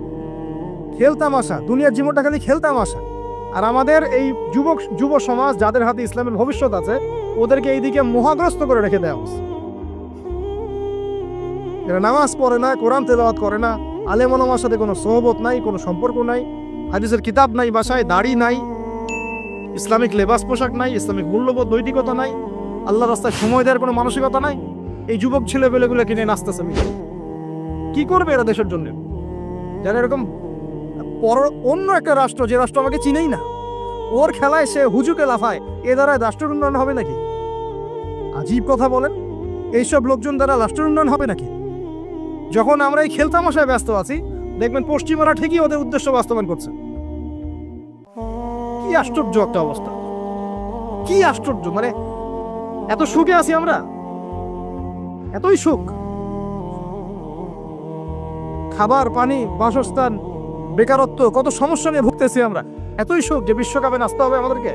খেলতামাশা, দুনিয়ার জীবনটা খালি খেলতামাশা। আর আমাদের এই যুব সমাজ যাদের হাতে ইসলামের ভবিষ্যৎ আছে, ওদেরকে এইদিকে মোহাগ্রস্ত করে রেখে দেওয়া হচ্ছে। এরা নামাজ পড়ে না, কোরআন তেলাওয়াত করে না, আলেম ওলামার সাথে কোনো সোহবত নাই, কোনো সম্পর্ক নাই, হাদিসের কিতাব নাই বাসায়, দাড়ি নাই, ইসলামিক লেবাস পোশাক নাই, ইসলামিক মূল্যবোধ নৈতিকতা নাই, আল্লাহ রাস্তায় সময় দেওয়ার কোনো মানসিকতা নাই। এই যুবক ছেলেপেলেগুলো কিনে নাচতেছে। কি করবে এরা দেশের জন্য? যারা এরকম অন্য একটা রাষ্ট্র, যে রাষ্ট্র আমাকে চিনেই না, ওর খেলায় সে হুজুকে লাফায়, এ দ্বারা রাষ্ট্রের উন্নয়ন হবে নাকি? আজীব কথা বলেন। এইসব লোকজন দ্বারা রাষ্ট্রের উন্নয়ন হবে নাকি? যখন আমরা এই খেলতামাশায় ব্যস্ত আছি, দেখবেন পশ্চিমারা ঠিকই ওদের উদ্দেশ্য বাস্তবায়ন করছে। কি আশ্চর্য একটা অবস্থা, কি আশ্চর্য! মানে এত সুখে আছি আমরা, এতই সুখ, খাবার, পানি, বাসস্থান, বেকারত্ব, কত সমস্যা নিয়ে ভুগতেছি আমরা, এতই সুখ যে বিশ্বকাপে নাচতে হবে আমাদেরকে।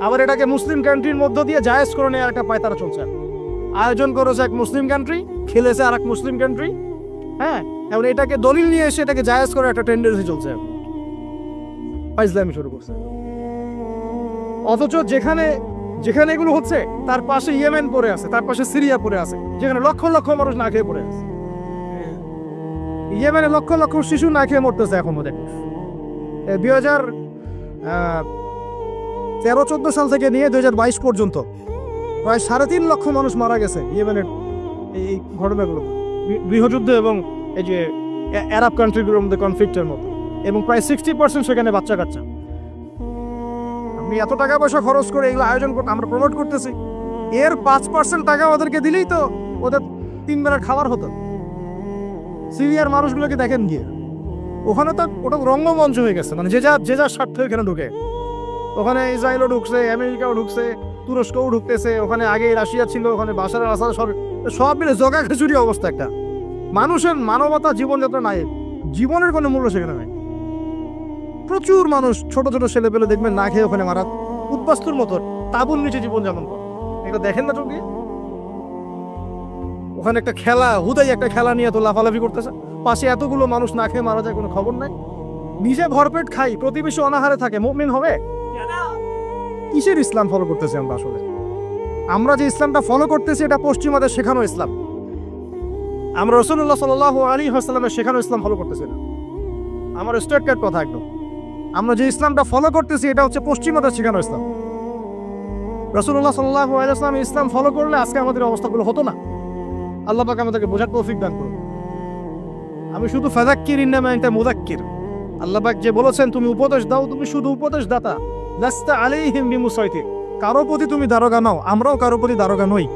আবার এটাকে মুসলিম কান্ট্রির মধ্য দিয়ে জায়েজ করে নেওয়ার একটা পায়তারা চলছে। আয়োজন করেছে এক মুসলিম কান্ট্রি, খেলেছে আর এক মুসলিম কান্ট্রি। হ্যাঁ, এবং এটাকে দলিল নিয়ে এসে এটাকে জায়েজ করে একটা টেন্ডেন্সি চলছে, ফাইজলামি শুরু করছে। অথচ যেখানে যেখানে এগুলো হচ্ছে তার পাশে ইয়েমেন পড়ে আছে, তার পাশে সিরিয়া পড়ে আছে, যেখানে লক্ষ লক্ষ মানুষ না খেয়ে পড়ে আছে। ইয়েমেনে লক্ষ লক্ষ শিশু না খেয়ে মরতেছে এখন। ওদের 2013-14 সাল থেকে নিয়ে 2022 পর্যন্ত প্রায় 3.5 লক্ষ মানুষ মারা গেছে ইয়েমেনের এই ঘটনাগুলো, গৃহযুদ্ধ এবং এই যে আরব কান্ট্রিগুলোর মধ্যে কনফ্লিক্টের মতো, এবং প্রায় 60% সেখানে বাচ্চা কাচ্চা। আমি এত টাকা পয়সা খরচ করে এগুলো আয়োজন করতে, আমরা প্রমোট করতেছি, এর 5% টাকা ওদেরকে দিলেই তো ওদের 3 বেলার খাবার হতো। সিরিয়ার মানুষগুলোকে দেখেন গিয়ে, ওখানে তো ওটা রঙ্গমঞ্চ হয়ে গেছে। মানে যে যার স্বার্থ এখানে ঢুকে, ওখানে ইসরায়েলও ঢুকছে, আমেরিকাও ঢুকছে, তুরস্কও ঢুকতেছে, ওখানে আগে রাশিয়া ছিল, ওখানে বাশার আল আসাদ, সব মিলে জগা খিচুড়ি অবস্থা একটা। মানুষের মানবতা, জীবনযাত্রা নাই, জীবনের কোনো মূল্য সেখানে নাই। প্রচুর মানুষ, ছোট ছোট ছেলে পেলে দেখবেন না খেয়ে ওখানে মারা, উদ্বাস্তুর মতো তাঁবুর নিচে জীবনযাপন করে। এটা দেখেন না চোখে? ওখানে একটা খেলা, হুদাই একটা খেলা নিয়ে তো লাফালাফি করতেছে, পাশে এতগুলো মানুষ না খেয়ে মারা যায়, কোনো খবর নাই। নিজে ভরপেট খাই, প্রতিবেশী অনাহারে থাকে, মুমিন হবে? কিসের ইসলাম ফলো করতেছি আমরা আসলে? আমরা যে ইসলামটা ফলো করতেছি এটা পশ্চিমাদের শেখানো ইসলাম। আমরা রাসূলুল্লাহ সাল্লাল্লাহু আলাইহি ওয়াসাল্লামের শেখানো ইসলাম ফলো করতেছি না। আমার স্ট্রেট কাট কথা একদম। আমরা যে ইসলামটা ফলো করতেছি এটা হচ্ছে পশ্চিমাদের শেখানো ইসলাম। রাসূলুল্লাহ সাল্লাল্লাহু আলাইহি ওয়াসাল্লাম ইসলাম ফলো করলে আজকে আমাদের অবস্থাগুলো হতো না। আল্লাহ পাক আমাদেরকে বোঝার তৌফিক দান করুন। আমি শুধু ফাযাক্কির ইন্নামা আনতা মুযাক্কির। আল্লাহ পাক যে বলেছেন তুমি উপদেশ দাও, তুমি শুধু উপদেশ দাতা, লাস্তা আলাইহিম বিমুসাইতির। কারো প্রতি তুমি দারোগা নাও, আমরাও কারো প্রতি দারোগা নই,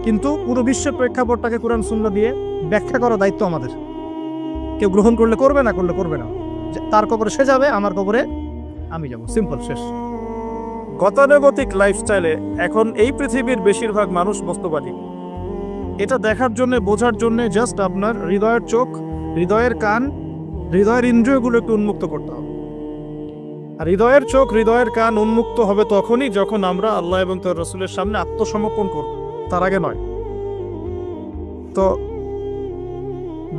কিন্তু পুরো বিশ্বের প্রেক্ষাপটটাকে কোরআন সুন্নাহ দিয়ে ব্যাখ্যা করার দায়িত্ব আমাদের। কেউ গ্রহণ করলে করবে, না করলে করবে না। তার কবরে সে যাবে, আমার কবরে আমি যাব, সিম্পল, শেষ। গতানুগতিক লাইফস্টাইলে এখন এই পৃথিবীর বেশিরভাগ মানুষ বস্তুবাদী। এটা দেখার জন্য, বোঝার জন্য জাস্ট আপনার হৃদয়ের চোখ, হৃদয়ের কান, হৃদয়ের ইন্দ্রিয়গুলো একটু উন্মুক্ত করতে হবে। আর হৃদয়ের চোখ, হৃদয়ের কান উন্মুক্ত হবে তখনই যখন আমরা আল্লাহ এবং তার রাসূলের সামনে আত্মসমর্পণ করব, তার আগে নয়। তো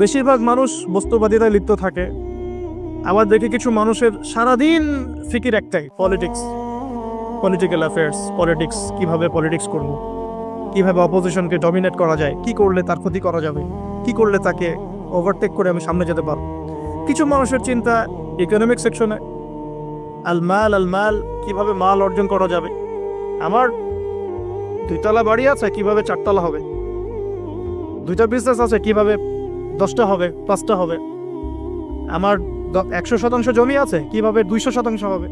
বেশিরভাগ মানুষ বস্তুবাদিতায় লিপ্ত থাকে। আবার দেখি কিছু মানুষের সারাদিন ফিকির একটাই, পলিটিক্স, পলিটিক্যাল অ্যাফেয়ার্স, পলিটিক্স, কিভাবে পলিটিক্স করব, কিভাবে অপোজিশনকে ডমিনেট করা যায়, কি করলে তার ক্ষতি করা যাবে, কি করলে তাকে ওভারটেক করে আমি সামনে যেতে পারব। কিছু মানুষের চিন্তা ইকোনমিক সেকশনে, আল মাল, কিভাবে মাল অর্জন করা যাবে। আমার 2তলা বাড়ি আছে, কিভাবে 4তলা হবে। 2টা বিজনেস আছে, কিভাবে 10টা হবে, 5টা হবে। আমার 100% জমি আছে, কিভাবে 200% হবে।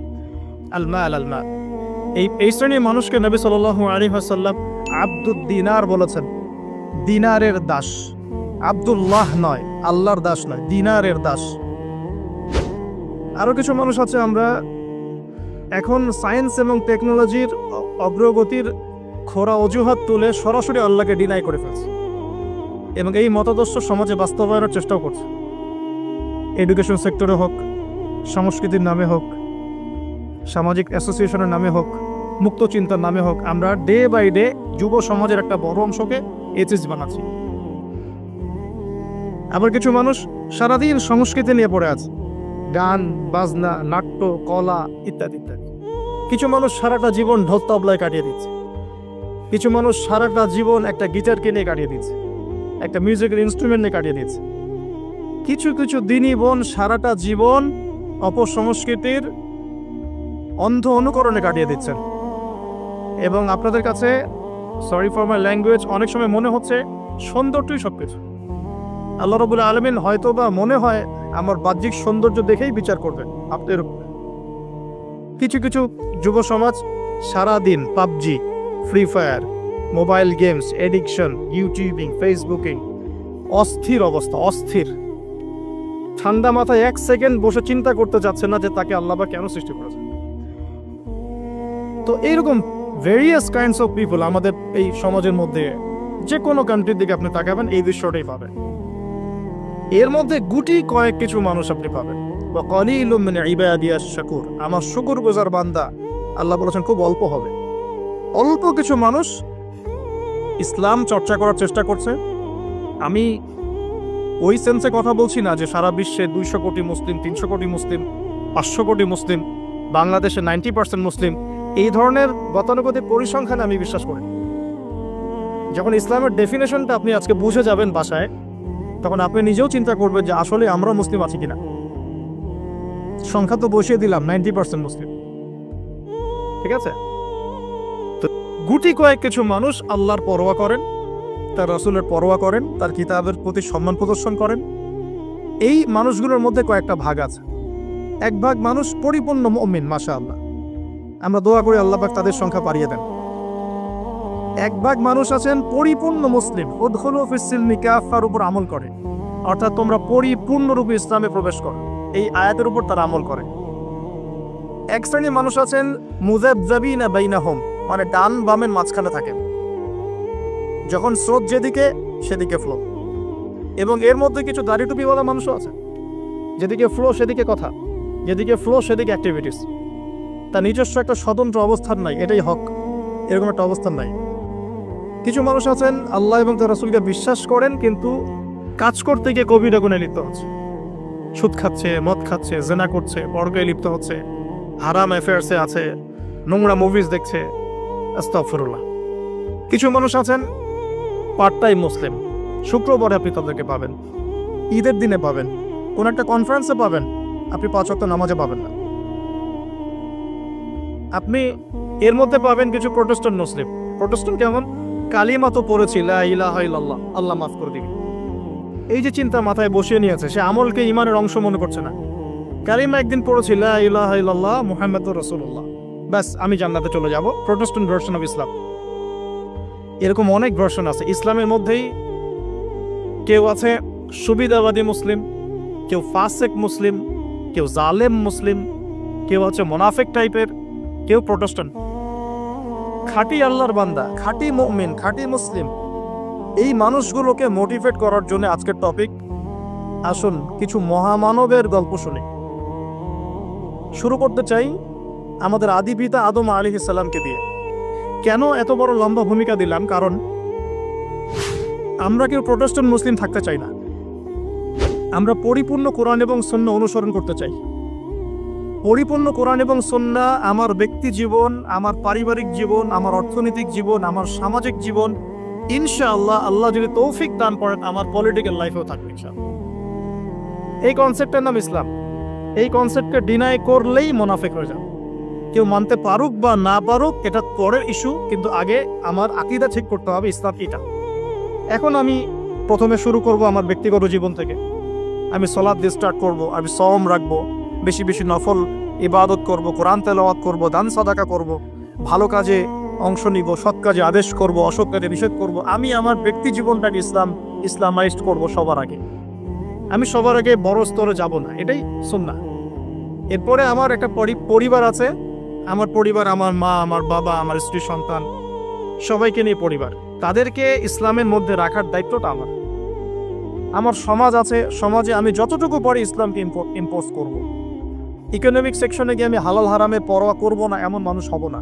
আল মাল। এই শ্রেণীর মানুষকে নবী সাল্লাল্লাহু আলাইহি ওয়াসাল্লাম আব্দুদ দিনার বলেছেন, দিনারের দাস। আব্দুল্লাহ নয়, আল্লাহর দাস নয়, দিনারের দাস। আরো কিছু মানুষ আছে, আমরা এখন সায়েন্স এবং টেকনোলজির অগ্রগতির খোরা অজুহাত তুলে সরাসরি আল্লাহকে ডিনাই করে ফেলছে, এবং এই মতাদর্শ সমাজে বাস্তবায়নের চেষ্টাও করছে। এডুকেশন সেক্টরে হোক, সংস্কৃতির নামে হোক, সামাজিক অ্যাসোসিয়েশনের নামে হোক, মুক্ত চিন্তার নামে হোক, আমরা ডে বাই ডে যুব সমাজের একটা বড় অংশকে এথিস্ট বানাচ্ছি। আবার কিছু মানুষ সারাদিন সংস্কৃতি নিয়ে পড়ে আছে, গান বাজনা, নাট্য, কলা ইত্যাদি ইত্যাদি। কিছু মানুষ সারাটা জীবন ঢোল তবলায় কাটিয়ে দিচ্ছে, কিছু মানুষ সারাটা জীবন একটা গিটার কিনে কাটিয়ে দিচ্ছে, একটা মিউজিক্যাল ইনস্ট্রুমেন্ট নিয়ে কাটিয়ে দিচ্ছে। কিছু কিছু দিনই বোন সারাটা জীবন অপসংস্কৃতির অন্ধ অনুকরণে কাটিয়ে দিচ্ছেন। এবং আপনাদের কাছে, সরি ফর মাই ল্যাঙ্গুয়েজ, অনেক সময় মনে হচ্ছে সৌন্দর্যই সবকিছু। আল্লাহ রাব্বুল আলামিন হয়তো বা মনে হয় আমার বাহ্যিক সৌন্দর্য দেখেই বিচার করবেন আপনাদের উপরে। কিছু কিছু যুব সমাজ সারাদিন PUBG, free fire, mobile games, addiction, YouTubing, Facebooking, অস্থির অবস্থা, অস্থির। ঠান্ডা মাথায় এক সেকেন্ড বসে চিন্তা করতে যাচ্ছে না যে তাকে আল্লাহ বা কেন সৃষ্টি করেছে। তো এইরকম ভেরিয়াস কাইন্ডস অফ পিপল আমাদের এই সমাজের মধ্যে, যে কোনো কান্ট্রির দিকে আপনি তাকাবেন এই দৃশ্যটাই পাবেন। এর মধ্যে গুটি কয়েক কিছু মানুষ আপনি পাবেন। ওয়া কালিলুম মিন ইবাদিয়াশ শাকুর, আমার শুকরগুজার বান্দা আল্লাহ বলেছেন খুব অল্প হবে। অল্প কিছু মানুষ ইসলাম চর্চা করার চেষ্টা করছে। আমি ওই সেন্সে কথা বলছি না যে সারা বিশ্বে 200 কোটি মুসলিম, 300 কোটি মুসলিম, 500 কোটি মুসলিম, বাংলাদেশে 90% মুসলিম, এই ধরনের গতানুগতিক পরিসংখ্যানে আমি বিশ্বাস করি। যখন ইসলামের ডেফিনেশনটা আপনি আজকে বুঝে যাবেন বাসায়, তখন আপনি নিজেও চিন্তা করবেন যে আসলে আমরা মুসলিম আছি কিনা। সংখ্যা তো বসিয়ে দিলাম 90% মুসলিম, ঠিক আছে। তো গুটি কয়েক কিছু মানুষ আল্লাহর পরোয়া করেন, তার রাসূলের পরোয়া করেন, তার কিতাবের প্রতি সম্মান প্রদর্শন করেন। এই মানুষগুলোর মধ্যে কয়েকটা ভাগ আছে। এক ভাগ মানুষ পরিপূর্ণ মুমিন, মাশাআল্লাহ, আমরা দোয়া করি আল্লাহ পাক তাদের সংখ্যা বাড়িয়ে দেন। এক ভাগ মানুষ আছেন পরিপূর্ণ মুসলিম, উদখুলু ফিস-সিলমি কাফার উপর আমল করে, অর্থাৎ তোমরা পরিপূর্ণরূপে ইসলামে প্রবেশ করো, এই আয়াতের উপর তারা আমল করে। এক শ্রেণীর মানুষ আছেন মুযাবযাবিনা বাইনাহুম, মানে ডান বামের মাঝখানে থাকেন, যখন স্রোত যেদিকে সেদিকে ফ্লো। এবং এর মধ্যে কিছু দাড়ি টুপিওয়ালা মানুষও আছে, যেদিকে ফ্লো সেদিকে কথা, যেদিকে ফ্লো সেদিকে অ্যাক্টিভিটিস, তার নিজস্ব একটা স্বতন্ত্র অবস্থান নাই, এটাই হক, এরকম একটা অবস্থান নাই। কিছু মানুষ আছেন আল্লাহ এবং তার রাসূলকে বিশ্বাস করেন, কিন্তু কাজ করতে গিয়ে কবিরা গুনাহে লিপ্ত হচ্ছে, সুদ খাচ্ছে, মদ খাচ্ছে, জেনা করছে, পরকায়ে লিপ্ত হচ্ছে, হারাম অ্যাফেয়ার্সে আছে, নোংরা মুভিজ দেখছে, আস্তাগফিরুল্লাহ। কিছু মানুষ আছেন পার্ট টাইম মুসলিম, শুক্রবারে আপনি তাদেরকে পাবেন, ঈদের দিনে পাবেন, কোন একটা কনফারেন্সে পাবেন, আপনি 5 ওয়াক্ত নামাজে পাবেন না। আপনি এর মধ্যে পাবেন কিছু প্রোটেস্ট্যান্ট মুসলিম। প্রোটেস্ট্যান্ট কেমন? কালিমা তো পড়েছি, লা ইলাহা ইল্লাল্লাহ, আল্লাহ মাফ করে দিবেন, এই যে চিন্তা মাথায় বসিয়ে নিয়েছে, সে আমলকে ইমানের অংশ মনে করছে না। কালিমা একদিন পড়েছি, লা ইলাহা ইল্লাল্লাহ মুহাম্মাদুর রাসূলুল্লাহ, ব্যাস আমি জান্নাতে চলে যাব। Protestant version of Islam. এরকম অনেক ভার্সন আছে ইসলামের মধ্যেই। কেউ আছে সুবিধাবাদী মুসলিম, কেউ ফাসেক মুসলিম, কেউ জালেম মুসলিম, কেউ আছে মুনাফিক টাইপের, কেউ প্রোটেস্ট্যান্ট। খাঁটি আল্লাহর বান্দা, খাঁটি মুমিন, খাঁটি মুসলিম, এই মানুষগুলোকে মোটিভেট করার জন্য আজকের টপিক। আসুন কিছু মহামানবের গল্প শুনি। শুরু করতে চাই আমাদের আদি পিতা আদম আলাইহিস সালামকে দিয়ে। কেন এত বড় লম্বা ভূমিকা দিলাম? কারণ আমরা কেউ প্রোটেস্ট্যান্ট মুসলিম থাকতে চাই না, আমরা পরিপূর্ণ কোরআন এবং সুন্নাহ অনুসরণ করতে চাই। পরিপূর্ণ কোরআন এবং সুন্নাহ আমার ব্যক্তি জীবন, আমার পারিবারিক জীবন, আমার অর্থনৈতিক জীবন, আমার সামাজিক জীবন, ইনশাআল্লাহ আল্লাহ যদি তৌফিক দান করেন আমার পলিটিক্যাল লাইফেও থাকবে ইনশাআল্লাহ। এই কনসেপ্টের নাম ইসলাম। এই কনসেপ্টকে ডিনাই করলেই মুনাফিক হয়ে যাবে। কেউ মানতে পারুক বা না পারুক এটা পরের ইস্যু, কিন্তু আগে আমার আকীদা ঠিক করতে হবে ইসলাম এটা। এখন আমি প্রথমে শুরু করব আমার ব্যক্তিগত জীবন থেকে। আমি সালাত দিয়ে স্টার্ট করব, আমি সওম রাখবো, বেশি বেশি নফল ইবাদত করব, কোরআন তেলাওয়াত করব, দান সাদাকা করব, ভালো কাজে অংশ নিব, সৎ কাজে আদেশ করব, অসৎ কাজে নিষেধ করব। আমি আমার ব্যক্তি জীবনটাকে ইসলামাইজড করব সবার আগে। আমি সবার আগে বড় স্তরে যাব না, এটাই সুন্নাহ। এরপরে আমার একটা পরিবার আছে, আমার পরিবার, আমার মা, আমার বাবা, আমার স্ত্রী, সন্তান, সবাইকে নিয়ে পরিবার। তাদেরকে ইসলামের মধ্যে রাখার দায়িত্বটা আমার। আমার সমাজ আছে, সমাজে আমি যতটুকু পারি ইসলামকে ইম্পোজ করব। ইকোনমিক সেকশনে গিয়ে আমি হালাল হারামে পরোয়া করব না এমন মানুষ হব না।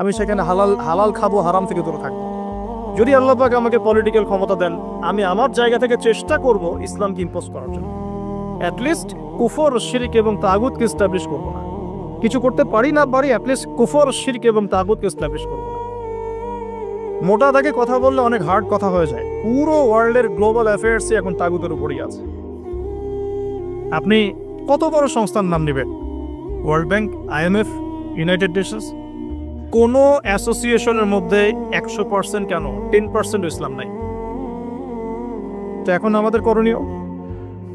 আমি সেখানে হালাল খাবো, হারাম থেকে দূরে থাকবো। যদি আল্লাহ পাক আমাকে পলিটিক্যাল ক্ষমতা দেন, আমি আমার জায়গা থেকে চেষ্টা করব ইসলামকে ইম্পোজ করার জন্য। অ্যাটলিস্ট কুফর শিরক এবং তাগুতকে এস্টাবলিশ করব না। কিছু করতে পারি না পারি, অ্যাটলিস্ট কুফর শিরক এবং তাগুতকে এস্টাবলিশ করব না। মোটা দাগে কথা বললে অনেক হার্ড কথা হয়ে যায়। পুরো ওয়ার্ল্ডের গ্লোবাল অ্যাফেয়ার্সই এখন তাগুতের উপরই আছে। আপনি কত বড় সংস্থার নাম নেবেন, world bank, IMF, United Nations, কোনো অ্যাসোসিয়েশনের মধ্যে 100% কেন 10% ইসলাম নাই। তো এখন আমাদের করণীয়,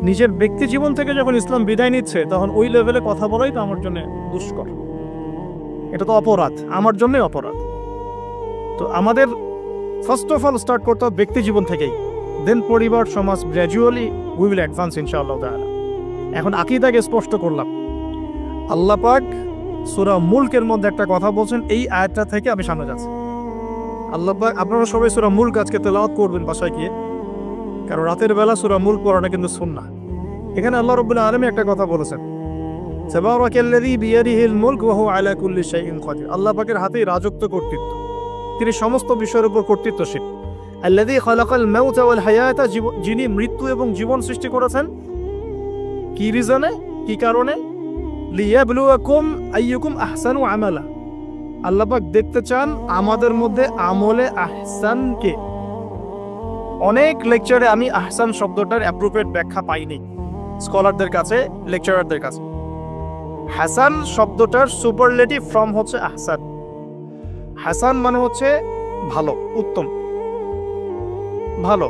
নিজের ব্যক্তি জীবন থেকে যখন ইসলাম বিদায় নিচ্ছে তখন ওই লেভেলে কথা বলাই তো আমার জন্য দুষ্কর, এটা তো অপরাধ, আমার জন্যই অপরাধ। তো আমাদের ফার্স্ট অফ অল স্টার্ট করতে হবে ব্যক্তি জীবন থেকেই, দেন পরিবার, সমাজ, গ্র্যাজুয়ালি উই উইল অ্যাডভান্স ইনশাআল্লাহ তাআলা। এখন আকীদাকে স্পষ্ট করলাম। আল্লাহ পাক সূরা মুলকের মধ্যে একটা কথা বলছেন, এই আয়াতটা থেকে আমি সামনে যাচ্ছি। আল্লাহ পাক, আপনারা সবাই সূরা মুলক আজকে তেলাওয়াত করবেন বাসায় গিয়ে, কারণ রাতের বেলা সূরা মুলক পড়াটা কিন্তু সুন্নাহ। এখানে আল্লাহ রাব্বুল আলামিন একটা কথা বলেছেন, তাবারাকাল্লাযী বিয়াদিহিল মুলক ওয়া হুয়া আলা কুল্লি শাইইন কাদির। আল্লাহ পাকের হাতেই রাজত্ব, কর্তৃত্ব, তিনি সমস্ত বিষয়ের উপর কর্তৃত্বশীল। আল্লাযী খালাকাল মাউতা ওয়াল হায়াতা, যিনি মৃত্যু এবং জীবন সৃষ্টি করেছেন। কি রিজনে, কি কারণে? লিয়াবলুয়াকুম আইয়ুকুম আহসানু আমালা। আল্লাহ পাক দেখতে চান আমাদের মধ্যে আমলে আহসানকে। অনেক লেকচারে আমি আহসান শব্দটার অ্যাপ্রোপ্রিয়েট ব্যাখ্যা পাইনি স্কলারদের কাছে, লেকচারারদের কাছে। হাসান শব্দটার সুপারলেটিভ ফর্ম হচ্ছে আহসান। হাসান মানে হচ্ছে ভালো, উত্তম, ভালো,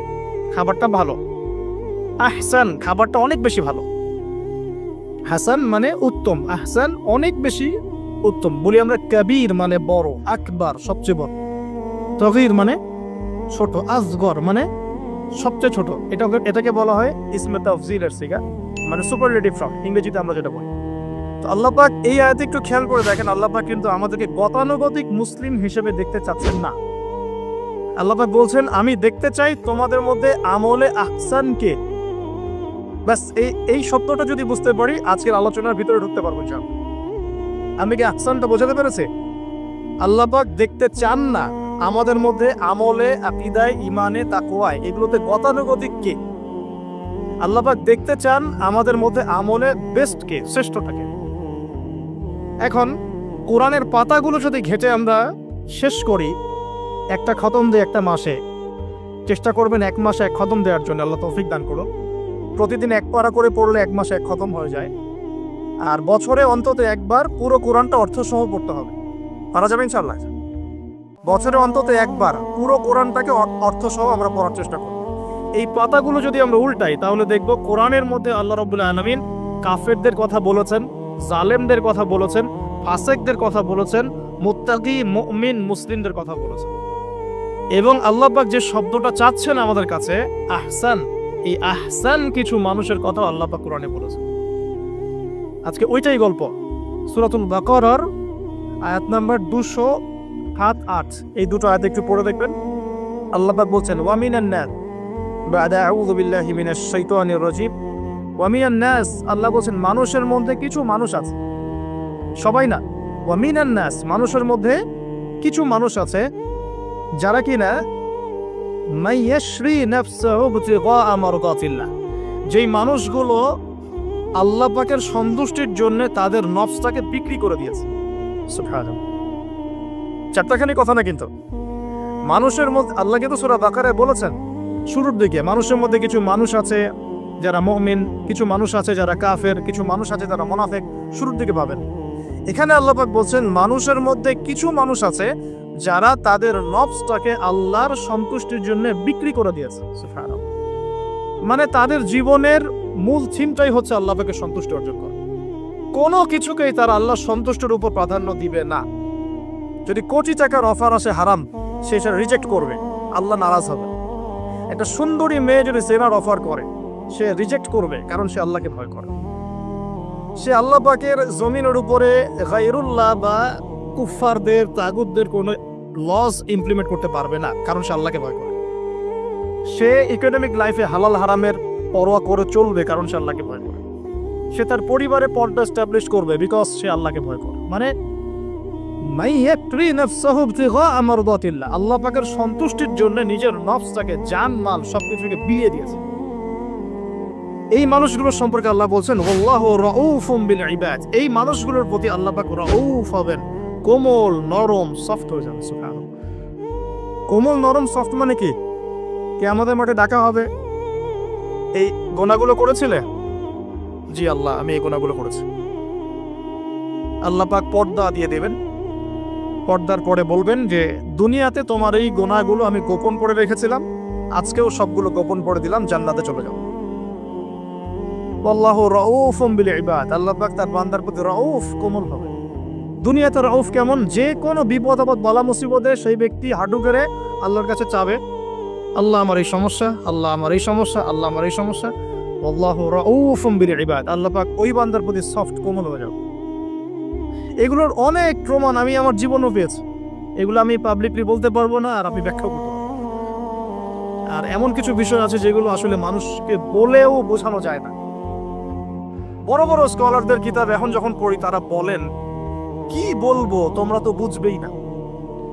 খাবারটা ভালো। আহসান খাবারটা অনেক বেশি ভালো। হাসান মানে উত্তম, আহসান অনেক বেশি উত্তম। বলি আমরা কবির মানে বড়, আকবার সবচেয়ে বড়, তগীর মানে ছোট, আসগর মানে সবচেয়ে ছোট। এটাকে বলা হয় ইসমে তাফজিলের সিগা, মানে সুপারলেটিভ ফর্ম ইংরেজিতে আমরা যেটা বলি। তো আল্লাহ পাক এই আয়াতে একটু খেয়াল করে দেখেন, আল্লাহ পাক কিন্তু আমাদেরকে গতানুগতিক মুসলিম হিসেবে দেখতে চাচ্ছেন না। আল্লাহ পাক বলছেন, আমি দেখতে চাই তোমাদের মধ্যে আমলে আহসানকে। বাস এই শব্দটা যদি বুঝতে পারি আজকের আলোচনার ভিতরে ঢুকতে পারবো। আমি কি আহসানটা বোঝাতে পেরেছি? আল্লাহ পাক দেখতে চান না আমাদের মধ্যে আমলে, আকীদায়, ঈমানে, তাকওয়ায়, এগুলোতে গতানুগতিক কে। আল্লাহ পাক দেখতে চান আমাদের মধ্যে আমলে বেস্ট কে, শ্রেষ্ঠটাকে। এখন কোরআনের পাতাগুলো যদি ঘেটে আমরা শেষ করি, একটা খতম দেয় একটা মাসে, চেষ্টা করবেন 1 মাসে 1 খতম দেওয়ার জন্য, আল্লাহ তৌফিক দান করুন। প্রতিদিন 1 পারা করে পড়লে 1 মাসে 1 খতম হয়ে যায়। আর বছরে অন্তত একবার পুরো কোরআনটা অর্থসহ পড়তে হবে। পারা যাবে ইনশাআল্লাহ? বছরে অন্তত একবার পুরো কোরআনটাকে অর্থসহ আমরা পড়ার চেষ্টা করব। এই পাতাগুলো যদি আমরা উল্টাই তাহলে দেখব কোরআনের মধ্যে আল্লাহ রাব্বুল আলামিন কাফেরদের কথা বলেছেন, জালেমদের কথা বলেছেন, ফাসিকদের কথা বলেছেন, মুত্তাকি, মুমিন, মুসলিমদের কথা বলেছেন। এবং আল্লাহ পাক যে শব্দটা চাচ্ছেন আমাদের কাছে, আহসান, এই আহসান কিছু মানুষের কথা আল্লাহ পাক কোরআনে বলেছেন। আজকে ওইটাই গল্প। সূরাতুল বাকারার আয়াত নাম্বার 207-8, এই দুটো আয়াত একটু পড়ে দেখবেন। আল্লাহ পাক বলছেন, ওয়া মিনান নাস, বাদা আউযু বিল্লাহি মিনাশ শাইতানির রাজিম, ওয়া মিনান নাস, আল্লাহ বলছেন মানুষের মধ্যে কিছু মানুষ আছে, সবাই না। ওয়া মিনান নাস, মানুষের মধ্যে কিছু মানুষ আছে যারা কিনা মাইয়াশরি নাফসাহু বিতিগা মারদাতিল্লাহ, যেই মানুষগুলো আল্লাহ পাকের সন্তুষ্টির জন্য তাদের নফসটাকে বিক্রি করে দিয়েছে। সুবহানাল্লাহ, চারটাখানি কথা না কিন্তু। মানুষের মধ্যে আল্লাহ কিন্তু সূরা বাকারায় বলেছেন শুরুর দিকে, মানুষের মধ্যে কিছু মানুষ আছে যারা মুমিন, কিছু মানুষ আছে যারা কাফের, কিছু মানুষ আছে যারা মুনাফিক, শুরুর দিকে পাবেন। এখানে আল্লাহ পাক বলছেন মানুষের মধ্যে কিছু মানুষ আছে যারা তাদের নফসটাকে আল্লাহর সন্তুষ্টির জন্য বিক্রি করে দিয়েছে। সুবহানাল্লাহ, মানে তাদের জীবনের মূল থিমটাই হচ্ছে আল্লাহ পাকের সন্তুষ্টি অর্জন করা। কোনো কিছুকেই তারা আল্লাহর সন্তুষ্টির উপর প্রাধান্য দিবে না। যদি কোটি টাকার অফার আসে হারাম, সে সেটা রিজেক্ট করবে, আল্লাহ নারাজ হবে। একটা সুন্দরী মেয়ে যদি জেনার অফার করে, সে রিজেক্ট করবে, কারণ সে আল্লাহকে ভয় করে। সে আল্লাহ পাকের জমিনের উপরে গায়রুল্লাহ বা কুফফারদের, তাগুতদের কোনো লস ইমপ্লিমেন্ট করতে পারবে না, কারণ সে আল্লাহকে ভয় করে। সে ইকোনমিক লাইফে হালাল হারামের পরোয়া করে চলবে, কারণ সে আল্লাহকে ভয় করে। সে তার পরিবারে পর্দা এস্টাবলিশ করবে, বিকজ সে আল্লাহকে ভয় করে। মানে আল্লাহ পাকের সন্তুষ্টির জন্য নিজের নফসটাকে, জান মাল সবকিছুকে বিলিয়ে দিয়েছে। এই মানুষগুলোর সম্পর্কে আল্লাহ বলছেন ওয়াল্লাহু রাউফুম বিল ইবাদ, এই মানুষগুলোর প্রতি আল্লাহ পাক রাউফ হবেন, কোমল নরম সফট হয়ে যাবে। সুবহানাল্লাহ। কোমল নরম সফট মানে কি? কিয়ামতের মাঠে ডাকা হবে, এই গুনাহগুলো করেছিলে? জি আল্লাহ, আমি এই গুনাহগুলো করেছি। আল্লাহ পাক পর্দা দিয়ে দেবেন, পর্দার পরে বলবেন যে দুনিয়াতে তোমার এই গুনাহগুলো আমি গোপন করে রেখেছিলাম, আজকেও সবগুলো গোপন করে দিলাম, জান্নাতে চলে যাও। আল্লাহু রাউফুম বিল ইবাদ, আল্লাহ পাক তার বান্দার প্রতি রাউফ, কোমল হবে। দুনিয়াতে রাউফ কেমন? যে কোনো বিপদ আপদ বালা মুসিবতে সেই ব্যক্তি হাঁটু গেড়ে আল্লাহর কাছে চাবে, আল্লাহ আমার এই সমস্যা, আল্লাহ আমার এই সমস্যা, আল্লাহ আমার এই সমস্যা। আল্লাহু রাউফুম বিল ইবাদ, আল্লাহ পাক ওই বান্দার প্রতি সফট, কোমল হয়ে যাবে। এগুলোর অনেক প্রমাণ আমি আমার জীবনও পেয়েছি, এগুলো আমি পাবলিকলি বলতে পারবো না, আর আমি ব্যাখ্যা করতে পারবো। আর এমন কিছু বিষয় আছে যেগুলো আসলে মানুষকে বলেও বোঝানো যায় না। বড় বড় স্কলারদের কিতাব এখন যখন পড়ি, তারা বলেন কি বলবো, তোমরা তো বুঝবেই না।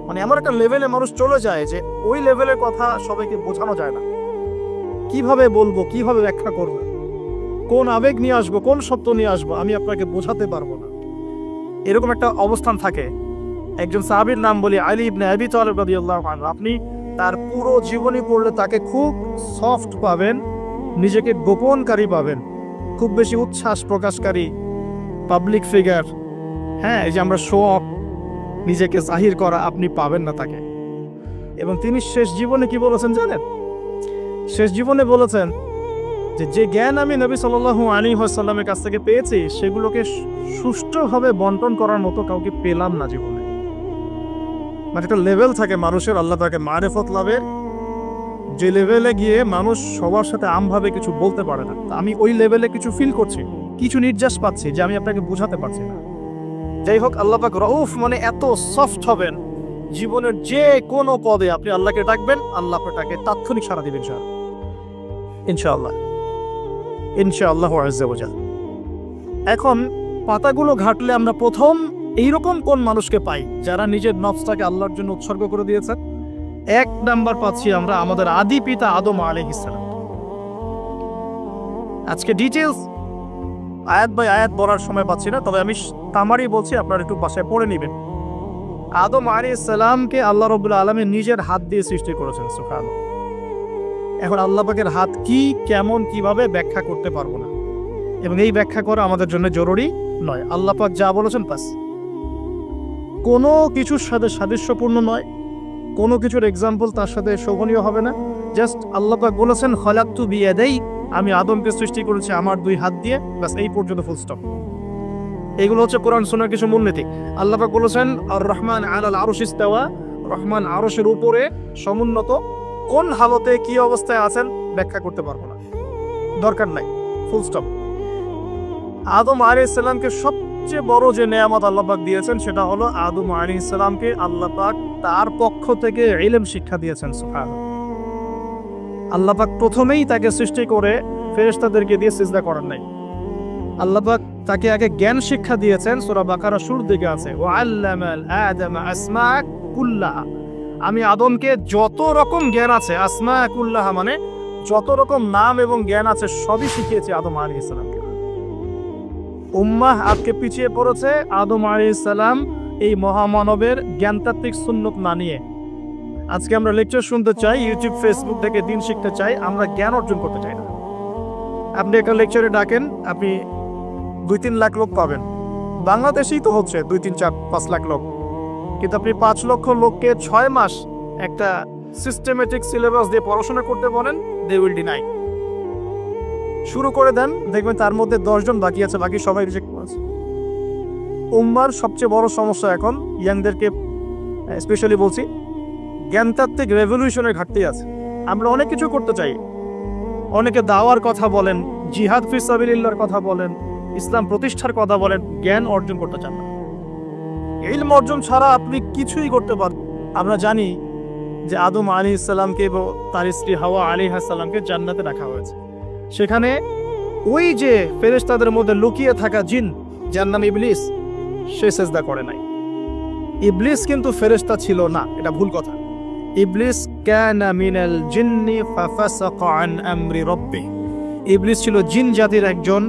মানে এমন একটা লেভেলে মানুষ চলে যায় যে ওই লেভেলের কথা সবাইকে বোঝানো যায় না। কিভাবে বলবো, কিভাবে ব্যাখ্যা করবো, কোন আবেগ নিয়ে আসবো, কোন সত্য নিয়ে আসবো, আমি আপনাকে বোঝাতে পারবো না। এরকম একটা অবস্থান থাকে। একজন সাহাবীর নাম বলি আলী ইবনে আবি তালিব রাদিয়াল্লাহু আনহু। আপনি তার পুরো জীবনী পড়লে তাকে খুব সফট পাবেন, নিজেকে গোপনকারী পাবেন, খুব বেশি উচ্ছ্বাস প্রকাশকারী পাবলিক ফিগার, হ্যাঁ, এই যে আমরা শো অফ, নিজেকে জাহির করা, আপনি পাবেন না তাকে। এবং তিনি শেষ জীবনে কি বলেছেন জানেন? শেষ জীবনে বলেছেন যে যে জ্ঞান আমি নবী সাল্লাল্লাহু আলাইহি ওয়াসাল্লামের কাছ থেকে পেয়েছি, সেগুলোকে সুষ্ঠুভাবে বন্টন করার মতো কাউকে পেলাম না জীবনে। মানে একটা লেভেল থাকে মানুষের, আল্লাহ তাকে মারিফত লাভের, যে লেভেলে গিয়ে মানুষ সবার সাথে আমভাবে কিছু বলতে পারে না। আমি ওই লেভেলে কিছু ফিল করছি, কিছু নির্যাস পাচ্ছি যে আমি আপনাকে বোঝাতে পারছি না। যাই হোক, আল্লাহ পাক রাউফ মানে এত সফট হবেন, জীবনের যে কোনো পদে আপনি আল্লাহকে ডাকবেন, আল্লাহ আপনাকে তাৎক্ষণিক সাড়া দিবেন ইনশাআল্লাহ, ইনশাআল্লাহ আযজা ওয়া জাল। এখন পাতাগুলো ঘাটলে আমরা প্রথম এইরকম কোন মানুষকে পাই যারা নিজের নফসটাকে আল্লাহর জন্য উৎসর্গ করে দিয়েছেন? এক নাম্বার পাচ্ছি আমরা আমাদের আদি পিতা আদম আলাইহিস সালাম। আজকে ডিটেইলস আয়াত বাই আয়াত পড়ার সময় পাচ্ছি না, তবে আমি তামারি বলছি, আপনারা একটু বাসায় পড়ে নেবেন। আদম আলাইহিস সালামকে আল্লাহ রাব্বুল আলামিন নিজের হাত দিয়ে সৃষ্টি করেছেন। সুবহানাল্লাহ। এখন আল্লাহ পাকের হাত কি, কেমন, কিভাবে ব্যাখ্যা করতে পারবো না, এবং এই ব্যাখ্যা করা আমাদের জন্য জরুরি নয়। আল্লাহ পাক যা বলেছেন বাস, কোনো কিছুর সাথে সাদৃশ্যপূর্ণ নয়, কোনো কিছুর এক্সাম্পল তার সাথে শোভনীয় হবে না। জাস্ট আল্লাহ পাক বলেছেন খলাকতু বিয়াদাই, আমি আদমকে সৃষ্টি করেছি আমার দুই হাত দিয়ে, বাস, এই পর্যন্ত ফুল স্টপ। এইগুলো হচ্ছে কোরআন সুন্নাহর কিছু মূলনীতি। আল্লাহ পাক বলেছেন আর রহমান আলাল আরশ ইস্তাওয়া, রহমান আরশের উপরে সমুন্নত। কোন হালতে কি অবস্থায় আছেন ব্যাখ্যা করতে পারবো না, দরকার নাই, ফুল স্টপ। আদম আলাইহিস সালামকে সবচেয়ে বড় যে নেয়ামত আল্লাহ পাক দিয়েছেন সেটা হলো আদম আলাইহিস সালামকে আল্লাহ পাক তার পক্ষ থেকে ইলম শিক্ষা দিয়েছেন। সুবহানাল্লাহ। আল্লাহ পাক প্রথমেই তাকে সৃষ্টি করে ফেরেশতাদেরকে দিয়ে সিজদা করার নাই। আল্লাহ পাক তাকে আগে জ্ঞান শিক্ষা দিয়েছেন। সূরা বাকারা শুরুর দিকে আছে ওয়া আল্লামাল আদামা আসমা কুল্লাহা, আমি আদমকে যত রকম জ্ঞান আছে, আসমা কুল্লাহা মানে যত রকম নাম এবং জ্ঞান আছে সবই শিখিয়েছি আদম আলাইহিস সালামকে। উম্মাহ আজকে পিছিয়ে পড়েছে আদম আলাইহিস সালাম এই মহামানবের জ্ঞানতাত্ত্বিক সুন্নত না নিয়ে। আজকে আমরা লেকচার শুনতে চাই, ইউটিউব ফেসবুক থেকে দিন শিখতে চাই, আমরা জ্ঞান অর্জন করতে চাই না। আপনি একটা লেকচারে ডাকেন, আপনি 2-3 লাখ লোক পাবেন, বাংলাদেশেই তো হচ্ছে 2-3-4-5 লাখ লোক, কিন্তু আপনি 5 লক্ষ লোককে 6 মাস একটা সিস্টেমেটিক সিলেবাস দিয়ে পড়াশোনা করতে বলেন, দে উইল ডিনাই। শুরু করে দেন, দেখবেন তার মধ্যে 10 জন বাকি আছে, বাকি সবাই রিজেক্ট করেছে। উম্মার সবচেয়ে বড় সমস্যা এখন, ইয়াংদেরকে স্পেশালি বলছি, জ্ঞানতাত্ত্বিক রেভলিউশনের ঘাটতি আছে। আমরা অনেক কিছু করতে চাই, অনেকে দাওয়ার কথা বলেন, জিহাদ ফি সাবিলিল্লাহর কথা বলেন, ইসলাম প্রতিষ্ঠার কথা বলেন, জ্ঞান অর্জন করতে চান না। ইলম অর্জন ছাড়া আপনি কিছুই করতে পারবেন। আমরা জানি যে আদম আলাইহিস সালামকে এবং তার স্ত্রী হাওয়া আলাইহিস সালামকে জান্নাতে রাখা হয়েছে। সেখানে ওই যে ফেরেশতাদের মধ্যে লুকিয়ে থাকা জিন, যার নাম ইবলিস, সে সিজদা করে নাই। ইবলিস কিন্তু ফেরেশতা ছিল না, এটা ভুল কথা। ইবলিস কানা মিনাল জিন্নি ফাফাসাকা আন আমরি রাব্বি, ইবলিস ছিল জিন জাতির একজন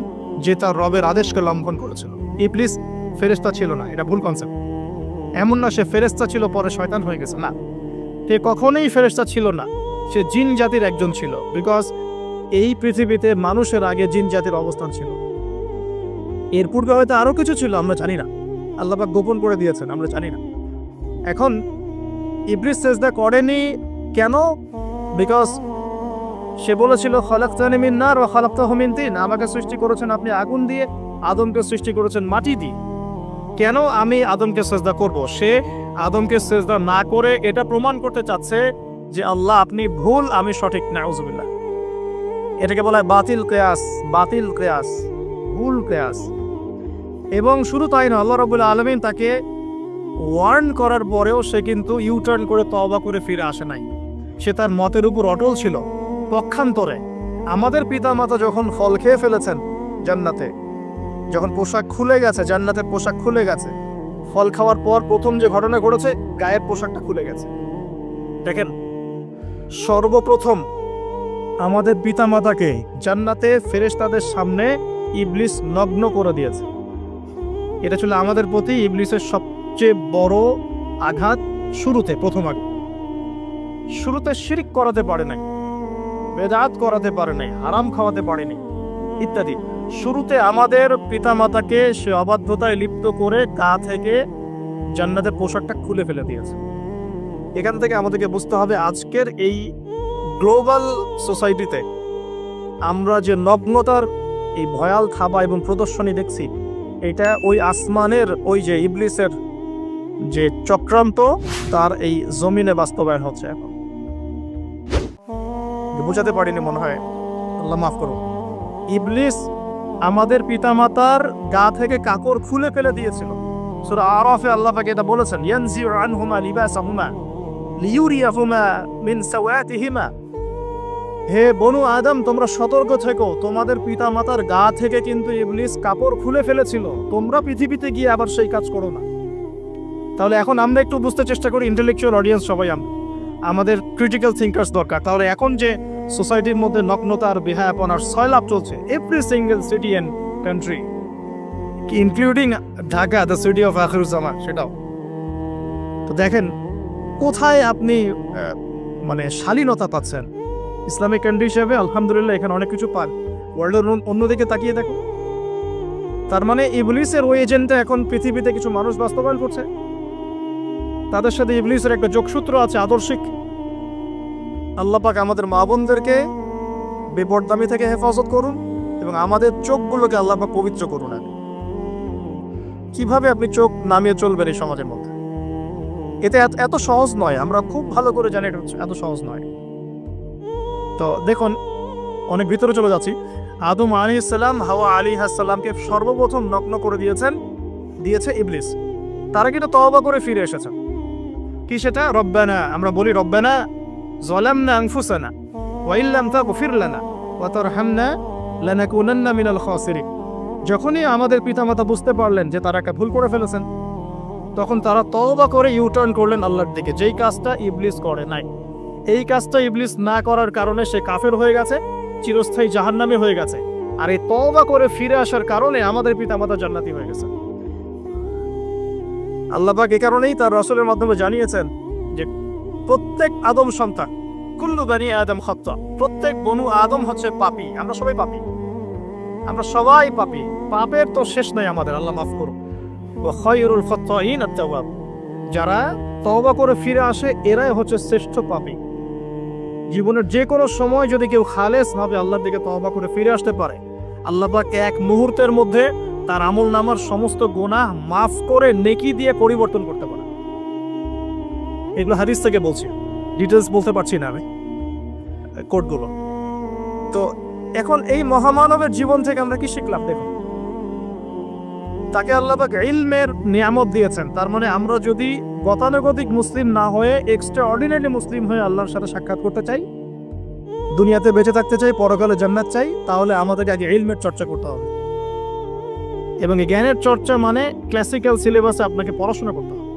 যে তার রবের আদেশকে লঙ্ঘন করেছিল। ইবলিস ফেরেশতা ছিল না, এটা ভুল কনসেপ্ট। এমন না সে ফেরেশতা ছিল পরে শয়তান হয়ে গেছে, না, সে কখনোই ফেরেশতা ছিল না, সে জিন জাতির একজন ছিল। বিকজ এই পৃথিবীতে মানুষের আগে জিন জাতির অবস্থান ছিল, এর পূর্বে হয়তো আরো কিছু ছিল, আমরা জানি না, আল্লাহ পাক গোপন করে দিয়েছেন, আমরা জানি না। এখন ইবলিস সেজদা করেনি কেন? বিকজ সে বলেছিল খলাকতানি মিন নার ওয়া খলাকতাহু মিন তিন, আমাকে সৃষ্টি করেছেন আপনি আগুন দিয়ে, আদমকে সৃষ্টি করেছেন মাটি দিয়ে, কেন আমি আদমকে সেজদা করব? সে আদমকে সেজদা না করে এটা প্রমাণ করতে চাচ্ছে যে আল্লাহ আপনি ভুল, আমি সঠিক। নাউজুবিল্লাহ, এটাকে বলা হয় বাতিল কিয়াস, বাতিল কিয়াস, ভুল কিয়াস। এবং শুধু তাই না, আল্লাহ রাব্বুল আলামিন তাকে ওয়ার্ন করার পরেও সে কিন্তু ইউটার্ন করে তওবা করে ফিরে আসে নাই, সে তার মতের উপর অটল ছিল। পক্ষান্তরে আমাদের পিতামাতা যখন ফল খেয়ে ফেলেছেন জান্নাতে, যখন পোশাক খুলে গেছে, জান্নাতের পোশাক খুলে গেছে, ফল খাওয়ার পর প্রথম যে ঘটনা ঘটেছে, গায়ের পোশাকটা খুলে গেছে। দেখেন, সর্বপ্রথম আমাদের পিতামাতাকে জান্নাতে ফেরেশতাদের সামনে ইবলিস নগ্ন করে দিয়েছে। এটা ছিল আমাদের প্রতি ইবলিসের সবচেয়ে বড় আঘাত। শুরুতে, প্রথম আঘাত, শুরুতে শিরক করাতে পারে নাই, বেদাত করাতে পারে নাই, হারাম খাওয়াতে পারেনি ইত্যাদি। শুরুতে আমাদের পিতামাতাকে সে অবাধ্যতায় লিপ্ত করে গা থেকে জান্নাতের পোশাকটা খুলে ফেলে দিয়েছে। এখান থেকে আমাদেরকে বুঝতে হবে আজকের এই গ্লোবাল সোসাইটিতে আমরা যে নগ্নতার এই ভয়াল থাবা এবং প্রদর্শনী দেখছি, এটা ওই আসমানের ওই যে ইবলিসের যে চক্রান্ত, তার এই জমিনে বাস্তবায়ন হচ্ছে। এখন বুঝাতে পারিনি মনে হয়, আল্লাহ মাফ করো। ইবলিস আমাদের পিতামাতার গা থেকে কাপড় খুলে ফেলে দিয়েছিল। সূরা আরাফে আল্লাহ পাক এটা বলেছেন, ইয়ানজিউ আনহুমা লিবাসাহুমা লিইউরিয়াহুমা মিন সাওয়াতিহিমা। হে বনু আদম, তোমরা সতর্ক থেকো, তোমাদের পিতামাতার গা থেকে কিন্তু ইবলিস কাপড় খুলে ফেলেছিল, তোমরা পৃথিবীতে গিয়ে আবার সেই কাজ করো না। তাহলে এখন আমরা একটু বুঝতে চেষ্টা করি, ইন্টেলেকচুয়াল অডিয়েন্স সবাই আমরা, আমাদের ক্রিটিক্যাল থিঙ্কার্স দরকার। তাহলে এখন যে সোসাইটির মধ্যে নগ্নতার বেহায়াপনার সয়লাভ চলছে, every single city and country, including Dhaka, the city of Akhiruzzaman, সেটাও তো দেখেন কোথায় আপনি মানে শালীনতা পাচ্ছেন। ইসলামিক কান্ট্রি হিসেবে আলহামদুলিল্লাহ এখানে অনেক কিছু পান, ওয়ার্ল্ডের অন্যদিকে তাকিয়ে দেখো। তার মানে ইবলিসের ওই এজেন্টটা এখন পৃথিবীতে কিছু মানুষ বাস্তবায়ন করছে, তাদের সাথে ইবলিসের একটা যোগসূত্র আছে আদর্শিক। আল্লাহ পাক আমাদের মা বোনদেরকে বেপরদামি থেকে হেফাজত করুন এবং আমাদের চোখগুলোকে আল্লাহ পাক পবিত্র করুন। কিভাবে আপনি চোখ নামিয়ে চলবেন এই সমাজের মধ্যে, এতে এত সহজ নয়, আমরা খুব ভালো করে জানি এটা এত সহজ নয়। তো দেখুন, অনেক ভিতরে চলে যাচ্ছি। আদম আলাইহিস সালাম, হাওয়া আলাইহিস সালামকে সর্বপ্রথম নগ্ন করে দিয়েছে ইবলিস। তারা কিন্তু তওবা করে ফিরে এসেছে। কি সেটা? রব্বানা, আমরা বলি রব্বানা যালামনা আনফুসানা ওয়া ইল্লাম তাগফির লানা ওয়া তারহামনা লানাকুনান্না মিনাল খাসিরিন। যখনই আমাদের পিতামাতা বুঝতে পারলেন যে তারা একটা ভুল করে ফেলেছেন, তখন তারা তওবা করে ইউটার্ন করলেন আল্লাহর দিকে, যেই কাজটা ইবলিস করে নাই। এই কাজটা ইবলিস না করার কারণে সে কাফের হয়ে গেছে, চিরস্থায়ী জাহান্নামী হয়ে গেছে। আর এই তওবা করে ফিরে আসার কারণে আমাদের পিতামাতা জান্নাতি হয়ে গেছে। আল্লাহ পাক এই কারণেই তার রাসূলের মাধ্যমে জানিয়েছেন যে প্রত্যেক আদম সন্তান, কুল্লু বানি আদম খাত্তা, প্রত্যেক বনু আদম হচ্ছে পাপী। আমরা সবাই পাপী, আমরা সবাই পাপী, পাপের তো শেষ নাই আমাদের, আল্লাহ মাফ করুন। ওয়া খায়রুল খাত্তাইন আত-তাওয়াব, যারা তওবা করে ফিরে আসে এরাই হচ্ছে শ্রেষ্ঠ পাপী। জীবনের যে কোনো সময় যদি কেউ খালেস ভাবে আল্লাহর দিকে তওবা করে ফিরে আসতে পারে, আল্লাহ পাক এক মুহূর্তের মধ্যে তার আমলনামার সমস্ত গুনাহ মাফ করে নেকি দিয়ে পরিবর্তন করতে পারে। এগুলো হাদিস থেকে বলছি, ডিটেলস বলতে পারছি না আমি, কোডগুলো। তো এখন এই মহামানবের জীবন থেকে আমরা কি শিখলাম? দেখুন, তাকে আল্লাহ পাক ইলমের নিয়ামত দিয়েছেন। তার মানে আমরা যদি গতানুগতিক মুসলিম না হয়ে এক্সট্রা অর্ডিনারি মুসলিম হয়ে আল্লাহর সাথে সাক্ষাৎ করতে চাই, দুনিয়াতে বেঁচে থাকতে চাই, পরকালে জান্নাত চাই, তাহলে আমাদেরকে আগে ইলমের চর্চা করতে হবে। এবং এই জ্ঞানের চর্চা মানে ক্লাসিক্যাল সিলেবাসে আপনাকে পড়াশোনা করতে হবে,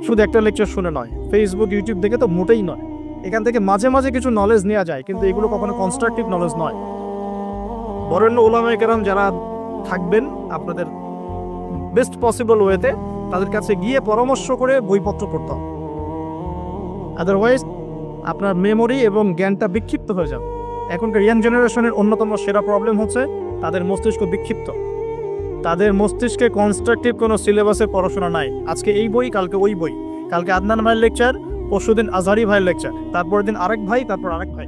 শুধু একটা লেকচার শুনে নয়, ফেসবুক ইউটিউব দেখে তো মোটেই নয়। এখান থেকে মাঝে মাঝে কিছু নলেজ নেওয়া যায়, কিন্তু এগুলো কখনো কনস্ট্রাকটিভ নলেজ নয়। বরেণ্য উলামায়ে কেরাম যারা থাকবেন আপনাদের বেস্ট পসিবল ওয়েতে তাদের কাছে গিয়ে পরামর্শ করে বইপত্র পড়তে হবে। আদারওয়াইজ আপনার মেমোরি এবং জ্ঞানটা বিক্ষিপ্ত হয়ে যাবে। এখনকার ইয়াং জেনারেশনের অন্যতম সেরা প্রবলেম হচ্ছে তাদের মস্তিষ্ক বিক্ষিপ্ত। তাদের মস্তিষ্কে কনস্ট্রাকটিভ কোনো সিলেবাসের পড়াশোনা নাই। আজকে এই বই, কালকে ওই বই, কালকে আদনান ভাইয়ের লেকচার, পরশুদিন আজহারি ভাইয়ের লেকচার, তারপরের দিন আরেক ভাই, তারপর আরেক ভাই।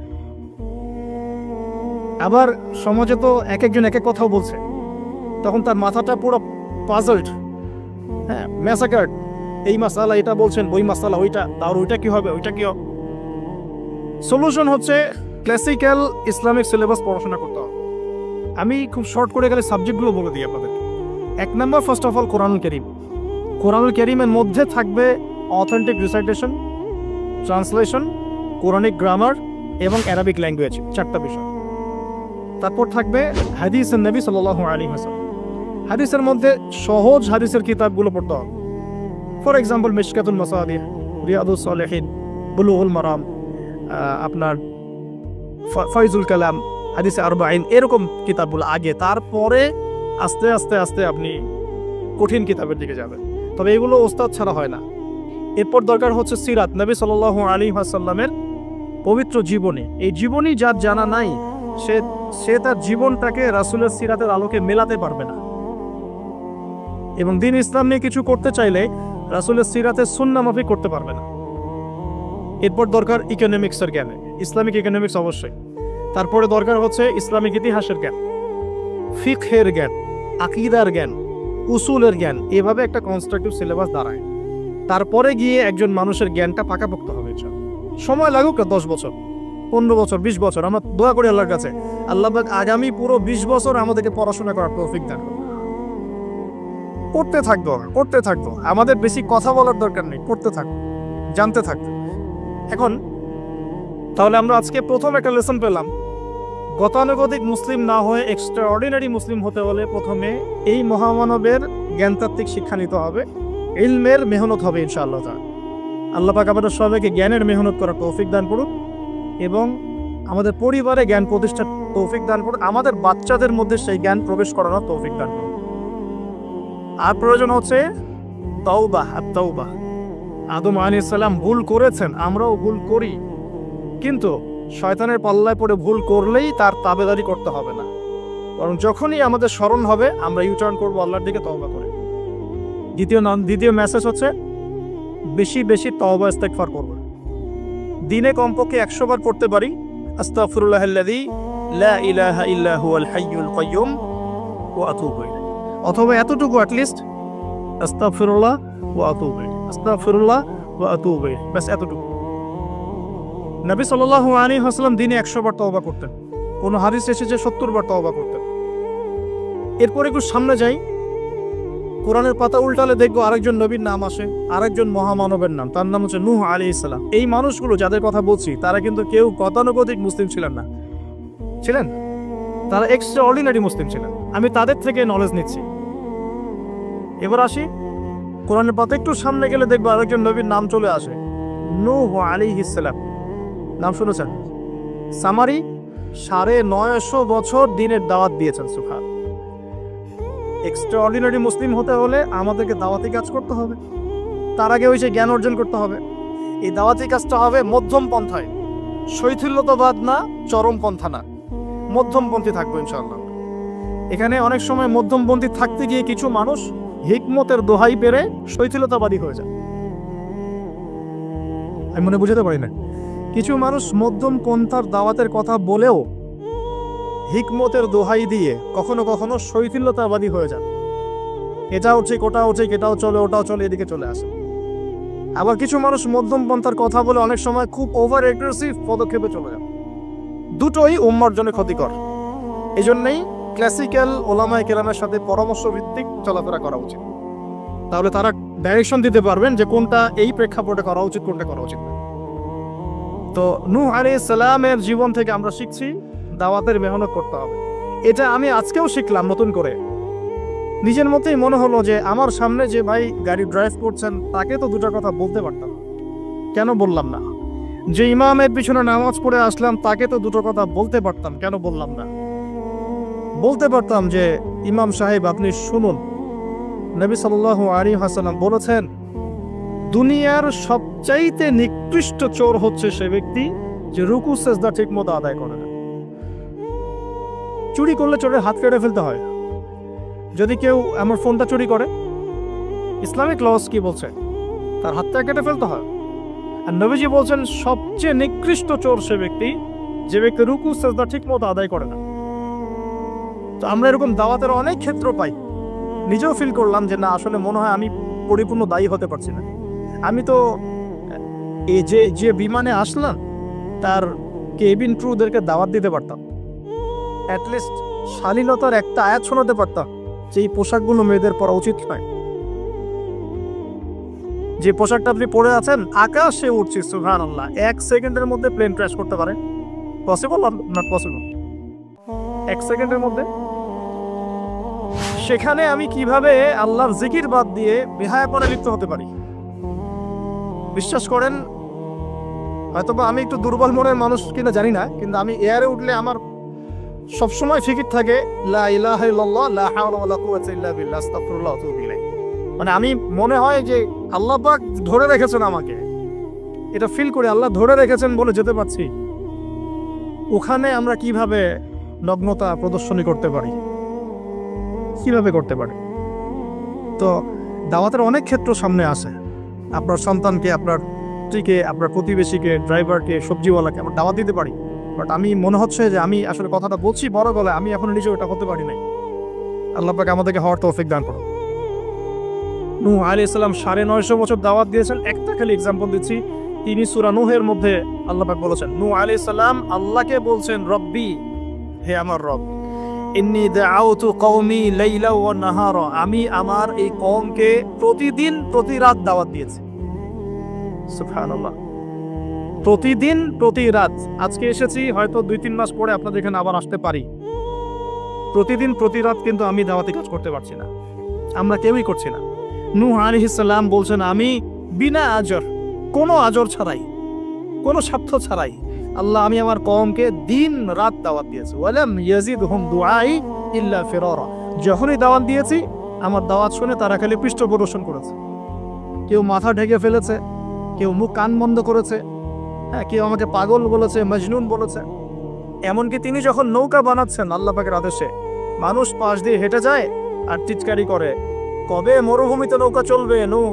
আবার সমাজে তো এক একজন এক এক কথাও বলছে, তখন তার মাথাটা পুরো পাজলড, হ্যাঁ ম্যাসাকার্ড। এই মাসালা এটা বলছেন, ওই মাসালা ওইটা, তার ওইটা কি হবে, ওইটা কি হবে। সলিউশন হচ্ছে ক্লাসিক্যাল ইসলামিক সিলেবাস পড়াশোনা করতে হবে। আমি খুব শর্ট করে গেলে সাবজেক্টগুলো বলে দিই আপনাদের। 1 নম্বর, ফার্স্ট অফ অল কোরআনুল কারীম। কোরআনুল কারীমের মধ্যে থাকবে authentic recitation, translation, Quranic grammar এবং অ্যারাবিক ল্যাঙ্গুয়েজ, 4টা বিষয়। তারপর থাকবে হাদিসের নবী সাল্লাল্লাহু আলাইহি ওয়াসাল্লাম। হাদিসের মধ্যে সহজ হাদিসের কিতাবগুলো পড়তে হবে। ফর এক্সাম্পল মিশকাতুল মাসাবিহ, রিয়াদুস সালিহিন, বুলুগুল মারাম, আপনার ফয়জুল কালাম, হাদিসে আরবাইন, এরকম কিতাবগুলো আগে, তারপরে আস্তে আস্তে আস্তে আপনি কঠিন কিতাবের দিকে যাবেন। তবে এগুলো ওস্তাদ ছাড়া হয় না। এরপর দরকার হচ্ছে সিরাত, নবী সাল্লাল্লাহু আলাইহি ওয়াসাল্লামের পবিত্র জীবনী। এই জীবনী যার জানা নাই সে তার জীবনটাকে রাসূলের সিরাতের আলোকে মেলাতে পারবে না। এবং দ্বীন ইসলাম নিয়ে কিছু করতে চাইলে রাসূলের সিরাতের সুন্নাহ মাফিক করতে পারবে না। এরপর দরকার ইকোনমিক্সের জ্ঞান, ইসলামিক ইকোনমিক্স অবশ্যই। তারপরে দরকার হচ্ছে ইসলামিক ইতিহাসের জ্ঞান, ফিকহের জ্ঞান, আকীদার জ্ঞান, উসুলের জ্ঞান। এভাবে একটা কনস্ট্রাকটিভ সিলেবাস দাঁড়ায়। তারপরে গিয়ে একজন মানুষের জ্ঞানটা পাকাপোক্ত হবে। সময় লাগুক না 10 বছর, 15 বছর, 20 বছর। আমরা দোয়া করি আল্লাহর কাছে, আল্লাহ পাক আগামী পুরো 20 বছর আমাদেরকে পড়াশোনা করার তৌফিক দান করুন। করতে থাকবো। আমাদের বেশি কথা বলার দরকার নেই, করতে থাকবো, জানতে থাকবো। এখন তাহলে আমরা আজকে প্রথম একটা লেসন পেলাম, গতানুগতিক মুসলিম না হয়ে এক্সট্রা অর্ডিনারি মুসলিম হতে হলে প্রথমে এই মহামানবের জ্ঞানতাত্ত্বিক শিক্ষা নিতে হবে, ইলমের মেহনত হবে ইনশাআল্লাহ তাআলা। আল্লাহ পাক আমাদের সবাইকে জ্ঞানের মেহনত করার তৌফিক দান করুন এবং আমাদের পরিবারে জ্ঞান প্রতিষ্ঠার তৌফিক দান করুন, আমাদের বাচ্চাদের মধ্যে সেই জ্ঞান প্রবেশ করানোর তৌফিক দান করুন। আর প্রয়োজন হচ্ছে তাওবা। আদম আলাইহিস সালাম ভুল করেছেন, আমরাও ভুল করি, কিন্তু শয়তানের পাল্লায় পড়ে ভুল করলেই তার তাবেদারি করতে হবে না, বরং যখনই আমাদের স্মরণ হবে আমরা ইউটার্ন করবো আল্লাহর দিকে তওবা করে। দ্বিতীয় মেসেজ হচ্ছে বেশি বেশি তওবা ইস্তেগফার করব। দিনে কমপক্ষে 100 বার পড়তে পারি আস্তাগফিরুল্লাহাল্লাযী লা ইলাহা ইল্লা হুয়াল হাইয়ুল কাইয়্যুম ওয়া আতুবু ইলাইহি, অথবা এতটুকু অ্যাটলিস্ট আস্তাগফিরুল্লাহ ওয়া আতুবু ইলাইহি, আস্তাগফিরুল্লাহ ওয়া আতুবু ইলাইহি, বাস এতটুকু। নবী সাল্লাল্লাহু আলাইহি ওয়াসাল্লাম দিনে 100 বার তওবা করতেন, কোন হাদিস এসেছে 70 বার তওবা করতেন। এরপর একটু সামনে যাই, কোরআনের পাতা উল্টালে দেখবো আরেকজন নবীর নাম আসে, আরেকজন মহামানবের নাম, তার নাম হচ্ছে নূহ আলাইহিস সালাম। এই মানুষগুলো যাদের কথা বলছি তারা কিন্তু কেউ গতানুগতিক মুসলিম ছিলেন না, তারা এক্সট্রা অর্ডিনারি মুসলিম ছিলেন। আমি তাদের থেকে নলেজ নিচ্ছি। এবার আসি কোরআনের পাতা একটু সামনে গেলে দেখবো আরেকজন নবীর নাম চলে আসে, নূহ আলাইহিস সালাম। নাম শুনেছেন? সামারি 950 বছর দিনের দাওয়াত দিয়েছেন। সুবহান। এক্সট্রা অর্ডিনারি মুসলিম হতে হলে আমাদেরকে দাওয়াতি কাজ করতে হবে, তার আগে ওই যে জ্ঞান অর্জন করতে হবে। এই দাওয়াতি কাজটা হবে মধ্যম পন্থায়, শৈথিল্যতাবাদ না, চরমপন্থা না, মধ্যমপন্থী থাকবো ইনশাআল্লাহ। এখানে অনেক সময় মধ্যমপন্থী থাকতে গিয়ে কিছু মানুষ হিকমতের দোহাই পেরে শৈথিলতাবাদী হয়ে যায়। আমি মনে বুঝাতে পারি না, কিছু মানুষ মধ্যম পন্থার দাওয়াতের কথা বলেও হিকমতের দোহাই দিয়ে কখনো কখনো শৈথিল্যতাবাদী হয়ে যান। এটাও ঠিক, ওটাও ঠিক, এটাও চলে, ওটাও চলে, এদিকে চলে আসে। আবার কিছু মানুষ মধ্যম পন্থার কথা বলে অনেক সময় খুব ওভার এগ্রেসিভ পদক্ষেপে চলে যান। দুটোই উম্মার জন্য ক্ষতিকর। এই জন্যই ক্লাসিক্যাল ওলামায়ে কেরামের সাথে পরামর্শ ভিত্তিক চলাফেরা করা উচিত। তাহলে তারা ডাইরেকশন দিতে পারবেন যে কোনটা এই প্রেক্ষাপটে করা উচিত, কোনটা করা উচিত না। তো নূহ আলাইহিস সালামের জীবন থেকে আমরা শিখছি দাওয়াতের মেহনত করতে হবে। এটা আমি আজকেও শিখলাম নতুন করে। নিজের মতেই মনে হলো যে আমার সামনে যে ভাই গাড়ি ড্রাইভ করছেন তাকে তো দুটো কথা বলতে পারতাম, কেন বললাম না? যে ইমামের পিছনে নামাজ পড়ে আসলাম তাকে তো দুটো কথা বলতে পারতাম, কেন বললাম না? বলতে পারতাম যে ইমাম সাহেব আপনি শুনুন, নবী সাল্লাল্লাহু আলাইহি ওয়াসাল্লাম বলেছেন দুনিয়ার সবচাইতে নিকৃষ্ট চোর হচ্ছে সে ব্যক্তি যে রুকু সেজদা ঠিক মতো আদায় করে না। চুরি করলে চোরের হাত কেটে ফেলতে হয়। যদি কেউ আমার ফোনটা চুরি করে, ইসলামিক লস কি বলছে? তার হাতটা কেটে ফেলতে হয়। আর নবীজি বলছেন সবচেয়ে নিকৃষ্ট চোর সে ব্যক্তি যে ব্যক্তি রুকু সেজদা ঠিক মতো আদায় করে না। তো আমরা এরকম দাওয়াতের অনেক ক্ষেত্র পাই। নিজেও ফিল করলাম যে না, আসলে মনে হয় আমি পরিপূর্ণ দায়ী হতে পারছি না। আমি তো এই যে বিমানে আসলাম তার কেবিন ক্রুদেরকে দাওয়াত দিতে পারতাম, অ্যাটলিস্ট শালীনতার একটা আয়াত শোনাতে পারতাম যে এই পোশাকগুলো মেয়েদের পরা উচিত নয়। যে পোশাকটা আপনি পরে আছেন আকাশে উঠছে, সুবহানাল্লাহ, 1 সেকেন্ডের মধ্যে প্লেন ক্র্যাশ করতে পারে। Possible not possible? 1 সেকেন্ডের মধ্যে। সেখানে আমি কিভাবে আল্লাহর জিকির বাদ দিয়ে বেহায়াপনায় লিপ্ত হতে পারি? বিশ্বাস করেন, হয়তোবা আমি একটু দুর্বল মনের মানুষ কিনা জানি না, কিন্তু আমি এয়ারে উঠলে আমার সবসময় ফিকির থাকে লা ইলাহা ইল্লাল্লাহ লা হাওলা ওয়ালা কুওয়াতা ইল্লা বিল্লাহ আস্তাগফিরুল্লাহ ওয়া আতুবু ইলাইহি। মানে আমি মনে হয় যে আল্লাহ পাক ধরে রেখেছেন আমাকে, এটা ফিল করে আল্লাহ ধরে রেখেছেন বলে যেতে পারছি। ওখানে আমরা কিভাবে নগ্নতা প্রদর্শনী করতে পারি, কিভাবে করতে পারি? তো দাওয়াতের অনেক ক্ষেত্র সামনে আসে। আপনার সন্তানকে, আপনার স্ত্রীকে, আপনার প্রতিবেশীকে, ড্রাইভারকে, সবজিওয়ালাকে আমরা দাওয়াত দিতে পারি। বাট আমি মনে হচ্ছে যে আমি আসলে কথাটা বলছি বড় গলায়, আমি এখন নিজেও এটা হতে পারি নাই। আল্লাহ পাক আমাদেরকে হওয়ার তৌফিক দান করুন। নূহ আলাইহিস সালাম 950 বছর দাওয়াত দিয়েছেন। একটা খালি এক্সাম্পল দিচ্ছি, তিনি সূরা নূহের মধ্যে আল্লাহ পাক বলেছেন, নূহ আলাইহিস সালাম আল্লাহকে বলছেন, রব্বি, হে আমার রব, ইন্নী দাআউতু কওমি লাইলা ওয়া নাহারা, আমি আমার এই কওমকে প্রতিদিন প্রতি রাত দাওয়াত দিয়েছি। সুবহানাল্লাহ, প্রতিদিন প্রতি রাত। আজকে এসেছি, হয়তো 2-3 মাস পরে আপনাদের এখানে আবার আসতে পারি। প্রতিদিন প্রতি রাত কিন্তু আমি দাওয়াতি কাজ করতে পারছি না, আমরা কেউই করছি না। নূহ আলাইহিস সালাম বলছেন, আমি বিনা আজর, কোনো আজর ছাড়াই, কোনো স্বার্থ ছাড়াই আল্লাহ আমি আমার কওমকে দিন রাত দাওয়াত দিয়েছি। ওয়ালাম ইয়াজিদহুম দুআই ইল্লা ফিরারা, যখনই দাওয়াত দিয়েছি আমার দাওয়াত শুনে তারা খালি পৃষ্ঠ প্রদর্শন করেছে। কেউ মাথা ঢেকে ফেলেছে, কেউ মুখ কান বন্ধ করেছে, হ্যাঁ, কেউ আমাকে পাগল বলেছে, মজনুন বলেছে। এমনকি তিনি যখন নৌকা বানাচ্ছেন আল্লাহ পাকের আদেশে, মানুষ পাশ দিয়ে হেঁটে যায় আর চিৎকারি করে, কবে মরুভূমিতে নৌকা চলবে? নূহ,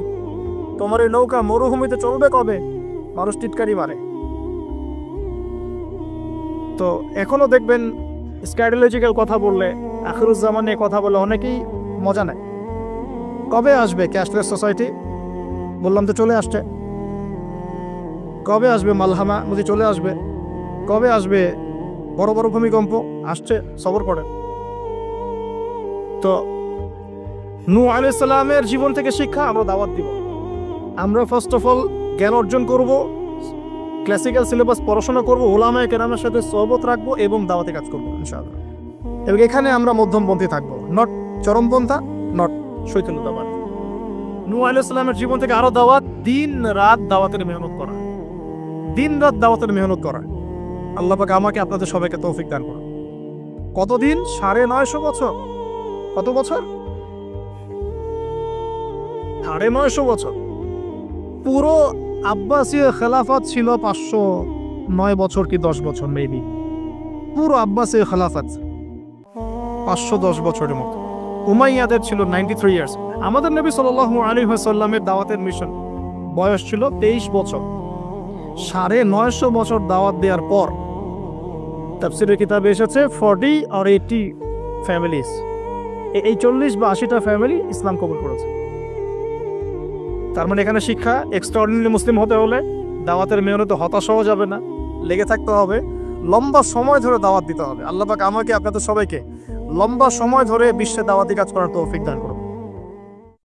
তোমার এই নৌকা মরুভূমিতে চলবে কবে? মানুষ টিটকারি মারে। তো এখনো দেখবেন স্ক্যাটোলজিক্যাল কথা বললে, আখিরুজ্জামান নিয়ে কথা বলে অনেকেই মজা নেয়। কবে আসবে ক্যাশলেস সোসাইটি? বললাম তো চলে আসছে। কবে আসবে মালহামা? বুঝি চলে আসবে। কবে আসবে বড় বড় ভূমিকম্প? আসছে, সবর করেন। তো নূহ আলাইহিস সালামের জীবন থেকে শিক্ষা আমরা দাওয়াত দিব। আমরা ফার্স্ট অফ অল জ্ঞান অর্জন করব, ক্লাসিক্যাল সিলেবাস পড়াশোনা করব, উলামায়ে কেরামের সাথে সোহবত রাখবো এবং দাওয়াতে কাজ করবো ইনশাআল্লাহ। এবং এখানে আমরা মধ্যমপন্থী থাকবো, নট চরমপন্থা, নট শৈথিল্যতাবাদ। নূহ আলাইহিস সালামের জীবন থেকে আরো দাওয়াত, দিন রাত দাওয়াতের মেহনত করা, দিন রাত দাওয়াতের মেহনত করা। আল্লাহ পাক আমাকে আপনাদের সবাইকে তৌফিক দান করুন। কতদিন? 950 বছর। কত বছর? 950 বছর। পুরো আব্বাসীয় খেলাফত ছিল 509 বছর কি 10 বছর মেবি। পুরো আব্বাসীয় খেলাফত 510 বছরের মতো। উমাইয়াদের ছিল 93 ইয়ার্স। আমাদের নবী সাল্লাল্লাহু আলাইহি ওয়াসাল্লামের দাওয়াতের মিশন বয়স ছিল 23 বছর। 950 বছর দাওয়াত দেওয়ার পর তাফসীরের কিতাবে এসেছে 40 or 80 ফ্যামিলিজ, এই 40 বা 80টা ফ্যামিলি ইসলাম কবুল করেছে। তার মানে এখানে শিক্ষা, এক্সট্রাঅর্ডিনারি মুসলিম হতে হলে দাওয়াতের মেহনতে হতাশ হওয়া যাবে না, লেগে থাকতে হবে, লম্বা সময় ধরে দাওয়াত দিতে হবে। আল্লাহ পাক আমাকে আপনাদের সবাইকে লম্বা সময় ধরে বিশ্বে দাওয়াতি কাজ করার তৌফিক দান করুন।